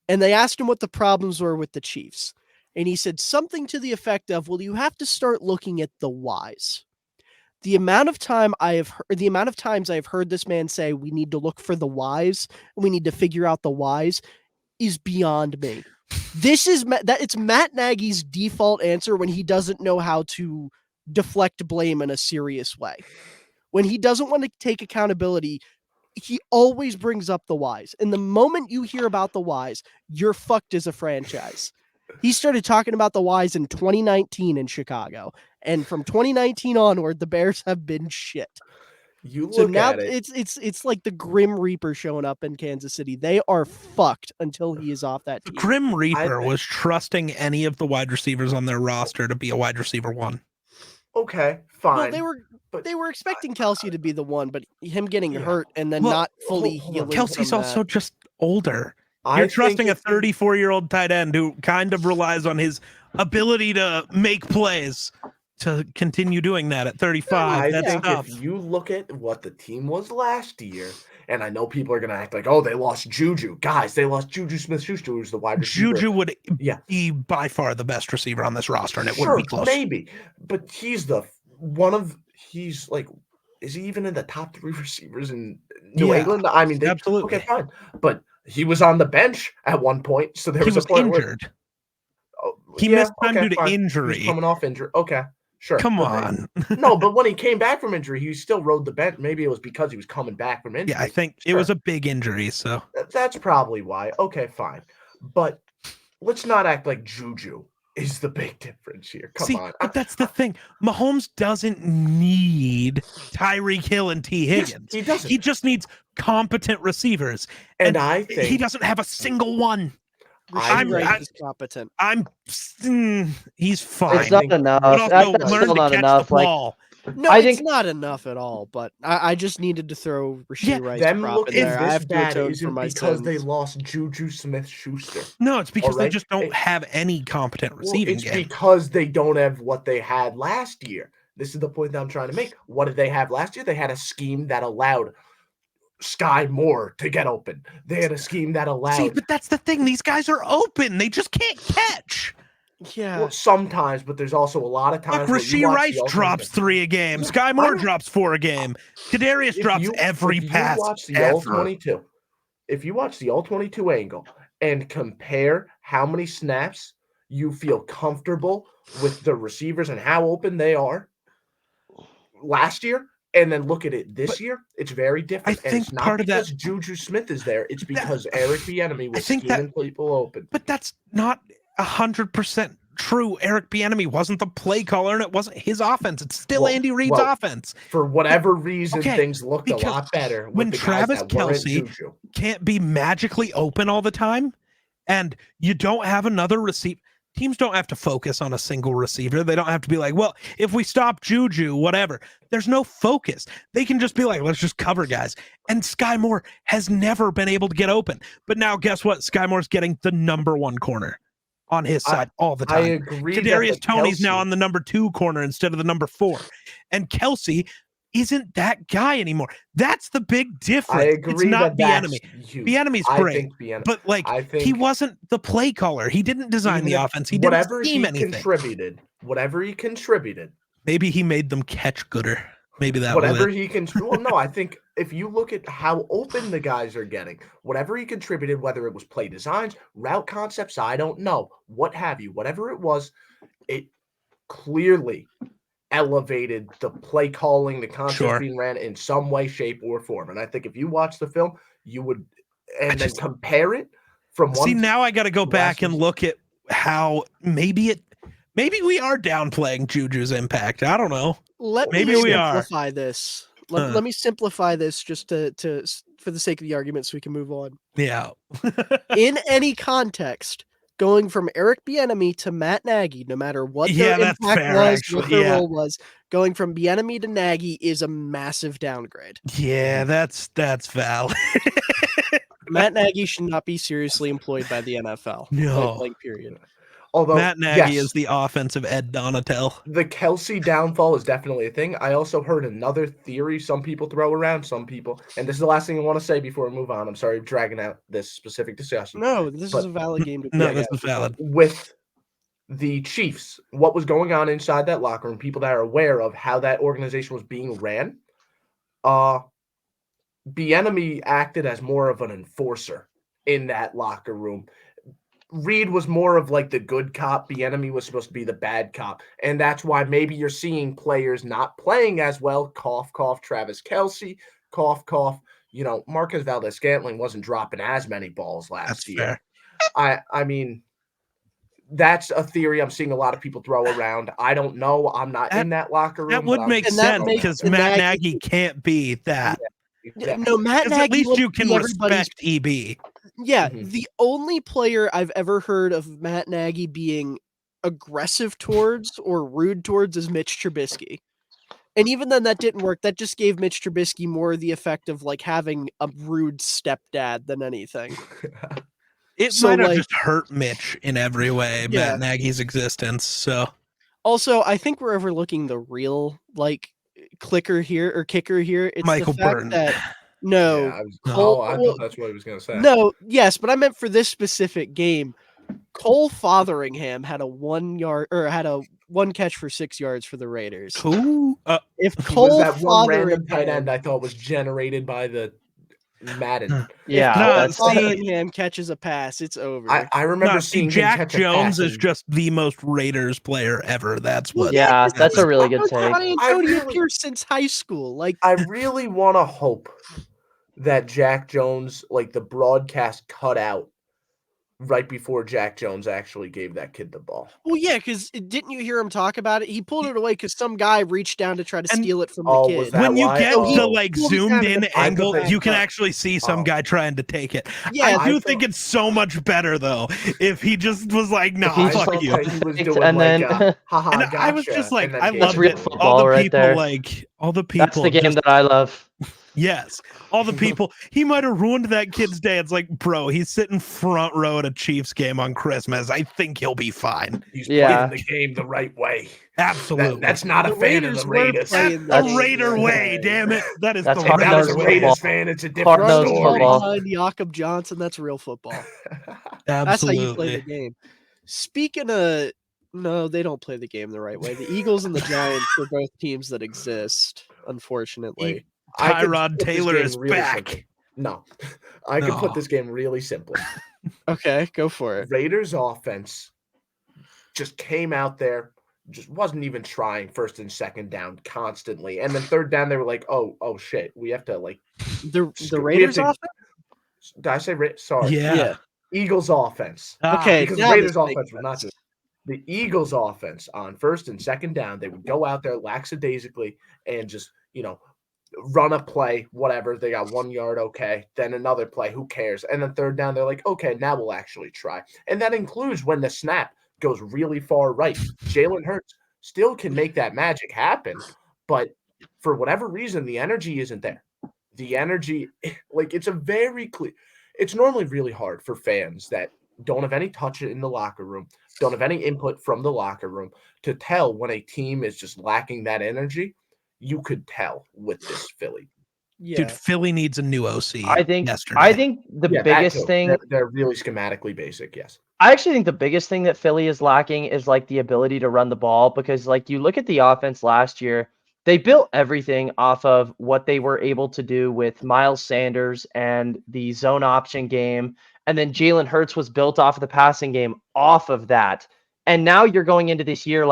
and they asked him what the problems were with the Chiefs. And he said something to the effect of, well, you have to start looking at the whys. The amount of times I've heard this man say we need to look for the whys, and we need to figure out the whys, is beyond me. This is that it's Matt Nagy's default answer when he doesn't know how to deflect blame in a serious way. When he doesn't want to take accountability, he always brings up the whys. And the moment you hear about the whys, you're fucked as a franchise. He started talking about the whys in 2019 in Chicago. And from 2019 onward, the Bears have been shit. You So look now at it. it's like the Grim Reaper showing up in Kansas City. They are fucked until he is off that The team. Grim Reaper was trusting any of the wide receivers on their roster to be a wide receiver one. Okay, fine. Well, they were expecting Kelsey to be the one, but him getting hurt and then Well, not fully hold on. healing. Kelsey's from also that. just older. I You're think trusting a if you- 34-year-old tight end who kind of relies on his ability to make plays to continue doing that at 35. I That's think tough. if you look at what the team was last year, and I know people are going to act like, oh, they lost Juju. Guys, they lost Juju Smith-Schuster, who's the wide receiver. Juju would Yeah. be by far the best receiver on this roster, and it Sure, wouldn't be close. maybe. But he's like, is he even in the top 3 receivers in New Yeah, England? I mean, absolutely. Okay, fine. But he was on the bench at one point, so there He was a was point where injured. he missed time due to fine. injury. He was coming off injury. Okay, sure. Come Okay. on. No, but when he came back from injury, he still rode the bench. Maybe it was because he was coming back from injury. Yeah, I think it was a big injury, so. That's probably why. Okay, fine. But let's not act like Juju is the big difference here. Come on. But that's the thing. Mahomes doesn't need Tyreek Hill and T. Higgins. He doesn't. He just needs competent receivers. And I think he doesn't have a single one. Rasheed Rice is competent. He's fine. It's not enough. But also That's learn still to not catch enough. the ball. No, I it's think- not enough at all. But I just needed to throw Rasheed Rice them prop looking in there. I this have to bad atone for isn't my because they sins. lost Juju Smith-Schuster. No, it's because they Alright. just don't have any competent receiving It's game. because they don't have what they had last year. This is the point that I'm trying to make. What did they have last year? They had a scheme that allowed Sky Moore to get open. They had a scheme that allowed. See, but that's the thing. These guys are open. They just can't catch. Yeah. Well, sometimes, but there's also a lot of times. Look, where you Rasheed watch Rice the ultimate drops game. 3 a game. Yeah, Sky Moore I'm- drops 4 a game. Kadarius drops every pass. If you watch the ever. All-22, if you watch the All-22 angle and compare how many snaps you feel comfortable with the receivers and how open they are last year, and then look at it this year, it's very different. I And it's think not part of because that- Juju Smith is there. It's But that- because Eric Bieniemy was think that- scheming people open. But that's not 100% true. Eric Bieniemy wasn't the play caller, and it wasn't his offense. It's still Well- Andy Reid's well, offense. For whatever reason, Okay, things looked a because lot better when with the Travis guys that weren't Kelce Juju. Can't be magically open all the time, and you don't have another receiver. Teams don't have to focus on a single receiver. They don't have to be like, well, if we stop Juju, whatever. There's no focus. They can just be like, let's just cover guys. And Sky Moore has never been able to get open. But now guess what? Sky Moore's getting the number 1 corner on his side all the I time. agree. that Kadarius the Toney's now Kelce- on the number 2 corner instead of the number 4. And Kelsey isn't that guy anymore. That's the big difference. I agree. It's not that that's Bieniemy. huge. Bieniemy's I great, think Bieniemy, but like I think he wasn't the play caller. He didn't design the even if offense. He didn't whatever scheme he anything. whatever he contributed, Maybe he made them catch gooder. Maybe that whatever was it. he can. Well, no, I think if you look at how open the guys are getting, whatever he contributed, whether it was play designs, route concepts, I don't know, what have you, whatever it was, it clearly elevated the play calling, the concept Sure. being ran in some way, shape, or form. And I think if you watch the film, you would, and then just- compare it from one. See, now I got to go back and season. look at how maybe we are downplaying Juju's impact. I don't know. Let Maybe me we are. simplify this. Let, Huh. let me simplify this just to for the sake of the argument so we can move on. Yeah. In any context, going from Eric Bieniemy to Matt Nagy, no matter what their Yeah, that's impact fair, was, actually, what their yeah. role was, going from Bieniemy to Nagy is a massive downgrade. Yeah, that's valid. Matt Nagy should not be seriously employed by the NFL. No. Blank period. Although Matt Nagy yes, is the offensive Ed Donatel. the Kelsey downfall is definitely a thing. I also heard another theory some people throw around, and this is the last thing I want to say before we move on. I'm sorry for dragging out this specific discussion. No, this But- is a valid game to No, play. this is valid. With the Chiefs, what was going on inside that locker room, people that are aware of how that organization was being ran, Bieniemy acted as more of an enforcer in that locker room. Reed was more of like the good cop. Bieniemy was supposed to be the bad cop. And that's why maybe you're seeing players not playing as well. Cough, cough, Travis Kelce, cough, cough. Marquez Valdes-Scantling wasn't dropping as many balls last year. Fair. I mean, that's a theory I'm seeing a lot of people throw around. I don't know. I'm not in that locker room. That would make sense because Matt Nagy can't be that. Yeah, exactly. No, Matt Nagy. At least you can respect EB. Yeah, the only player I've ever heard of Matt Nagy being aggressive towards or rude towards is Mitch Trubisky. And even then that didn't work. That just gave Mitch Trubisky more the effect of like having a rude stepdad than anything. It might have just hurt Mitch in every way, Matt Nagy's existence. So also, I think we're overlooking the real kicker here. It's Michael the fact Burton. that no, I thought that's what he was going to say. No, yes, but I meant for this specific game, Cole Fotheringham had a 1 yard or had a 1 catch for 6 yards for the Raiders. Who? If Cole was that one random Fotheringham, tight end I thought was generated by the Madden. Yeah, if Cole Fotheringham catches a pass, it's over. I remember seeing Jack Jones is just the most Raiders player ever. That's what. Yeah, that's a really good take. Antonio Pierce since high school. I really want to hope that Jack Jones, the broadcast cut out right before Jack Jones actually gave that kid the ball. Well, yeah, because didn't you hear him talk about it? He pulled it away because some guy reached down to try to steal it from the kid. When you get the zoomed in angle, you can cut. actually see some guy trying to take it. Yeah, I think it's so much better though if he just was like, "No, fuck you." He was doing and then, haha, and gotcha. I was just like, I love love real it. football All the right people, there. all the people. That's the game that I love. Yes, all the people. He might have ruined that kid's day. It's like, bro, he's sitting front row at a Chiefs game on Christmas. I think he'll be fine. He's playing the game the right way. Absolutely. That's not a fan of the Raiders. A Raider way, damn it. That is That's the If that was Raiders a way. Raiders fan, it's a different Hard-nosed story. football. Behind Jakob Johnson, that's real football. That's how you play the game. Speaking of, no, they don't play the game the right way. The Eagles and the Giants are both teams that exist, unfortunately. Tyrod Taylor is back. Simply. No, I could put this game really simply. Okay, go for it. Raiders offense just came out there, just wasn't even trying first and second down constantly. And then third down, they were like, oh shit, we have to the Raiders offense? Did I say sorry? Yeah. Eagles offense. Okay, Because the now Raiders this makes offense was not sense. just the Eagles offense on first and second down. They would go out there lackadaisically and just, run a play, whatever. They got 1 yard, okay. Then another play, who cares? And then third down, they're like, okay, now we'll actually try. And that includes when the snap goes really far right. Jalen Hurts still can make that magic happen, but for whatever reason, the energy isn't there. The energy, it's a very clear. It's normally really hard for fans that don't have any touch in the locker room, don't have any input from the locker room to tell when a team is just lacking that energy. You could tell with this Philly. Yeah. Dude, Philly needs a new OC. I think yesterday. the biggest thing they're really schematically basic. Yes. I actually think the biggest thing that Philly is lacking is the ability to run the ball, because you look at the offense last year, they built everything off of what they were able to do with Miles Sanders and the zone option game. And then Jalen Hurts was built off of the passing game off of that. And now you're going into this year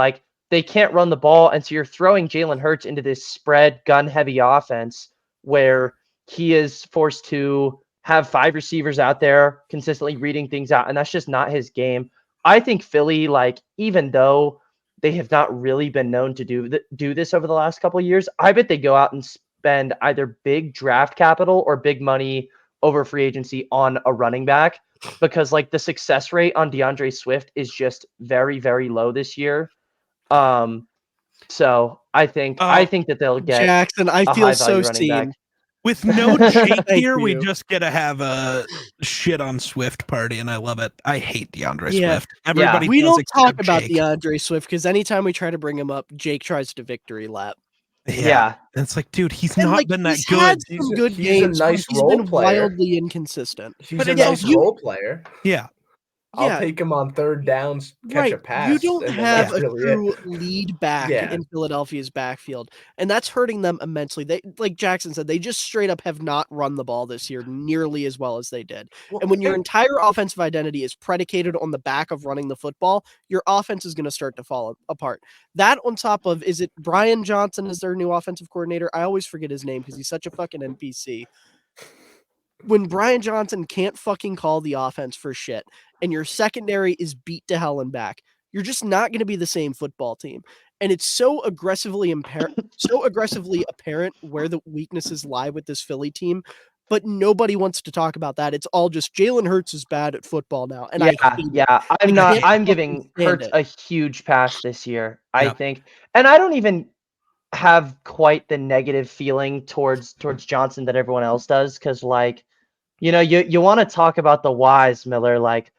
they can't run the ball. And so you're throwing Jalen Hurts into this spread gun heavy offense where he is forced to have 5 receivers out there consistently reading things out. And that's just not his game. I think Philly, even though they have not really been known to do this over the last couple of years, I bet they go out and spend either big draft capital or big money over free agency on a running back, because the success rate on DeAndre Swift is just very, very low this year. So I think that they'll get Jackson. I feel so seen. With no Jake Thank here, we you. just get to have a shit on Swift party, and I love it. I hate DeAndre Yeah. Swift. Everybody We does don't talk except about Jake. DeAndre Swift because anytime we try to bring him up, Jake tries to victory lap. Yeah. And it's like, dude, he's not been that he's good. Had some good he's games, a nice but he's role been player. wildly inconsistent. He's But a it's nice also- role player. Yeah. I'll take him on third downs, catch a pass. You don't and then have that's a really true it. lead back Yeah. in Philadelphia's backfield, and that's hurting them immensely. They, like Jackson said, they just straight up have not run the ball this year nearly as well as they did. Well, And when your entire offensive identity is predicated on the back of running the football, your offense is going to start to fall apart. That on top of, is it Brian Johnson is their new offensive coordinator? I always forget his name because he's such a fucking NPC. When Brian Johnson can't fucking call the offense for shit and your secondary is beat to hell and back, you're just not going to be the same football team. And it's so aggressively apparent where the weaknesses lie with this Philly team, but nobody wants to talk about that. It's all just Jalen Hurts is bad at football now. And I hate it. I'm giving Hurts a huge pass this year, I Yep. think. And I don't even have quite the negative feeling towards Johnson that everyone else does, because like, you know, you want to talk about the whys, Miller. Like,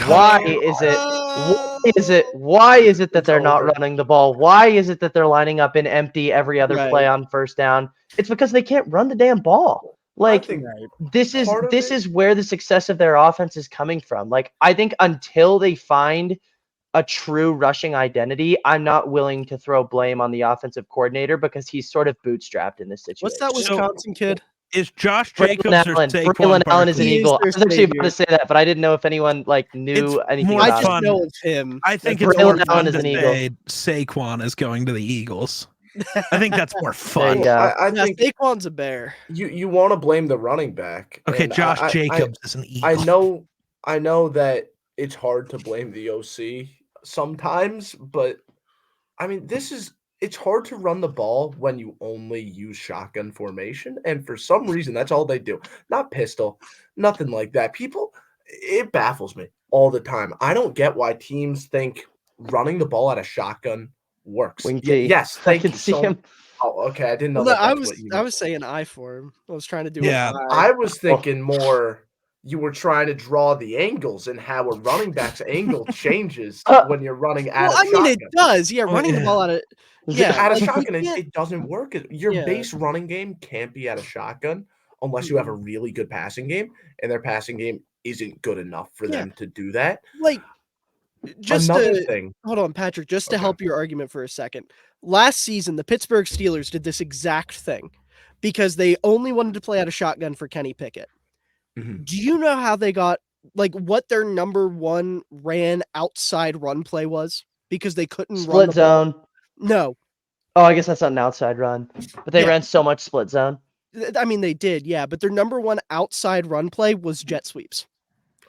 why is it that they're not running the ball? Why is it that they're lining up in empty every other play on first down? It's because they can't run the damn ball. Like, this is where the success of their offense is coming from. Like, I think until they find a true rushing identity, I'm not willing to throw blame on the offensive coordinator because he's sort of bootstrapped in this situation. What's that Wisconsin kid? Is Josh Jacobs or Saquon Braylon Allen is an He is Eagle. I their was actually about savior. to say that, but I didn't know if anyone like knew anything more about I just him. know of him. I think Like, it's more Braylon fun Allen is to an Eagle. say Saquon is going to the Eagles. I think that's more There fun. you go. I think Saquon's a bear. you want to blame the running back. Okay, and Josh Jacobs is an Eagle. I know that it's hard to blame the OC sometimes, but I mean, it's hard to run the ball when you only use shotgun formation, and for some reason that's all they do. Not pistol, nothing like that. It baffles me all the time. I don't get why teams think running the ball out of shotgun works. Yes, I can see him. Oh, okay. I didn't know Well, that. I was saying I for him. I was trying to do I was thinking more you were trying to draw the angles and how a running back's angle changes when you're running out of shotgun. It does. Yeah, running the ball out of out of shotgun, it doesn't work. Your base running game can't be out of shotgun unless you have a really good passing game, and their passing game isn't good enough for them to do that. Like, another thing. Hold on, Patrick, just to help your argument for a second. Last season, the Pittsburgh Steelers did this exact thing because they only wanted to play out of shotgun for Kenny Pickett. Mm-hmm. Do you know how they got, like, what their number one ran outside run play was? Because they couldn't split run zone. No. Oh, I guess that's not an outside run, but they ran so much split zone. I mean, they did, yeah, but their number one outside run play was jet sweeps.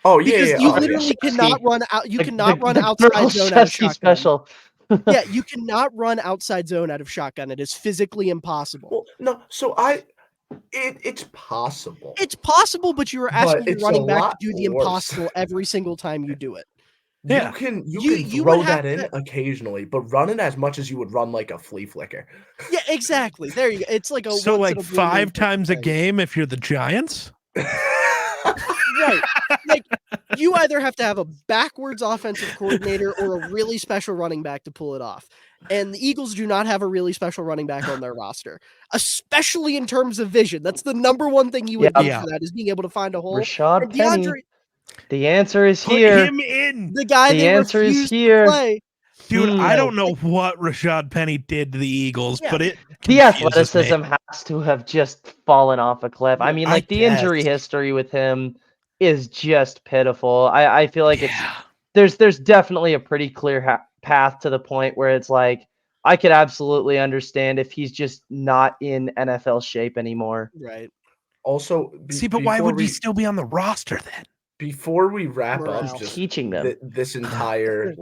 Oh yeah, because you literally cannot run out. You cannot run outside zone out of shotgun. Special. Yeah, you cannot run outside zone out of shotgun. It is physically impossible. Well, no, so it's possible. It's possible, but you are asking your running back to do the impossible every single time you do it. Yeah. You can throw that in occasionally, but run it as much as you would run like a flea flicker. Yeah, exactly. There you go. It's like so like 5 times a game if you're the Giants. Right. Like, you either have to have a backwards offensive coordinator or a really special running back to pull it off. And the Eagles do not have a really special running back on their roster, especially in terms of vision. That's the number one thing you would do for that, is being able to find a hole. Rashad Penny. The answer is here. Put him in. The guy the answer is here. To play. Dude, I don't know what Rashad Penny did to the Eagles, but the athleticism has to have just fallen off a cliff. I mean, like, the injury history with him is just pitiful. I feel like there's definitely a pretty clear path to the point where it's like, I could absolutely understand if he's just not in NFL shape anymore. Right. Also, but why would he still be on the roster then? Before we wrap up, just teaching them this entire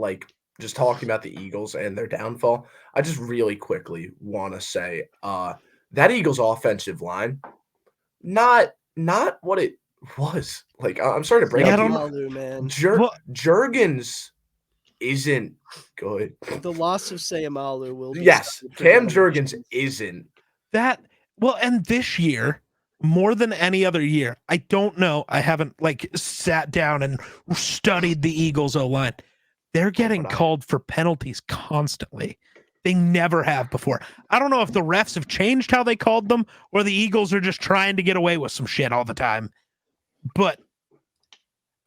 just talking about the Eagles and their downfall, I just really quickly want to say that Eagles offensive line, not what it was. Like, I'm sorry to break it to you, man. Jurgens isn't good. The loss of Sayamalu will be Cam Jurgens isn't. That, well, and this year, more than any other year, I don't know. I haven't sat down and studied the Eagles O-line. They're getting called for penalties constantly. They never have before. I don't know if the refs have changed how they called them or the Eagles are just trying to get away with some shit all the time. But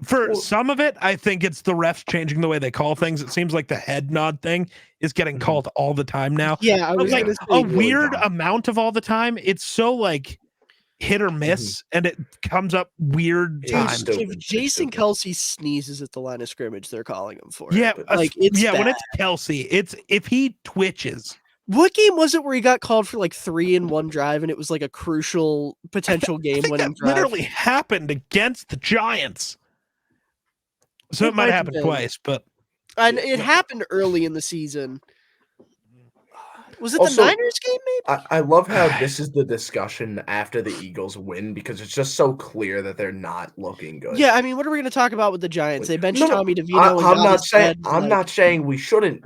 For some of it, I think it's the refs changing the way they call things. It seems like the head nod thing is getting called all the time now. Yeah, I But was like gonna a say, weird amount of all the time. It's so like hit or miss, and it comes up weird It's times. stupid. if It's Jason stupid. Kelsey sneezes at the line of scrimmage, they're calling him for Yeah, it. Like it's when bad. it's Kelsey, it's if he twitches. What game was it where he got called for like 3 in one drive, and it was like a crucial potential I game think winning that drive? literally happened against the Giants. So it might have happen been. twice, but And it happened early in the season. Was it Also, the Niners game, maybe? I love how this is the discussion after the Eagles win because it's just so clear that they're not looking good. Yeah, I mean, what are we going to talk about with the Giants? They benched No, Tommy DeVito. and I'm got not his saying head, I'm like- not saying we shouldn't.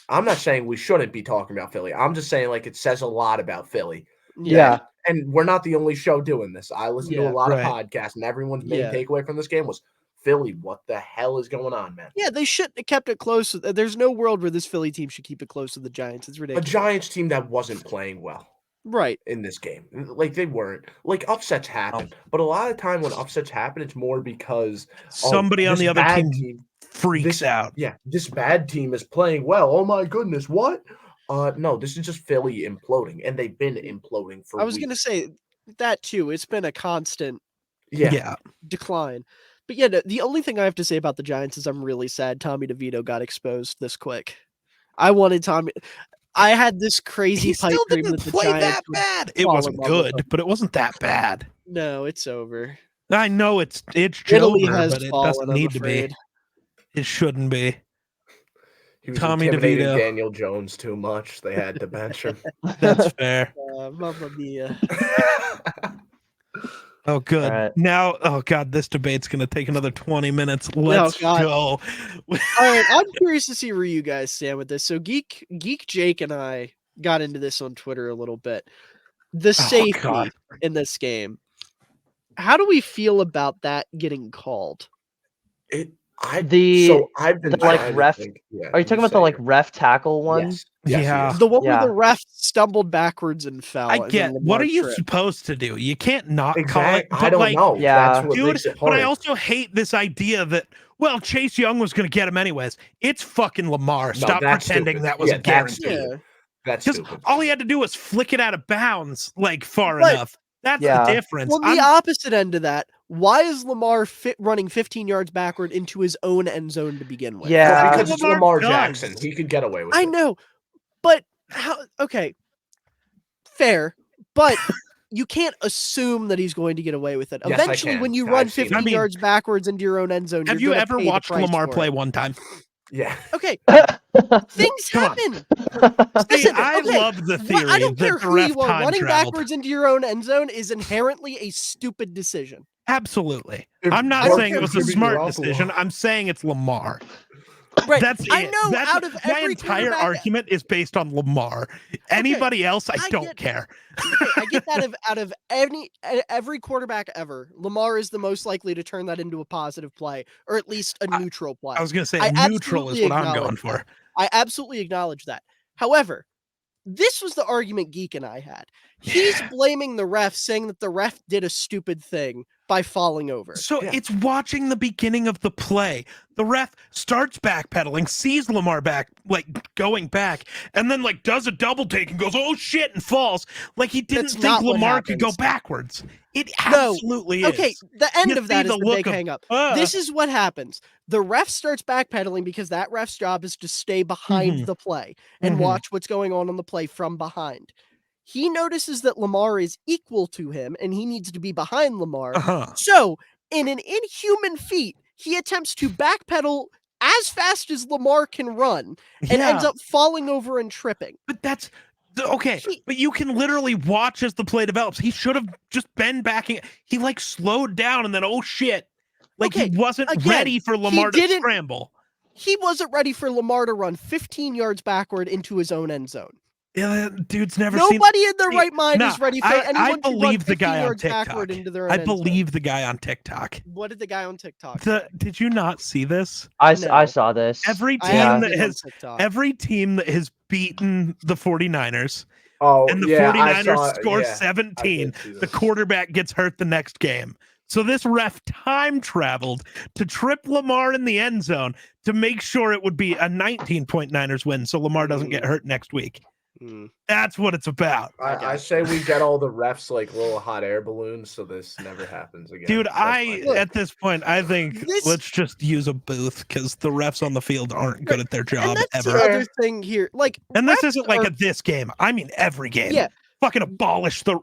I'm not saying we shouldn't be talking about Philly. I'm just saying like it says a lot about Philly. Yeah. And we're not the only show doing this. I listen to a Yeah, lot right. of podcasts, and everyone's main Yeah. takeaway from this game was Philly. What the hell is going on, man? Yeah, they shouldn't have kept it close. There's no world where this Philly team should keep it close to the Giants. It's A ridiculous. Giants team that wasn't playing well Right. in this game. Like they weren't. Like upsets happen, but a lot of the time when upsets happen, it's more because somebody on this the other bad team freaks this- out. Yeah, this bad team is playing well. Oh my goodness, what? No, this is just Philly imploding, and they've been imploding for I was weeks. going to say that too. It's been a constant Yeah. decline. But yeah, the only thing I have to say about the Giants is I'm really sad Tommy DeVito got exposed this quick. I wanted Tommy. I had this crazy He pipe still dream didn't that the play Giants that would bad. It fall in wasn't love with good, him. but it wasn't that bad. No, it's over. I know it's Italy Jover, has but it fallen, doesn't I'm need to be. afraid. It shouldn't be. He was Tommy intimidating DeVito. Daniel Jones too much. They had to bench him. That's fair. Mamma mia. Oh, good. All right. Now, oh god, this debate's gonna take another 20 minutes. Let's God. go. All right, I'm curious to see where you guys stand with this. So Geek Jake and I got into this on Twitter a little bit. The safety God. in this game. How do we feel about that getting called? I've been the, like, trying to ref- think. Yeah, Are you talking about the say like it. ref tackle one? Yes. Yeah. Yes. The one where Yeah. the ref stumbled backwards and fell. I and then get what Lamar are you tripped. supposed to do? You can't not call it. Exactly. But I don't like, know. Yeah. That's what dude, makes it but I hard. also hate this idea that, well, Chase Young was going to get him anyways. It's fucking Lamar. No, Stop that's pretending stupid. that was Yeah, a that's guarantee. stupid. That's Because stupid. all he had to do was flick it out of bounds, like far Right. enough. That's Yeah. the difference. On the opposite end of that, why is Lamar running 15 yards backward into his own end zone to begin with? Yeah. Well, That's because what it's Lamar Lamar does. Jackson. He could get away with I it. know, but how? Okay, fair, but you can't assume that he's going to get away with it. Yes, I Eventually, can. when you I've run seen it. 15 yards backwards into your own end zone, Have you're you gonna ever pay the watched price Lamar for play it. one time? Yeah. Okay, things Come on. happen. See, Listen, I okay, love the theory I don't care that the who ref you are. time Running traveled. backwards into your own end zone is inherently a stupid decision. Absolutely. If I'm not Mark saying it was a Jimmy smart Garoppolo- decision. I'm saying it's Lamar. Right. That's I it. know That's out of my every entire quarterback- argument is based on Lamar. Anybody else, I I don't get- care. Okay, I get that out of every quarterback ever, Lamar is the most likely to turn that into a positive play, or at least a neutral play. I was going to say I neutral is absolutely what I'm going acknowledge for. I absolutely acknowledge that. However, this was the argument Geek and I had. He's blaming the ref, saying that the ref did a stupid thing by falling over. So Yeah. it's watching the beginning of the play. The ref starts backpedaling, sees Lamar going back, and then does a double take and goes, "Oh shit," and falls. Like he didn't That's think not what Lamar could go happens. backwards. It No. absolutely Okay, is. the end You of that see is the the look big of, hang up. "Ugh." This is what happens. The ref starts backpedaling because that ref's job is to stay behind Mhm. the play and Mhm. watch what's going on the play from behind. He notices that Lamar is equal to him and he needs to be behind Lamar. Uh-huh. So, in an inhuman feat, he attempts to backpedal as fast as Lamar can run and ends up falling over and tripping. But that's okay. But you can literally watch as the play develops. He should have just been backing. He slowed down and then oh shit, Okay, he wasn't again, ready for Lamar to didn't- scramble. He wasn't ready for Lamar to run 15 yards backward into his own end zone. Yeah, dude's never seen. Nobody in their See, right mind nah, is ready for I anyone to run believe the 15 guy on yards TikTok. backward into their own I end zone. believe the guy on TikTok. What did the guy on TikTok say? Did you not see this? I No. saw this. Every I team haven't that been on has TikTok. every team that has beaten the 49ers Oh, and the yeah, 49ers I saw, score yeah, I 17, did see the this. quarterback gets hurt the next game. So this ref time traveled to trip Lamar in the end zone to make sure it would be a 19-point Niners win so Lamar doesn't get hurt next week. That's what it's about. I say we get all the refs like little hot air balloons so this never happens again. Dude, at this point, I think let's just use a booth because the refs on the field aren't good at their job and that's ever. The other thing here, like, and this isn't like this game. I mean, every game. Yeah. Fucking abolish the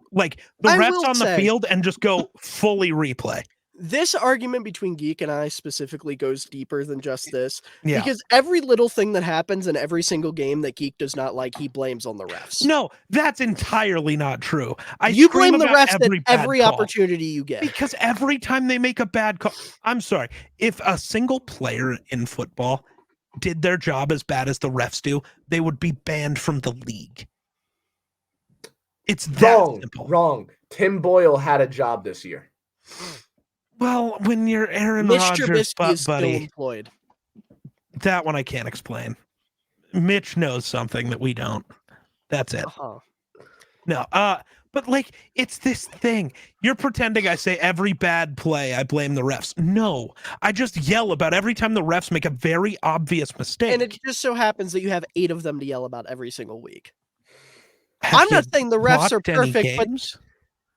refs on the field and just go fully replay. This argument between Geek and I specifically goes deeper than just this. Yeah. Because every little thing that happens in every single game that Geek does not like, he blames on the refs. No, that's entirely not true. You blame the refs at every opportunity you get. Because every time they make a bad call, I'm sorry, if a single player in football did their job as bad as the refs do, they would be banned from the league. It's that simple. Wrong. Tim Boyle had a job this year. Well, when you're Aaron Mitch Rodgers, Trubisky is still buddy, employed. That one I can't explain. Mitch knows something that we don't. That's it. No, but like, it's this thing. You're pretending I say every bad play, I blame the refs. No, I just yell about every time the refs make a very obvious mistake. And it just so happens that you have 8 of them to yell about every single week. I'm not saying the refs are perfect, but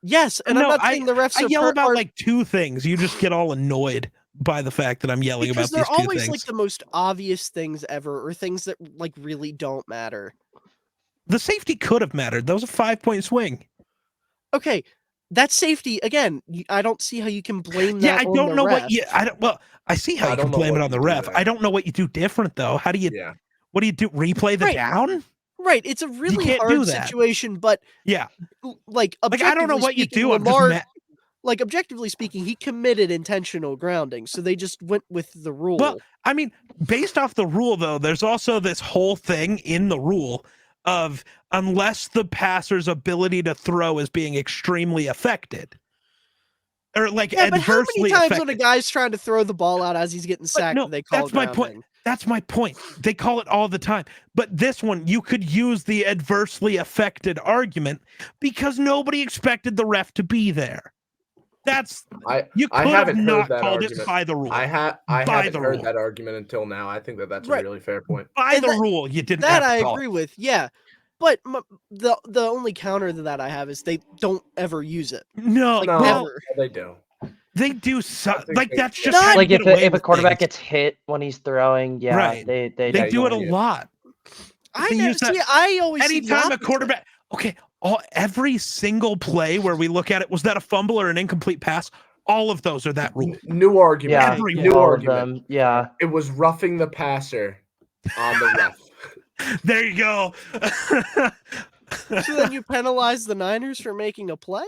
yes, and I'm not saying the refs are I yell about like 2 things. You just get all annoyed by the fact that I'm yelling about these 2 things. Because they're always like the most obvious things ever, or things that like really don't matter. The safety could have mattered. That was a 5-point swing. Okay, that's safety again. I don't see how you can blame that. Yeah, I don't know ref. what you. I see how you can blame it on the ref. I don't know what you do different though. How do you? Yeah. What do you do? Replay the down? Right, it's a really hard situation, but yeah, like I don't know what you do. Lamar, like objectively speaking, he committed intentional grounding, so they just went with the rule. Well, I mean, based off the rule though, there's also this whole thing in the rule of unless the passer's ability to throw is being extremely affected. Or like adversely but how many times affected. when a guy's trying to throw the ball out as he's getting sacked, they call that's my point. That's my point. They call it all the time. But this one, you could use the adversely affected argument because nobody expected the ref to be there. You could have not called it by the rule. I haven't heard that argument until now. I think that's a really fair point. By the rule, you didn't. That have to I agree with. Yeah. But the only counter to that I have is they don't ever use it. No, never. They do. They do like that's just like if a quarterback gets hit when he's throwing, they do it a lot. I always anytime a quarterback. Okay, every single play where we look at it, was that a fumble or an incomplete pass? All of those are that rule. New argument. Yeah, new argument. Yeah, it was roughing the passer on the ref. There you go. So then you penalize the Niners for making a play?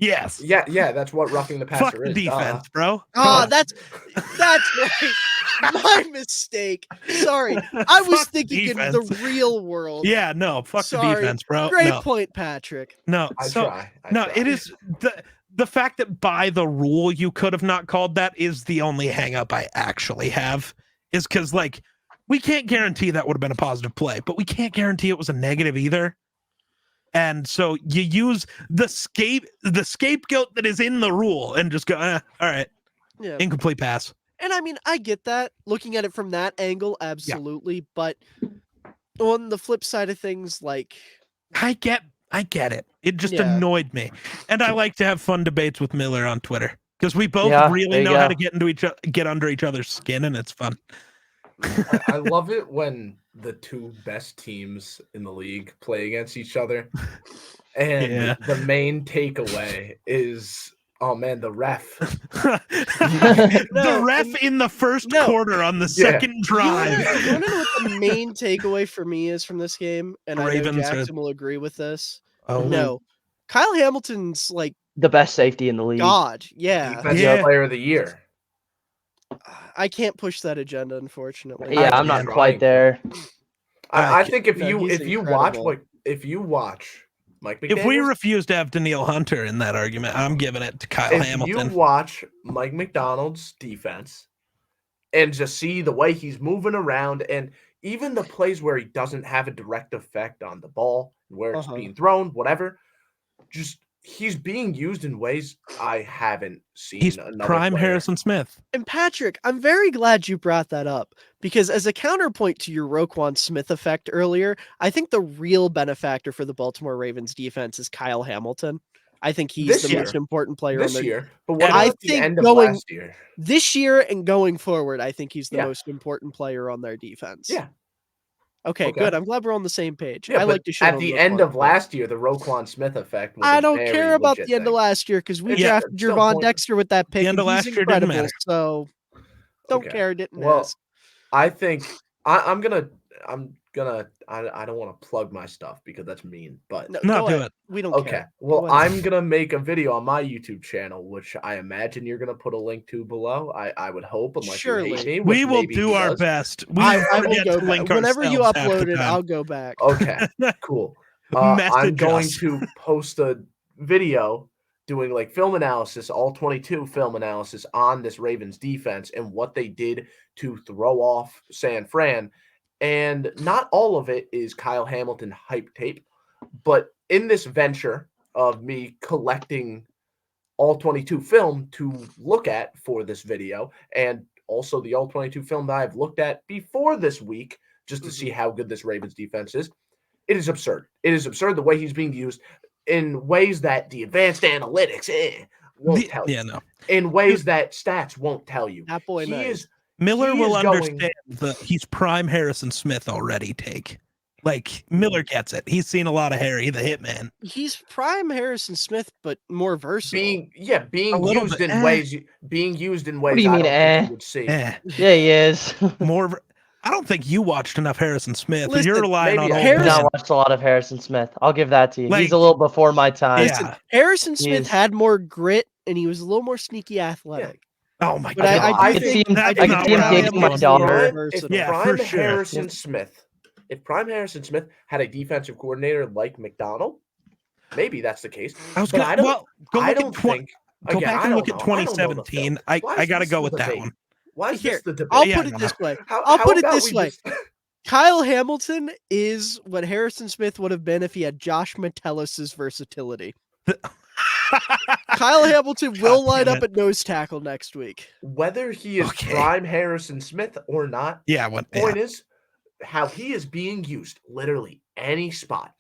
Yes. Yeah, that's what roughing the passer Fuck the defense, bro. Oh, that's right. My mistake. Sorry. I was thinking defense. in the real world. Yeah, no, fuck the defense, bro. Great point, Patrick. No, I try. It is the fact that by the rule you could have not called that is the only hang up I actually have, is because like we can't guarantee that would have been a positive play, but we can't guarantee it was a negative either. And so you use the scapegoat that is in the rule and just go, all right, incomplete pass. And I mean, I get that. Looking at it from that angle, absolutely. Yeah. But on the flip side of things, like I get it. It just annoyed me. And I like to have fun debates with Miller on Twitter because we both really know how to get under each other's skin, and it's fun. I love it when the 2 best teams in the league play against each other. And the main takeaway is, oh man, the ref. The ref in the first quarter on the second drive. You want to know what the main takeaway for me is from this game? And I know Jackson will agree with this. Oh. No. Kyle Hamilton's like the best safety in the league. God, yeah. Defensive player of the year. I can't push that agenda, unfortunately. Yeah, I'm not quite there. I think if you watch Mike McDaniels, if we refuse to have Danielle Hunter in that argument, I'm giving it to Kyle Hamilton. If you watch Mike McDonald's defense and just see the way he's moving around, and even the plays where he doesn't have a direct effect on the ball, where it's being thrown, whatever, just he's being used in ways I haven't seen. He's another prime player. Harrison Smith. And Patrick, I'm very glad you brought that up because as a counterpoint to your Roquan Smith effect earlier, I think the real benefactor for the Baltimore Ravens defense is Kyle Hamilton. I think he's This the most important player this on their year. But what I about the think end of going- last year? this year and going forward. I think he's the Yeah. most important player on their defense. Yeah. Okay, Okay. good. I'm glad we're on the same page. Yeah, I but like to shit at on the Roquan end of Smith. last year, the Roquan Smith effect was I a don't very care about legit the end of thing. last year because we Yeah, drafted still Jervon point- Dexter with that pick, end and of he's last year didn't incredible. matter. So don't Okay. care. It didn't Well, miss. I think I don't want to plug my stuff because that's mean, but No, No, go do ahead. it. We don't okay. care. Well, Go ahead. I'm gonna make a video on my YouTube channel, which I imagine you're gonna put a link to below. I would hope, unless you Surely. hate me. We which will maybe do he our does. best. We I will forget go to back. link Whenever you ourselves half the upload it, time. I'll go back. Okay, cool. I'm Message going us. to post a video doing like film analysis, all 22 film analysis on this Ravens defense and what they did to throw off San Fran. And not all of it is Kyle Hamilton hype tape, but in this venture of me collecting all 22 film to look at for this video, and also the all 22 film that I've looked at before this week, just to see how good this Ravens defense is, it is absurd. It is absurd the way he's being used in ways that the advanced analytics won't tell you. Yeah, no. In ways that stats won't tell you. That boy He knows. is Miller He will is going- understand the he's prime Harrison Smith already take. Like Miller gets it. He's seen a lot of Harry the Hitman. He's prime Harrison Smith, but more versatile. being A little used bit, in ways being used in ways do you I mean, don't think you would see. Eh, Yeah, he is. more. I don't think you watched enough Harrison Smith. Listen, You're relying maybe on I old have. I've man. not watched a lot of Harrison Smith. I'll give that to you. Like- He's a little before my time. Yeah. Listen, Harrison Smith He's- had more grit and he was a little more sneaky athletic. Oh my But god! I could do see think him- I I do could think see him Kyle dating my Hamilton's daughter. more If versatile. Yeah, Prime for sure. Harrison Smith, if Prime Harrison Smith had a defensive coordinator like McDonald, maybe that's the case. I was But gonna. I don't. Well, go I look don't at think. go again, back I and don't look at know. I don't know the 2017. film. I Why is gotta this go the with that debate? one. Why is Here, this the debate? I'll Yeah, put it no. this way. How I'll put it about this we way. just- Kyle Hamilton is what Harrison Smith would have been if he had Josh Metellus' versatility. Kyle Hamilton will line damn up at nose tackle next week. Whether he is Okay. prime Harrison Smith or not, Yeah, what? point is how he is being used literally any spot.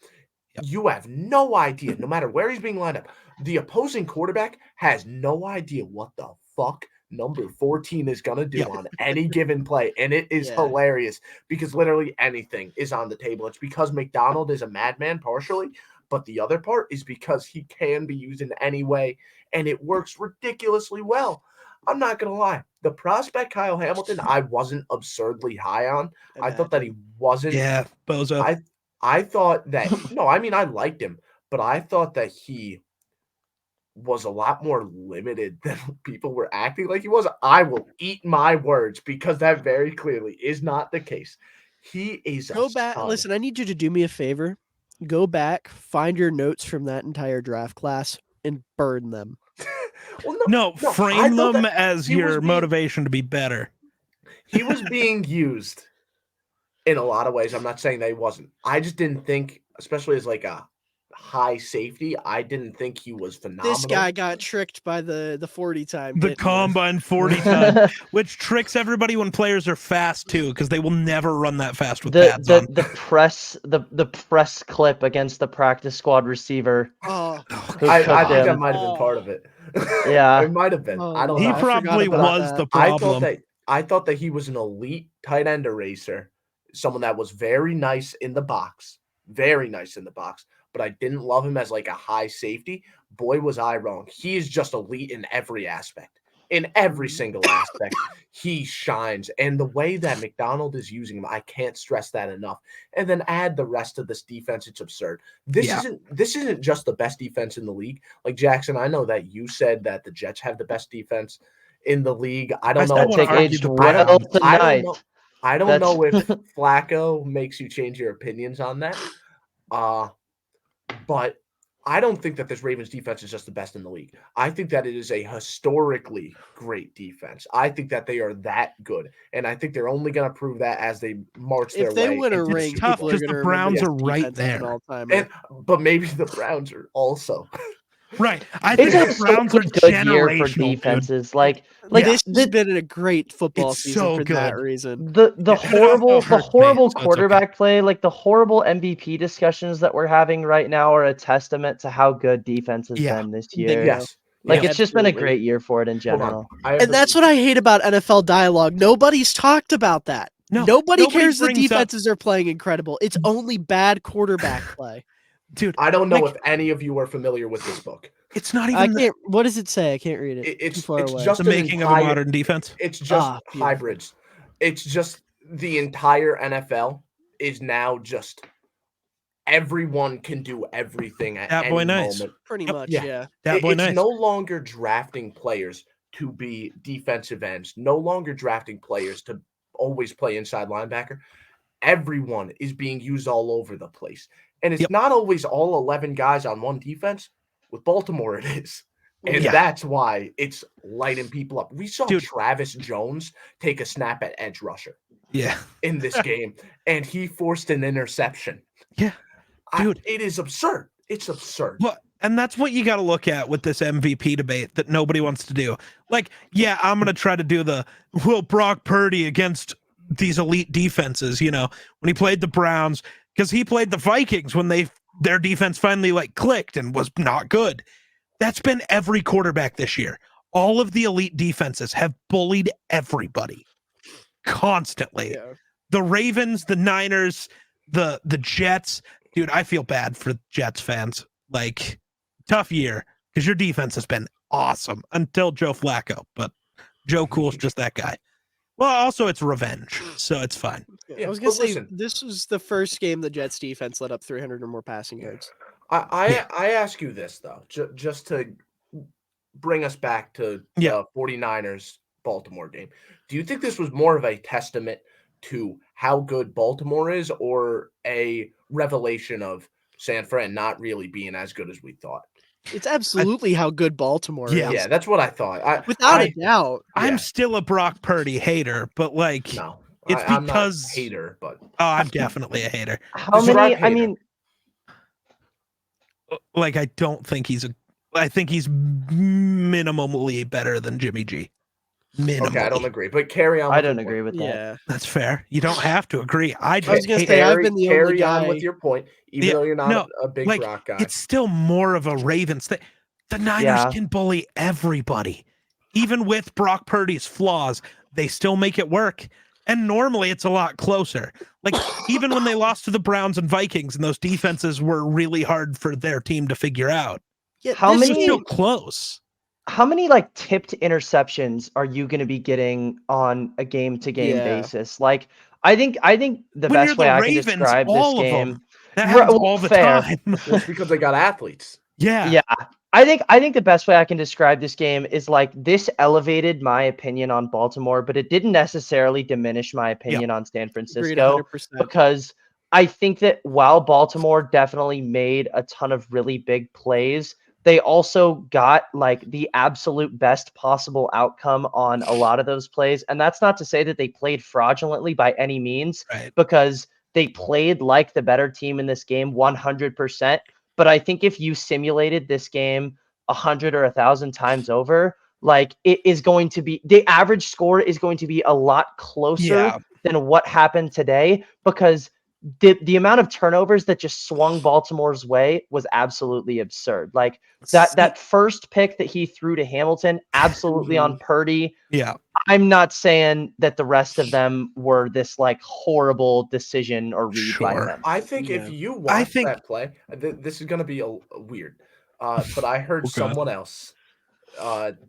Yep. You have no idea, no matter where he's being lined up. The opposing quarterback has no idea what the fuck number 14 is going to do Yep. on any given play. And it is Yeah. hilarious because literally anything is on the table. It's because McDonald is a madman partially, but the other part is because he can be used in any way and it works ridiculously well. I'm not going to lie. The prospect Kyle Hamilton, I wasn't absurdly high on. I thought that he wasn't. Yeah, bozo. I thought that no, I mean I liked him, but I thought that he was a lot more limited than people were acting like he was. I will eat my words because that very clearly is not the case. He is Go a back. stud. Listen, I need you to do me a favor. Go back, find your notes from that entire draft class, and burn them. Well, no, I frame thought them that as he was your being- motivation to be better. he was being used in a lot of ways. I'm not saying that he wasn't. I just didn't think, especially as like a high safety, I didn't think he was phenomenal. This guy got tricked by the 40 time. The hit. combine 40 time, which tricks everybody when players are fast too, because they will never run that fast with pads on. the press clip against the practice squad receiver. Oh, Who I cooked think that him. might have been part of it. Yeah. It might have been. I don't Oh, He know. I forgot probably about was that. the I thought problem. that he was an elite tight end eraser, someone that was very nice in the box, but I didn't love him as like a high safety. Boy, was I wrong. He is just elite in every aspect. In every single aspect, he shines. And the way that McDonald is using him, I can't stress that enough. And then add the rest of this defense. It's absurd. This isn't just the best defense in the league. Like Jackson, I know that you said that the Jets have the best defense in the league. I don't know. still That wanna take argue aged the well Browns. tonight. I don't That's- know if Flacco makes you change your opinions on that. But I don't think that this Ravens defense is just the best in the league. I think that it is a historically great defense. I think that they are that good. And I think they're only going to prove that as they march their if they way. win a into the ring, Super tough Bowl. because the Browns are right there. All time. But maybe the Browns are also. Right. I think It's the Browns are a good year for generational, dude. defenses. Like this has been a great football It's season so for that good. reason. the It also hurts me, horrible so it's okay. quarterback play, like the horrible MVP discussions that we're having right now are a testament to how good defense has been this year. Yes. Like Yeah. it's just been a Absolutely. great year for it in Hold on. general. And that's what I hate about NFL dialogue. Nobody's talked about that. No, Nobody nobody cares the brings up- defenses are playing incredible. It's only bad quarterback play. Dude, I don't know like, if any of you are familiar with this book. it's not I even can't. What does it say? I can't read it. It's Too far away. just the an making of a entire- modern defense. It's just Beautiful. hybrids. It's just the entire NFL is now just everyone can do everything at That any boy nice. moment. Pretty Yep. much, Yeah. yeah. That boy It's nice. no longer drafting players to be defensive ends, no longer drafting players to always play inside linebacker. Everyone is being used all over the place. And it's Yep. not always all 11 guys on one defense. With Baltimore, it is. And Yeah. that's why it's lighting people up. We saw Dude. Travis Jones take a snap at edge rusher Yeah. in this game, and he forced an interception. Yeah. Dude. It is absurd. It's absurd. Well, and that's what you got to look at with this MVP debate that nobody wants to do. Like, yeah, I'm going to try to do the will Brock Purdy against these elite defenses, when he played the Browns, because he played the Vikings when their defense finally like clicked and was not good. That's been every quarterback this year. All of the elite defenses have bullied everybody constantly. Yeah. The Ravens, the Niners, the Jets. Dude, I feel bad for Jets fans. Like, tough year because your defense has been awesome until Joe Flacco, but Joe Cool's just that guy. Well, also it's revenge, so it's fine. I was gonna say this was the first game the Jets defense let up 300 or more passing yards. I ask you this though, just to bring us back to the 49ers Baltimore game. Do you think this was more of a testament to how good Baltimore is, or a revelation of San Fran not really being as good as we thought? It's absolutely how good Baltimore is. Yeah, that's what I thought. Without a doubt. I'm still a Brock Purdy hater, but like, no, it's I'm because not a hater, but I'm definitely a hater. How many? I mean, like, I don't think I think he's minimally better than Jimmy G. Minimally. Okay, I don't agree, but carry on. I don't agree with that. Yeah, that's fair. You don't have to agree. I was gonna say I've been the only carry guy on with your point, even though you're not a big Brock guy. It's still more of a Ravens thing. The Niners can bully everybody, even with Brock Purdy's flaws. They still make it work, and normally it's a lot closer. Like, even when they lost to the Browns and Vikings, and those defenses were really hard for their team to figure out. Yeah, how This many is still close? How many like tipped interceptions are you going to be getting on a game-to-game basis? Like, I think the best way I can describe this game. That happens all the time. Well, it's because they got athletes. Yeah. I think the best way I can describe this game is like this elevated my opinion on Baltimore, but it didn't necessarily diminish my opinion on San Francisco. Agreed 100%. Because I think that while Baltimore definitely made a ton of really big plays, they also got like the absolute best possible outcome on a lot of those plays. And that's not to say that they played fraudulently by any means, because they played like the better team in this game 100%. But I think if you simulated this game 100 or 1,000 times over, like it is going to be, the average score is going to be a lot closer than what happened today, because the amount of turnovers that just swung Baltimore's way was absolutely absurd. Like that first pick that he threw to Hamilton, absolutely on Purdy. Yeah. I'm not saying that the rest of them were this like horrible decision or read by him. I think if you watch that play, this is going to be weird. But I heard someone else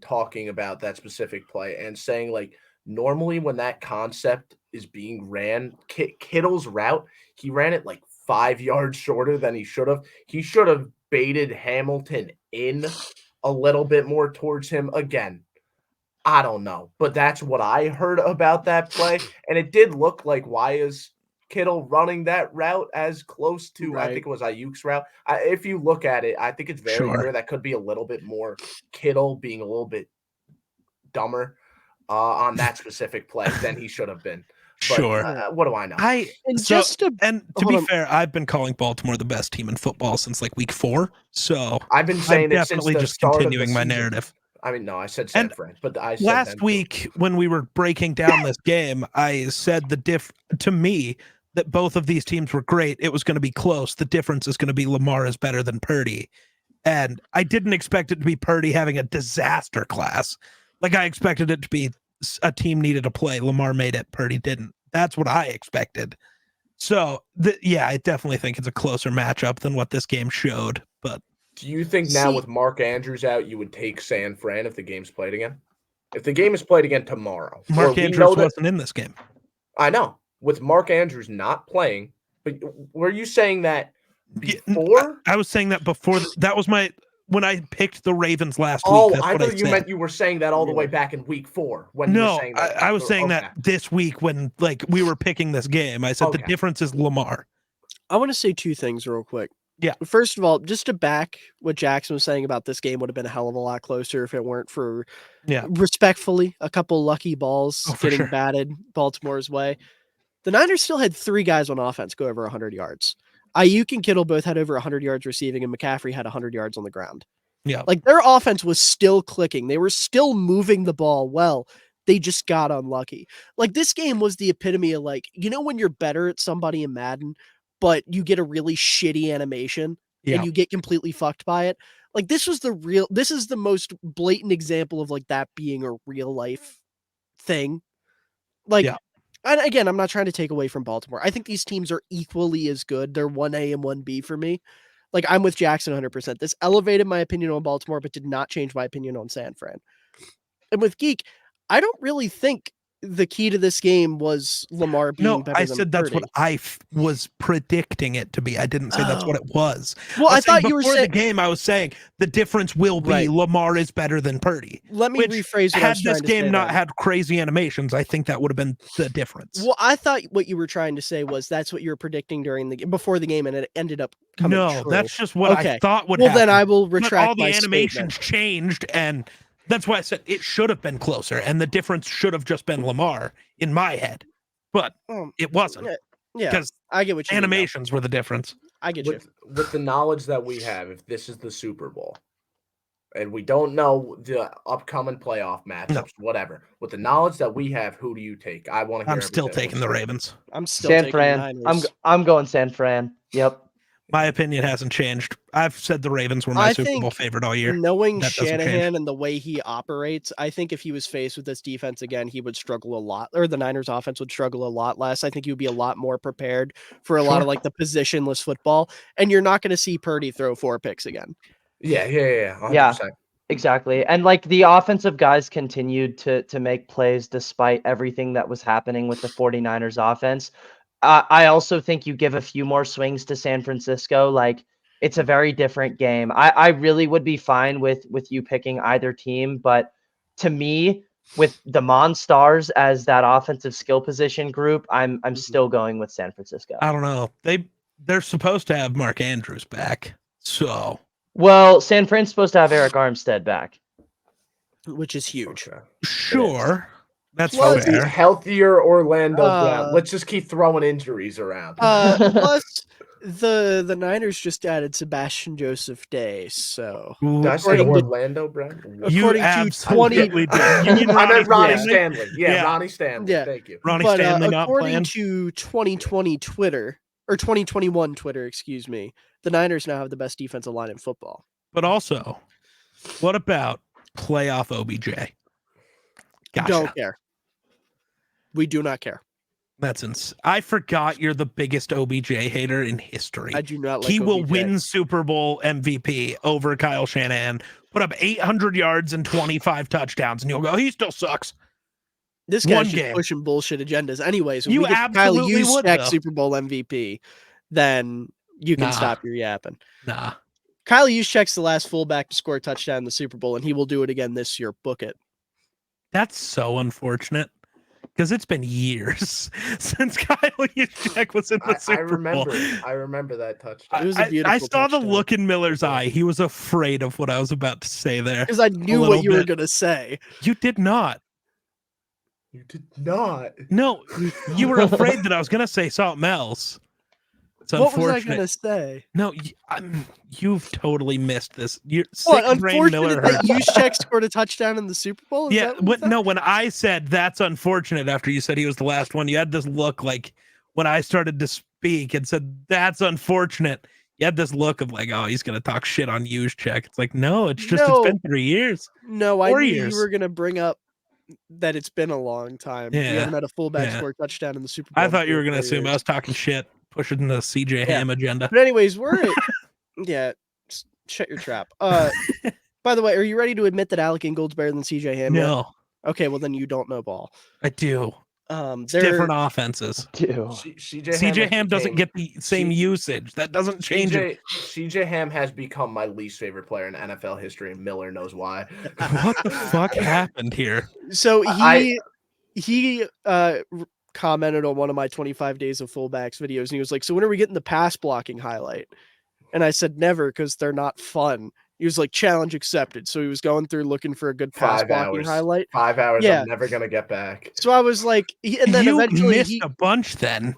talking about that specific play and saying like, normally when that concept is being ran, Kittle's route, he ran it like 5 yards shorter than he should have. He should have baited Hamilton in a little bit more towards him. Again, I don't know, but that's what I heard about that play. And it did look like, why is Kittle running that route as close to, I think it was Ayuk's route. If you look at it, I think it's very clear that could be a little bit more Kittle being a little bit dumber on that specific play than he should have been. But, Sure. what do I know? And So- just to And to Hold be on. fair, I've been calling Baltimore the best team in football since like week 4. So I've been saying I'm it since definitely the just start of the continuing my season. narrative. I mean, no, I said San And Fran, but I said Last them too. week when we were breaking down this game, I said to me that both of these teams were great. It was going to be close. The difference is going to be Lamar is better than Purdy. And I didn't expect it to be Purdy having a disaster class. Like I expected it to be a team needed to play. Lamar made it. Purdy didn't. That's what I expected. So, yeah, I definitely think it's a closer matchup than what this game showed. But Do you think now with Mark Andrews out, you would take San Fran if the game's played again? If the game is played again tomorrow, Mark Andrews wasn't in this game. I know. With Mark Andrews not playing, but were you saying that before? I was saying that before. That was when I picked the Ravens last week. Oh, That's I what thought I you said. meant you were saying that all the way back in week 4 when you were saying that. I was saying that this week when like we were picking this game. I said the difference is Lamar. I want to say 2 things real quick. Yeah. First of all, just to back what Jackson was saying about this game would have been a hell of a lot closer if it weren't for, respectfully, a couple lucky balls getting batted Baltimore's way. The Niners still had 3 guys on offense go over 100 yards. Ayuk and Kittle both had over 100 yards receiving, and McCaffrey had 100 yards on the ground. Yeah. Like, their offense was still clicking. They were still moving the ball well. They just got unlucky. Like, this game was the epitome of, like, you know when you're better at somebody in Madden, but you get a really shitty animation and you get completely fucked by it? Like, this is the most blatant example of, like, that being a real life thing. Like, and again, I'm not trying to take away from Baltimore. I think these teams are equally as good. They're 1A and 1B for me. Like, I'm with Jackson 100%. This elevated my opinion on Baltimore, but did not change my opinion on San Fran. And with Geek, I don't really think the key to this game was Lamar being better than Purdy. I said that's what I was predicting it to be. I didn't say that's what it was. Well, I thought you were before saying the game. I was saying the difference will be Lamar is better than Purdy. Let me rephrase what I was trying to say. Had this game not had crazy animations, I think that would have been the difference. Well, I thought what you were trying to say was that's what you were predicting before the game, and it ended up coming true. That's just what I thought would happen. Well, then I will retract but all the my animations statement. changed, and that's why I said it should have been closer, and the difference should have just been Lamar in my head, but it wasn't. Yeah, because I get what you animations were the difference. I get you. With the knowledge that we have, if this is the Super Bowl, and we don't know the upcoming playoff matchups, whatever. With the knowledge that we have, who do you take? I want to hear. I'm still taking the Ravens. I'm still San taking Fran. the Niners. I'm going San Fran. Yep. My opinion hasn't changed. I've said the Ravens were my Super Bowl favorite all year. Knowing Shanahan and the way he operates, I think if he was faced with this defense again, he would struggle a lot, or the Niners offense would struggle a lot less. I think he would be a lot more prepared for a lot of like the positionless football, and you're not going to see Purdy throw 4 picks again. Yeah. 100%. Yeah, exactly. And like the offensive guys continued to make plays despite everything that was happening with the 49ers offense. I also think you give a few more swings to San Francisco. Like it's a very different game. I really would be fine with you picking either team, but to me, with the Monstars as that offensive skill position group, I'm still going with San Francisco. I don't know. They're supposed to have Mark Andrews back. So well, San Fran's supposed to have Eric Armstead back, which is huge. Okay. Sure. That's Plus, fair. Healthier Orlando Brown. Let's just keep throwing injuries around. Plus, the Niners just added Sebastian Joseph Day, so did I say Orlando Brown? According to 20, I meant Ronnie Stanley. Yeah, Ronnie Stanley. Yeah. Thank you. Ronnie Stanley not according playing. to 2020 Twitter or 2021 Twitter, excuse me, the Niners now have the best defensive line in football. But also, what about playoff OBJ? Gotcha. Don't care. We do not care. That's I forgot you're the biggest OBJ hater in history. I do not like He will OBJ. win Super Bowl MVP over Kyle Shanahan, put up 800 yards and 25 touchdowns, and you'll go, he still sucks. This guy's just pushing bullshit agendas. Anyways, when you we get absolutely Kyle would, Juszczyk Super Bowl MVP, then you can stop your yapping. Nah. Kyle Juszczyk's the last fullback to score a touchdown in the Super Bowl, and he will do it again this year. Book it. That's so unfortunate because it's been years since Kyle Juszczyk was in the Super Bowl. I remember that touchdown. It was a beautiful I saw touchdown. the look in Miller's eye. He was afraid of what I was about to say there. Because I knew what you were going to say. You did not. You did not. No, you were afraid that I was going to say something else. It's What was I unfortunate. gonna say? No, you've totally missed this. You're What? sick brain Miller. Unfortunate that Juszczyk scored a touchdown in the Super Bowl. Is Yeah, that what no. When I said that's unfortunate, after you said he was the last one, you had this look like when I started to speak and said that's unfortunate. You had this look of like, oh, he's gonna talk shit on Juszczyk. It's like, no, it's just it's been 3 years. No, I 4 knew years. you were gonna bring up that it's been a long time. Yeah, You haven't had a fullback yeah. score touchdown in the Super Bowl. I thought you were gonna 4 assume I years. was talking shit, pushing the CJ Ham agenda. But anyways, we're at yeah. Shut your trap. By the way, are you ready to admit that Alec Ingold's better than CJ Ham? yet? No, Okay, well then you don't know ball. I do. It's Different offenses. CJ Ham doesn't get the same usage. That doesn't change it. CJ Ham has become my least favorite player in NFL history, and Miller knows why. What the fuck happened here? So he commented on one of my 25 days of fullbacks videos, and he was like, "So when are we getting the pass blocking highlight?" And I said, "Never, because they're not fun." He was like, "Challenge accepted." So he was going through looking for a good pass 5 blocking hours. highlight. 5 hours. Yeah. I'm never gonna get back. So I was like, and then You eventually missed a bunch then.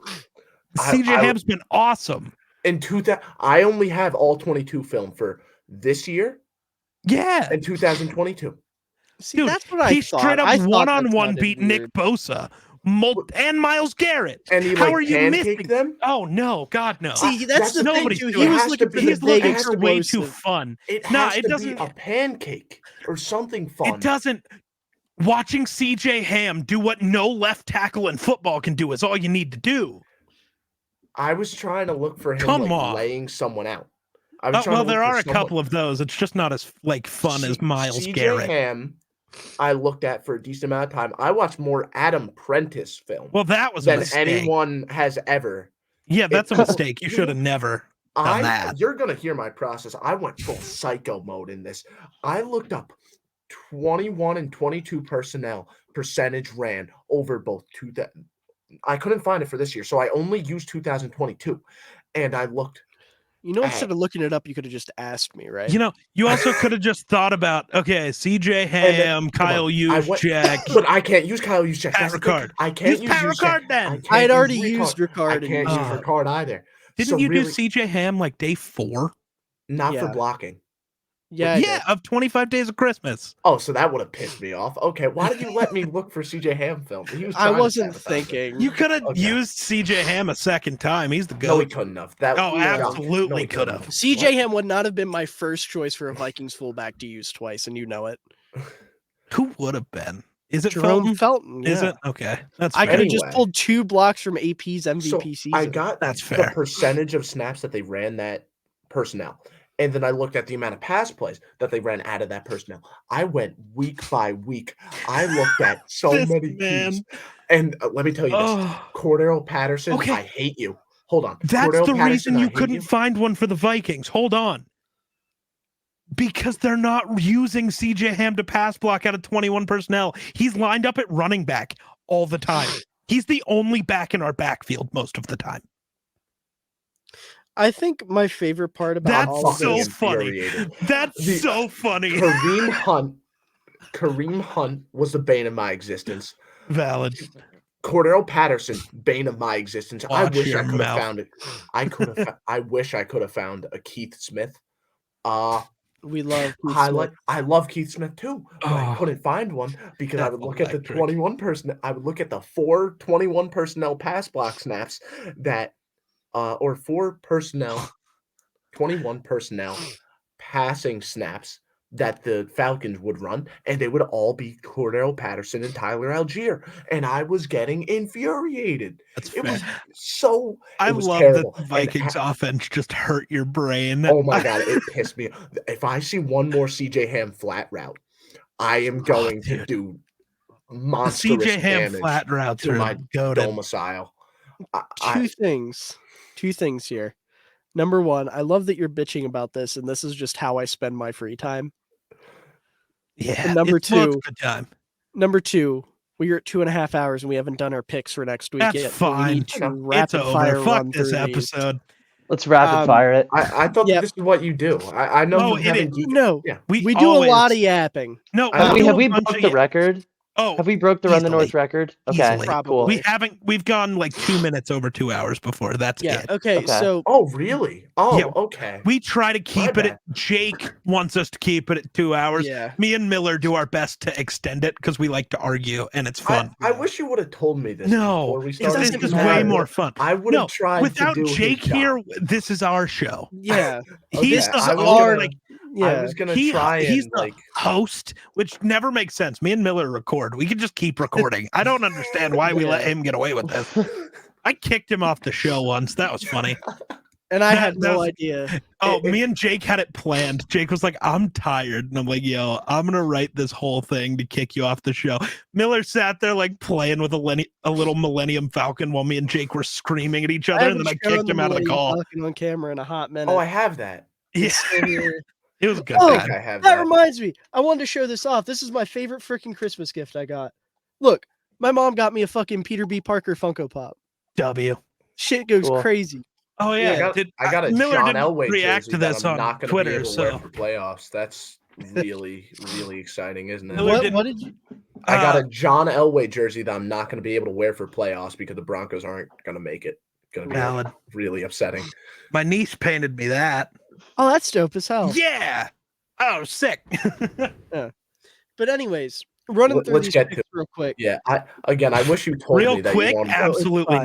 I- CJ Ham's been awesome. In 2000, I only have all 22 film for this year Yeah. and 2022. see, Dude, that's what I he thought. straight I up thought one-on-one that beat sounded Nick weird. Bosa and Miles Garrett. And he How like are you pancaked missing them. Oh no, God no. See, that's the thing nobody's too. doing He it. was Has looking to for be- the He's big looking has for to be way too explosive. fun. It Nah, has it to doesn't. be a pancake or something fun. It doesn't. Watching CJ Ham do what no left tackle in football can do is all you need to do. I was trying to look for him Come like on. laying someone out. I was trying Well, to look there for are a someone- couple of those. It's just not as like fun as Miles CJ Garrett. Ham, I looked at for a decent amount of time. I watched more Adam Prentice film Well, that was a than mistake. anyone has ever. Yeah, that's a It- mistake. You should have never done that. You're gonna hear my process. I went full psycho mode in this. I looked up 21 and 22 personnel percentage ran over both I couldn't find it for this year, so I only used 2022, and I looked. You know, instead of looking it up, you could have just asked me, right? You know, you also could have just thought about, okay, CJ Ham, Kyle Juszczyk, But I can't use Kyle Juszczyk. Pat That's the thing. Ricard. I can't use Pat Juszczyk. Ricard then. can't I had use already used I Ricard. can't use Ricard either. Didn't So you do really- CJ Ham like day 4? Not for Yeah. blocking. Yeah, I Yeah, did. of 25 Days of Christmas. Oh, so that would have pissed me off. Okay, why did you let me look for CJ Ham film? He was I trying to wasn't sabotage it. thinking. You could have Okay. used CJ Ham a second time. He's the No, he goat. couldn't have. That Oh, no, absolutely he could couldn't have. CJ Ham would not have been my first choice for a Vikings fullback to use twice, and you know it. Who would have been? Is it Jerome Felton? Felton. Is yeah. it? Okay. That's I fair. could have just Anyway. pulled 2 blocks from AP's MVP season. I got That's the fair. percentage of snaps that they ran that personnel. And then I looked at the amount of pass plays that they ran out of that personnel. I went week by week. I looked at so This many man. keys. And let me tell you this. Oh, Cordero Patterson, Okay. I hate you. Hold on. that's Cordero the Patterson, reason I you hate couldn't you. find one for the Vikings. Hold on. Because they're not using CJ Ham to pass block out of 21 personnel. He's lined up at running back all the time. He's the only back in our backfield most of the time. I think my favorite part about That's all of so this, funny. infuriated. That's The- so funny. Kareem Hunt was the bane of my existence. Valid. Cordero Patterson, bane of my existence. I Watch wish I your could have mouth. found it. I wish I could have found a Keith Smith. we love Keith Highlight. Smith. I love Keith Smith too, but I Oh, couldn't find one because I that's would look at the electric. 21 person. I would look at the 4 21 personnel pass block snaps that, or 4 personnel, 21 personnel passing snaps that the Falcons would run, and they would all be Cordero Patterson and Tyler Algier, and I was getting infuriated. That's It fair. was so. I it was love terrible. that the And Vikings offense just hurt your brain. Oh my god, it pissed me off. If I see one more CJ Ham flat route, I am going to dude. do The monstrous CJ Ham damage flat routes to are my goated. domicile. Two things here. Number one, I love that you're bitching about this, and this is just how I spend my free time. Yeah. And number it's a two, good time. Number 2, we're at 2.5 hours and we haven't done our picks for next week That's yet. so we fine. need to It's rapid It's fire over. Fuck run this through these. episode. Let's rapid fire it. I thought Yep. this is what you do. I know No, you it haven't is. geeked. No, Yeah. we do a lot of yapping. No, I we know. do Have a we bunch broke of the ya- record? Oh, Have we broke the Run the North easily. record? Okay, Easily. cool. We've gone like 2 minutes over 2 hours before. That's Yeah. it. Okay. So Oh, really? Oh, Yeah. okay. We try to keep it bad. at Jake wants us to keep it at 2 hours. yeah. Me and Miller do our best to extend it because we like to argue and it's fun. I wish you would have told me this No, before we this started. doesn't is matter. way more fun. I would have No, tried without to do Jake his job. here, this is our show. Yeah. He's Okay, the I was owner, gonna- Yeah. I was gonna try he's and the like. host, which never makes sense. Me and Miller record. We can just keep recording. I don't understand why we let Yeah. him get away with this. I kicked him off the show once. That was funny. And I That- had that no was- idea. Oh, me and Jake had it planned. Jake was like, I'm tired. And I'm like, yo, I'm going to write this whole thing to kick you off the show. Miller sat there like playing with a little Millennium Falcon while me and Jake were screaming at each other. And then I kicked him out of the call. On camera in a hot minute. Oh, I have that. Yeah, It's still here. it was a good. Oh, I time. think I have That that. reminds me. I wanted to show this off. This is my favorite freaking Christmas gift I got. Look, my mom got me a fucking Peter B. Parker Funko Pop. W. Shit goes Cool. crazy. Oh, yeah. I got a Miller John didn't Elway react jersey to this that I'm on not going to be Twitter, able to wear so for playoffs. That's really, really exciting, isn't it? Miller didn't- What did you? I got a John Elway jersey that I'm not going to be able to wear for playoffs because the Broncos aren't going to make it. Going to be Valid. really upsetting. My niece painted me that. Oh, that's dope as hell. Yeah. Oh, sick. But anyways, running through Let's these get picks real quick. Yeah. I wish you told Real me that quick, you wanted. absolutely fine.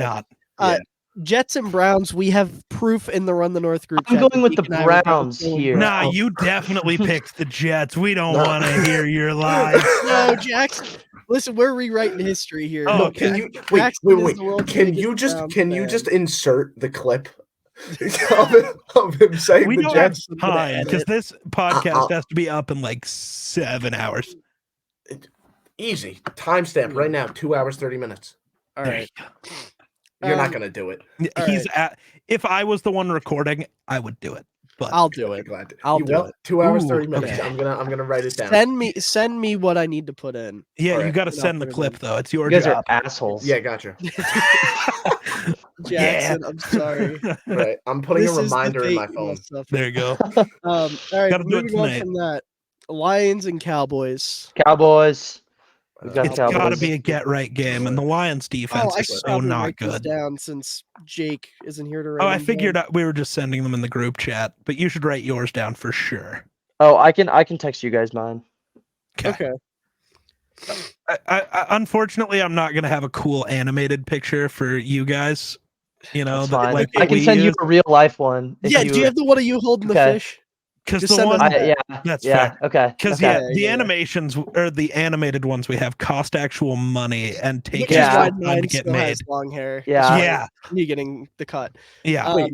not. Jets and Browns, we have proof in the Run the North group. I'm chat going that with the Geek and I were both Browns going here. Nah, Browns. you definitely picked the Jets. We don't No. want to hear your lies. No, Jackson. Listen, we're rewriting history here. Oh, No, okay. can you Jackson is the wait? world's Can biggest you just Browns can you fan. just insert the clip of him saying We the don't have Jets? time because this podcast I'll- has to be up in like 7 hours. Easy timestamp right now. 2 hours 30 minutes. All right. You're not Um, gonna do it. all He's at. If I was the one recording, I would do it. But I'll do I'm it. glad. I'll you do will? it. 2 hours Ooh, 30 minutes. okay. I'm gonna write it down. Send me what I need to put in. yeah, All you right. got to And I'll send the put it clip in. though. It's your You guys job. are assholes. Yeah, gotcha. Jackson, I'm sorry. Right. I'm putting This a is the reminder in my fate you phone. must suffer. There you go. All right, Gotta do it moving on tonight. from that. Lions and Cowboys. Cowboys. We've got It's the It's got to Cowboys. be a get right game, and the Lions defense I is should so probably not write this good. down since Jake isn't here to write. Oh, I them figured down. out we were just sending them in the group chat, but you should write yours down for sure. Oh, I can text you guys mine. Okay. I unfortunately, I'm not gonna have a cool animated picture for you guys. You know, That's that, fine. like I what can we send you use, a real life one. if Yeah, do you have the one of you holding the Okay. fish? because just the send us one that. Yeah, That's yeah. fair. Okay. Because okay. yeah, the yeah. animations or the animated ones we have cost actual money and take Which Yeah. is extra why time to mine get still made. has long hair. Yeah. despite Yeah, me getting the cut. yeah, Wait.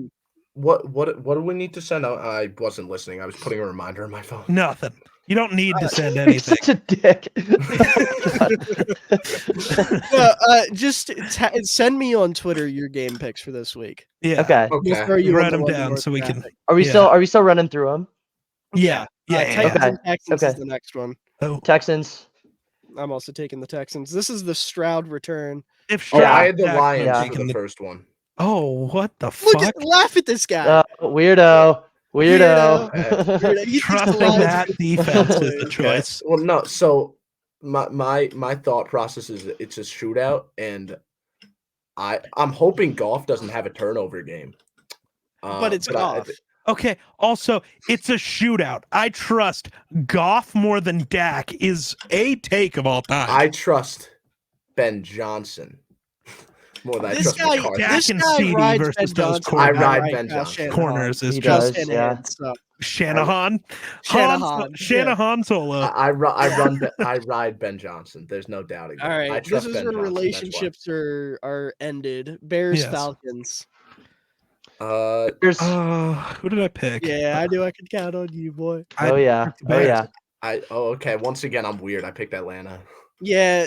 What do we need to send out? I wasn't listening. I was putting a reminder in my phone. nothing. You don't need to send You're anything. such a dick. No, just send me on Twitter your game picks for this week. Yeah, Okay. We'll Okay. throw you write on the them Run the down North so we can. graphic. Are we Yeah. still running through them? Yeah, yeah, Titans Okay. and Texans is Okay. the next one. Oh, Texans. I'm also taking the Texans. This is the Stroud return. if Oh, Stroud I had the back Lions was Yeah. for taking the first one. Oh, what the Look fuck? laugh at this guy. Weirdo. Weirdo. Weirdo. He thinks the Trusting Lions that are- defense is the Okay. choice. Well, no. So my thought process is it's a shootout, and I'm hoping Goff doesn't have a turnover game. But it's I- Goff. Okay. Also, it's a shootout. I trust Goff more than Dak is a take of all time. I trust Ben Johnson more than I This trust guy, McCarthy. Dak this and guy CD rides versus Ben those Johnson. corners. I ride outright Ben past Johnson. Shanahan. Corners is He just does. Shanahan, Yeah. so. Shanahan. Shanahan, Shanahan Solo. I ride Ben Johnson. There's no doubting. All that. I right, this trust is Ben where Johnson, that's why. relationships are ended. Bears Yes. Falcons. There's- Who did I pick? Yeah, I knew I could count on you, boy. oh yeah. picked the Oh Bears. yeah. Okay. Once again, I'm weird. I picked Atlanta. Yeah.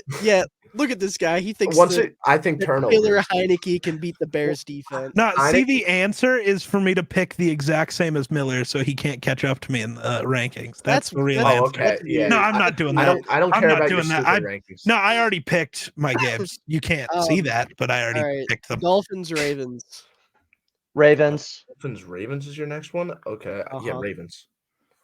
Look at this guy. He thinks I think that turnover. Taylor Heineke can beat the Bears defense. No, I see, think- the answer is for me to pick the exact same as Miller, so he can't catch up to me in the rankings. That's the real that's- Oh, answer. okay. Yeah. No, I'm not doing I that. don't I'm care not about your doing that. stupid rankings. No, I already picked my games. You can't see that, but I already all right. picked them. Dolphins Ravens. Ravens. Ravens is your next one. Okay. Yeah, Uh-huh. Ravens.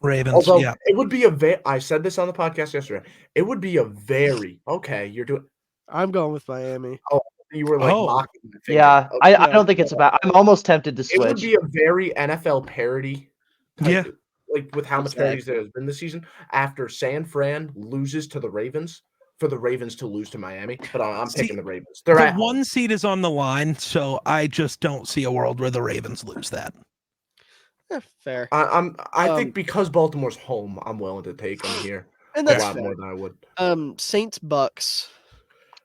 Ravens. Although Yeah. it would be I said this on the podcast yesterday. It would be a very you're doing. I'm going with Miami. Oh, you were like Oh. mocking my finger. Yeah, Okay. I don't think it's about. I'm almost tempted to It would switch. be a very NFL parody. Yeah. Like with how much parodies there has been this season. After San Fran loses to the Ravens, for the Ravens to lose to Miami, but I'm picking the Ravens. They're the at one home. seed is on the line, so I just don't see a world where the Ravens lose that. Fair. I think because Baltimore's home, I'm willing to take them here And a that's lot fair. more than I would. Saints Bucks.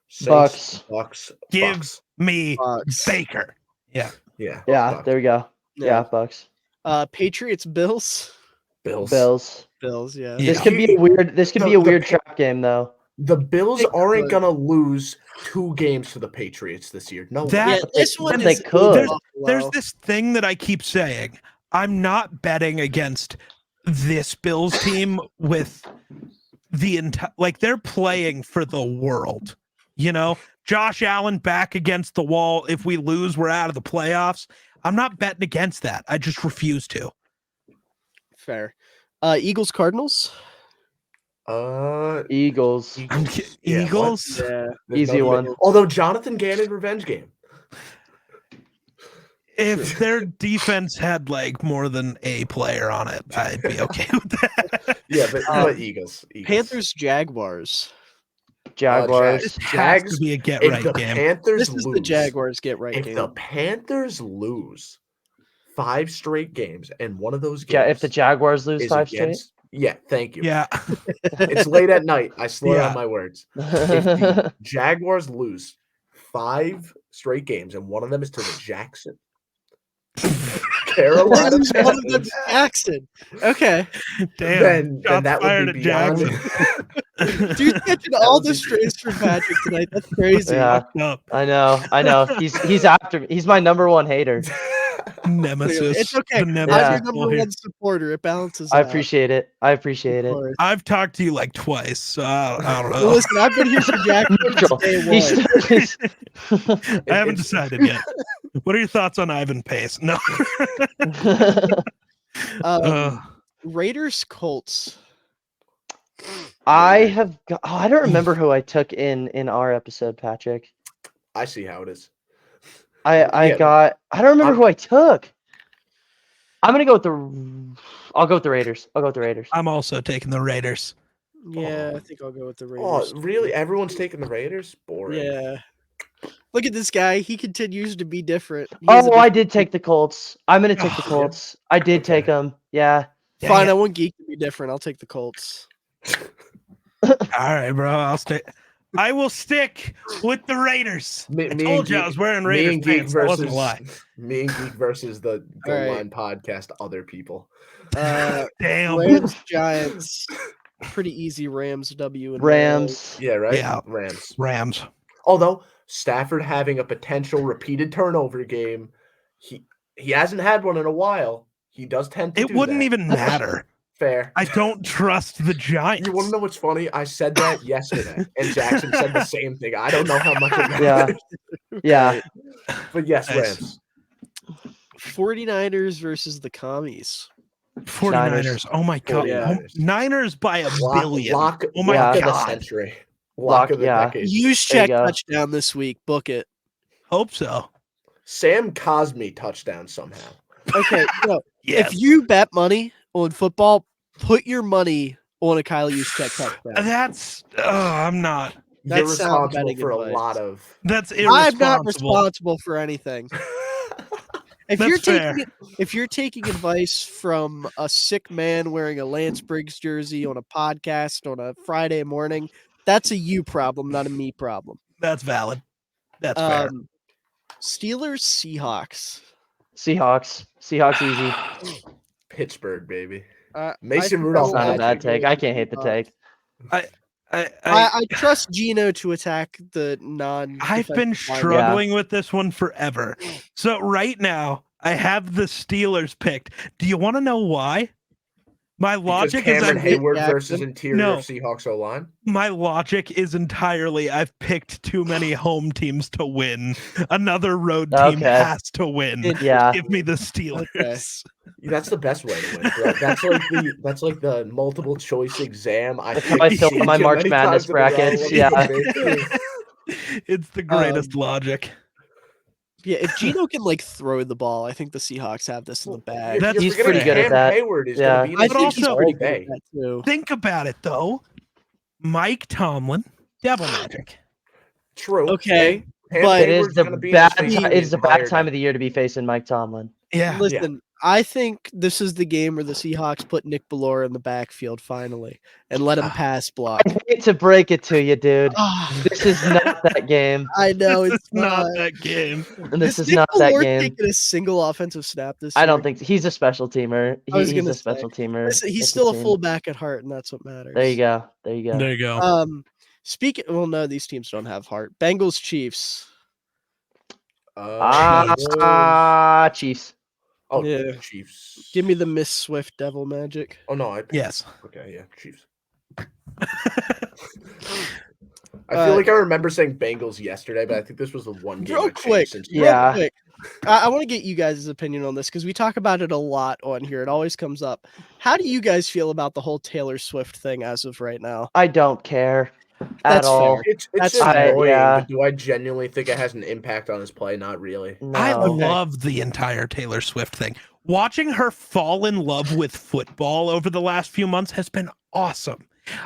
Saints, Bucks. Give Bucks. me Bucks. Baker. Yeah. Yeah. Yeah, Bucks. there we go. Yeah, Bucks. Patriots Bills. Bills. Yeah. Yeah. This could be a weird. This could be a weird trap game, though. The Bills They aren't could. gonna lose 2 games to the Patriots this year. No, That- Yeah, this one they is could. There's this thing that I keep saying. I'm not betting against this Bills team with the entire, like, they're playing for the world. You know, Josh Allen back against the wall. If we lose, we're out of the playoffs. I'm not betting against that. I just refuse to. fair. Eagles Cardinals. Eagles. Eagles? Yeah. Easy one. Although Jonathan Gannon revenge game. If their defense had like more than a player on it, I'd be okay with that. Yeah, but Eagles. Panthers Jaguars. Jaguars. This has Jags, to be a get if right the game. Panthers This lose, is the Jaguars get right if game. the Panthers lose 5 straight games and one of those games If the Jaguars lose is 5 straight. against, yeah, thank you. Yeah. It's late at night. I slur Yeah. on my words. If the Jaguars lose 5 straight games and one of them is to the Jackson, Carolina One of them Panthers, Jackson. Okay. Damn. then that would be beyond. Dude catching all the strays for Patrick tonight. That's crazy. Yeah, Up. I know. He's after me. He's my number 1 hater. Nemesis. It's okay. The I'm nemesis your number here. 1 supporter. It balances I out. appreciate it. Of course. I've talked to you like twice, so I don't Well, know. listen, I've been here for Jack Neutral. since day one. I haven't decided yet. What are your thoughts on Ivan Pace? No. Raiders Colts. I don't remember who I took in our episode, Patrick. I see how it is. I don't remember who I took. I'm gonna go with I'll go with the Raiders. I'm also taking the Raiders. Yeah, I think I'll go with the Raiders. Oh, really? Everyone's taking the Raiders? Boring. Yeah. Look at this guy. He continues to be different. He has a I different- did take the Colts. I'm gonna take the Colts. I did take them. Yeah. Dang Fine, it. I want Geek to be different. I'll take the Colts. All right, bro. I will stick with the Raiders. I told you I was wearing Raiders pants. That wasn't a lie. Me and Geek versus the All right. Line podcast, other people. Damn. Rams Giants. Pretty easy Rams W and Rams. Yeah, right? Yeah. Rams. Although Stafford having a potential repeated turnover game, he hasn't had one in a while. He does tend to It do wouldn't that. even matter. Fair. I don't trust the Giants. You want to know what's funny? I said that yesterday, and Jackson said the same thing. I don't know how much it matters. Yeah. But yes, Nice. Rams. 49ers versus the Commies. 49ers. Oh my god. Yeah. Niners by a billion. Lock Oh my of the God. century. Lock of the decade. Use There you check go. touchdown this week. Book it. Hope so. Sam Cosme touchdown somehow. Okay. No, Yes. If you bet money on football, put your money on a Kyle Juszczyk touchdown. That's I'm not. That's You're sound responsible betting for advice. a lot of. That's irresponsible. I'm not responsible for anything. If That's you're taking advice from a sick man wearing a Lance Briggs jersey on a podcast on a Friday morning, that's a you problem, not a me problem. That's valid. That's fair. Steelers Seahawks. Seahawks easy. Pittsburgh, baby. I Mason think Rudolph. That's not a I bad think take. I can't hate the take. I trust Gino to attack the non. I've been struggling with this one forever. So right now, I have the Steelers picked. Do you want to know why? My Because logic is Cameron Hayward Jackson. versus interior No. of Seahawks O-line. My logic is entirely I've picked too many home teams to win. Another road team Okay. has to win. Yeah. Give me the Steelers. That's the best way to win, bro. That's like the multiple choice exam. That's how I fill out my March Madness brackets. Yeah. It's the greatest logic. Yeah, if Geno can like throw the ball, I think the Seahawks have this in the bag. That's He's pretty good at Cam that. Hayward is Yeah. going to be in I this think he's all pretty good day. at that too. Think about it though. Mike Tomlin, Devil Magic. True. Okay, Cam but It is Hayward's the gonna be in bad. his face It It is the a bad entire time day. of the year to be facing Mike Tomlin. Yeah. listen, I think this is the game where the Seahawks put Nick Bellore in the backfield finally and let him pass block. I hate to break it to you, dude. Ah, This is not that game. I know This it's is not that game. This is Nick not that Bellore game. taken a single offensive snap this I year? don't think he's a special teamer. I was He's gonna a say, special teamer. Listen, he's It's still a team. fullback at heart, and that's what matters. There you go. There you go. There you go. Speaking. Well, no, these teams don't have heart. Bengals, Chiefs. Chiefs. Oh, Yeah. Chiefs. Give me the Miss Swift Devil Magic. Oh no, I picked- Yes. Okay, yeah, Chiefs. I feel like I remember saying Bengals yesterday, but I think this was the one game. Real I changed quick, since Yeah. real quick. I want to get you guys' opinion on this because we talk about it a lot on here. It always comes up. How do you guys feel about the whole Taylor Swift thing as of right now? I don't care at That's all. fair. It's That's annoying, yeah. but do I genuinely think it has an impact on his play? Not really. No. I love the entire Taylor Swift thing. Watching her fall in love with football over the last few months has been awesome.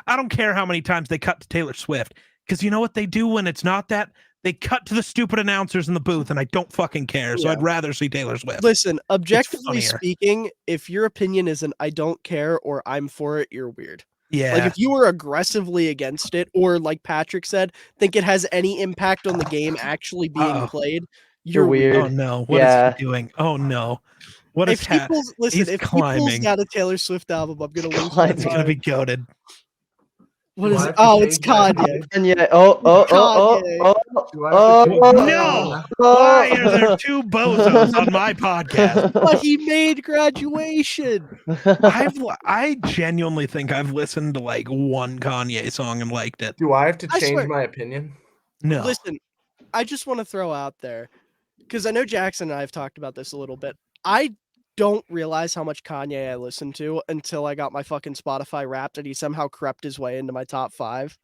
I don't care how many times they cut to Taylor Swift, because you know what they do when it's not that? They cut to the stupid announcers in the booth, and I don't fucking care. So Yeah. I'd rather see Taylor Swift. Listen, objectively funnier. speaking, if your opinion is an I don't care or I'm for it, you're weird. Yeah. Like if you were aggressively against it, or like Patrick said, think it has any impact on the game actually being Uh-oh. played, You're weird. Oh no! What is Yeah. he doing? Oh no! What is If he pulls, listen, He's if he pulls climbing. out a Taylor Swift album, I'm gonna lose. Climbing. It's gonna be goaded. What is Do I it? have to Oh, it's change my Kanye. And yeah. Oh. Do I have to change my No! opinion? Why are there two bozos on my podcast? But he made graduation. I genuinely think I've listened to like one Kanye song and liked it. Do I have to I change swear- my opinion? No. Listen, I just want to throw out there, because I know Jackson and I have talked about this a little bit. I don't realize how much Kanye I listen to until I got my fucking Spotify Wrapped and he somehow crept his way into my top 5.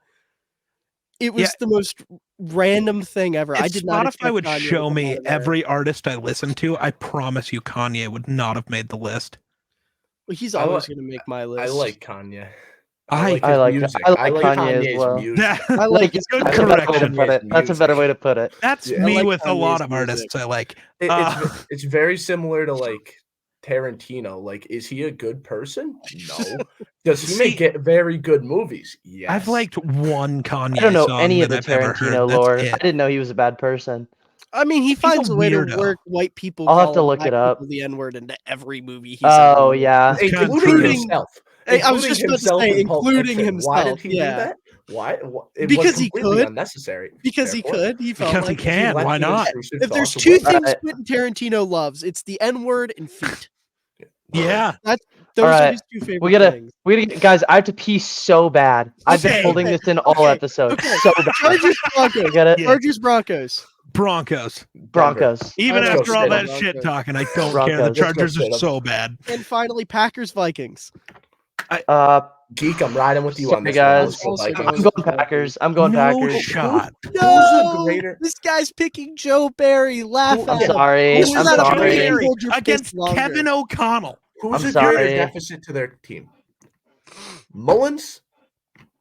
It was Yeah. the most random thing ever. If I did not Spotify expect would Kanye to show come me out of there. every artist I listen to, I promise you Kanye would not have made the list. Well, he's I always like- going to make my list. I like Kanye. I his I like music. Kanye as Kanye's well. music. I like his Good That's a better way to correction. put it. That's a better way to put it. That's Yeah. me I like with a lot Kanye's of music. artists I like. It's very similar to like Tarantino. Like, is he a good person? No. Does he make very good movies? Yes. I've liked one Kanye I don't know song any of that the I've ever heard. Tarantino That's lore. it. I didn't know he was a bad person. I mean, he a finds a way to weirdo. work white people. I'll have to calling look black it up. people the N-word into every movie he's Oh ever made. yeah. It's kinda including true. himself. Hey, I was Including just about to himself say, in Pulp including Fiction. Why did himself, he yeah. do that? Why? It Because was he completely could. unnecessary. Because Fair he point. could. He felt Because he like can. Let Why the not? intrusive If there's thoughts two away. things Right. Quentin Tarantino loves, it's the N-word and feet. Yeah. Those All are right. his two favorite We gotta things. get, guys. I have to pee so bad. I've been Okay, holding this in all okay, episodes. okay. So bad. Chargers Broncos. I get it. Yeah. Chargers Broncos. Broncos. Broncos. Even I Let's after go all sit that 'em. shit talking, I don't Broncos. care. The Let's go Chargers sit are 'em. so bad. And finally, Packers Vikings. Geek, I'm riding with you on Sorry, this one. guys. Let's go Also Vikings. I'm going Packers. I'm going No Packers. shot. No, greater- this guy's picking Joe Barry. Laugh I'm at him. sorry. This Who is is I'm not a Joe great sorry. Barry hold your against fist longer. Kevin O'Connell? Who's I'm a greater sorry. deficit to their team? Mullins?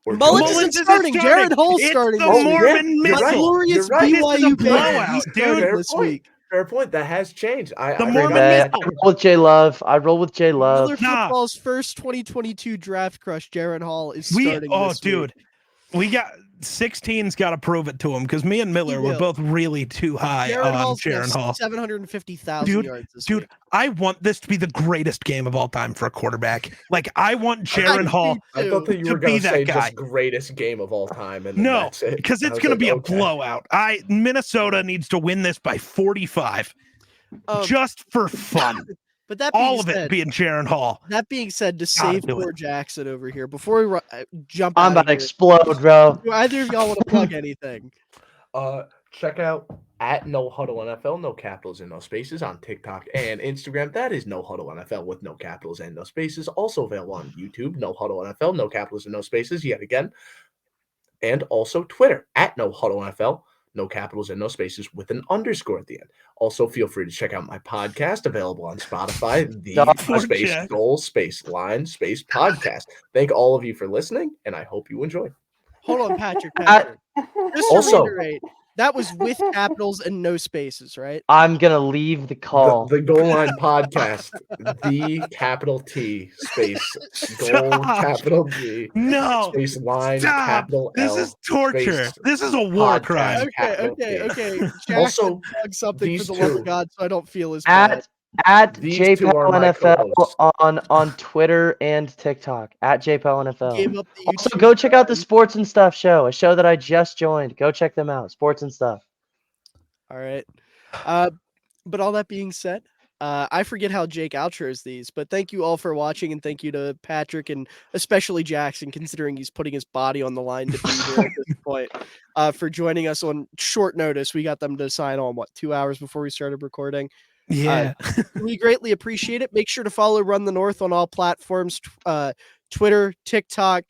Or Mullins Joe isn't isn't starting. Jared Hull's It's starting the this week. Mormon you're missile. right. Glorious You're right. This is a BYU Baker. blowout, He's dude. starting Fair this point. week. Fair point. That has changed. The I Mormon respect missile. I roll with J Love. I roll with J Love. Miller Nah. Football's first 2022 draft crush, Jaron Hall, is We starting this dude, we got 16's got to prove it to him because me and Miller were will. both really too high Jaron on Hall's Jaron Hall. 750,000 Dude, yards this dude, week. I want this to be the greatest game of all time for a quarterback. Like I want Jaron Hall. I thought that you to were going be to that say guy. just greatest game of all time. And then No, that's it. because I it's was going to like, be a okay. blowout. Minnesota needs to win this by 45 Um, just for fun. But that being All of said, it being Sharon Hall. That being said, to save do it. poor Jackson over here, before we jump I'm out about to of here, explode, bro. do either of y'all want to plug anything? Check out at No Huddle NFL, no capitals and no spaces on TikTok and Instagram. That is No Huddle NFL with no capitals and no spaces. Also available on YouTube, No Huddle NFL, no capitals and no spaces yet again. And also Twitter at No Huddle NFL, no capitals and no spaces with an underscore at the end. Also, feel free to check out my podcast available on Spotify, the space Jack. goal space line space podcast. Thank all of you for listening, and I hope you enjoy. Hold on, Patrick. Just Also- to reiterate, that was with capitals and no spaces, right? I'm gonna leave the call. The Goal Line Podcast, the capital T space goal Stop. capital G No. space line Stop. capital This L. is torture. space This is a war podcast. crime. Okay. Jackson, Also, plug something for these the love of two- God, so I don't feel as bad. At These two are my JPowNFL co-hosts. on Twitter and TikTok. At JPowNFL. Gave up the Also, YouTube go check out the time. Sports and Stuff show, a show that I just joined. Go check them out. Sports and Stuff. All right. But all that being said, I forget how Jake outros these, but thank you all for watching, and thank you to Patrick and especially Jackson, considering he's putting his body on the line to be here at this point, for joining us on short notice. We got them to sign on, 2 hours before we started recording. Yeah. We greatly appreciate it. Make sure to follow Run the North on all platforms, Twitter, TikTok,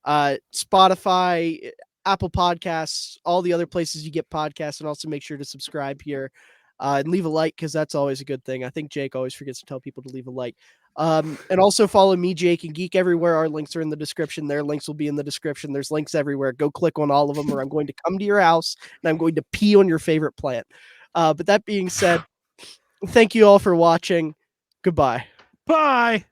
Spotify, Apple Podcasts, all the other places you get podcasts, and also make sure to subscribe here and leave a like, because that's always a good thing. I think Jake always forgets to tell people to leave a like. And also follow me, Jake, and Geek everywhere. Our links are in the description. Their links will be in the description. There's links everywhere. Go click on all of them, or I'm going to come to your house and I'm going to pee on your favorite plant. But that being said, thank you all for watching. Goodbye. Bye.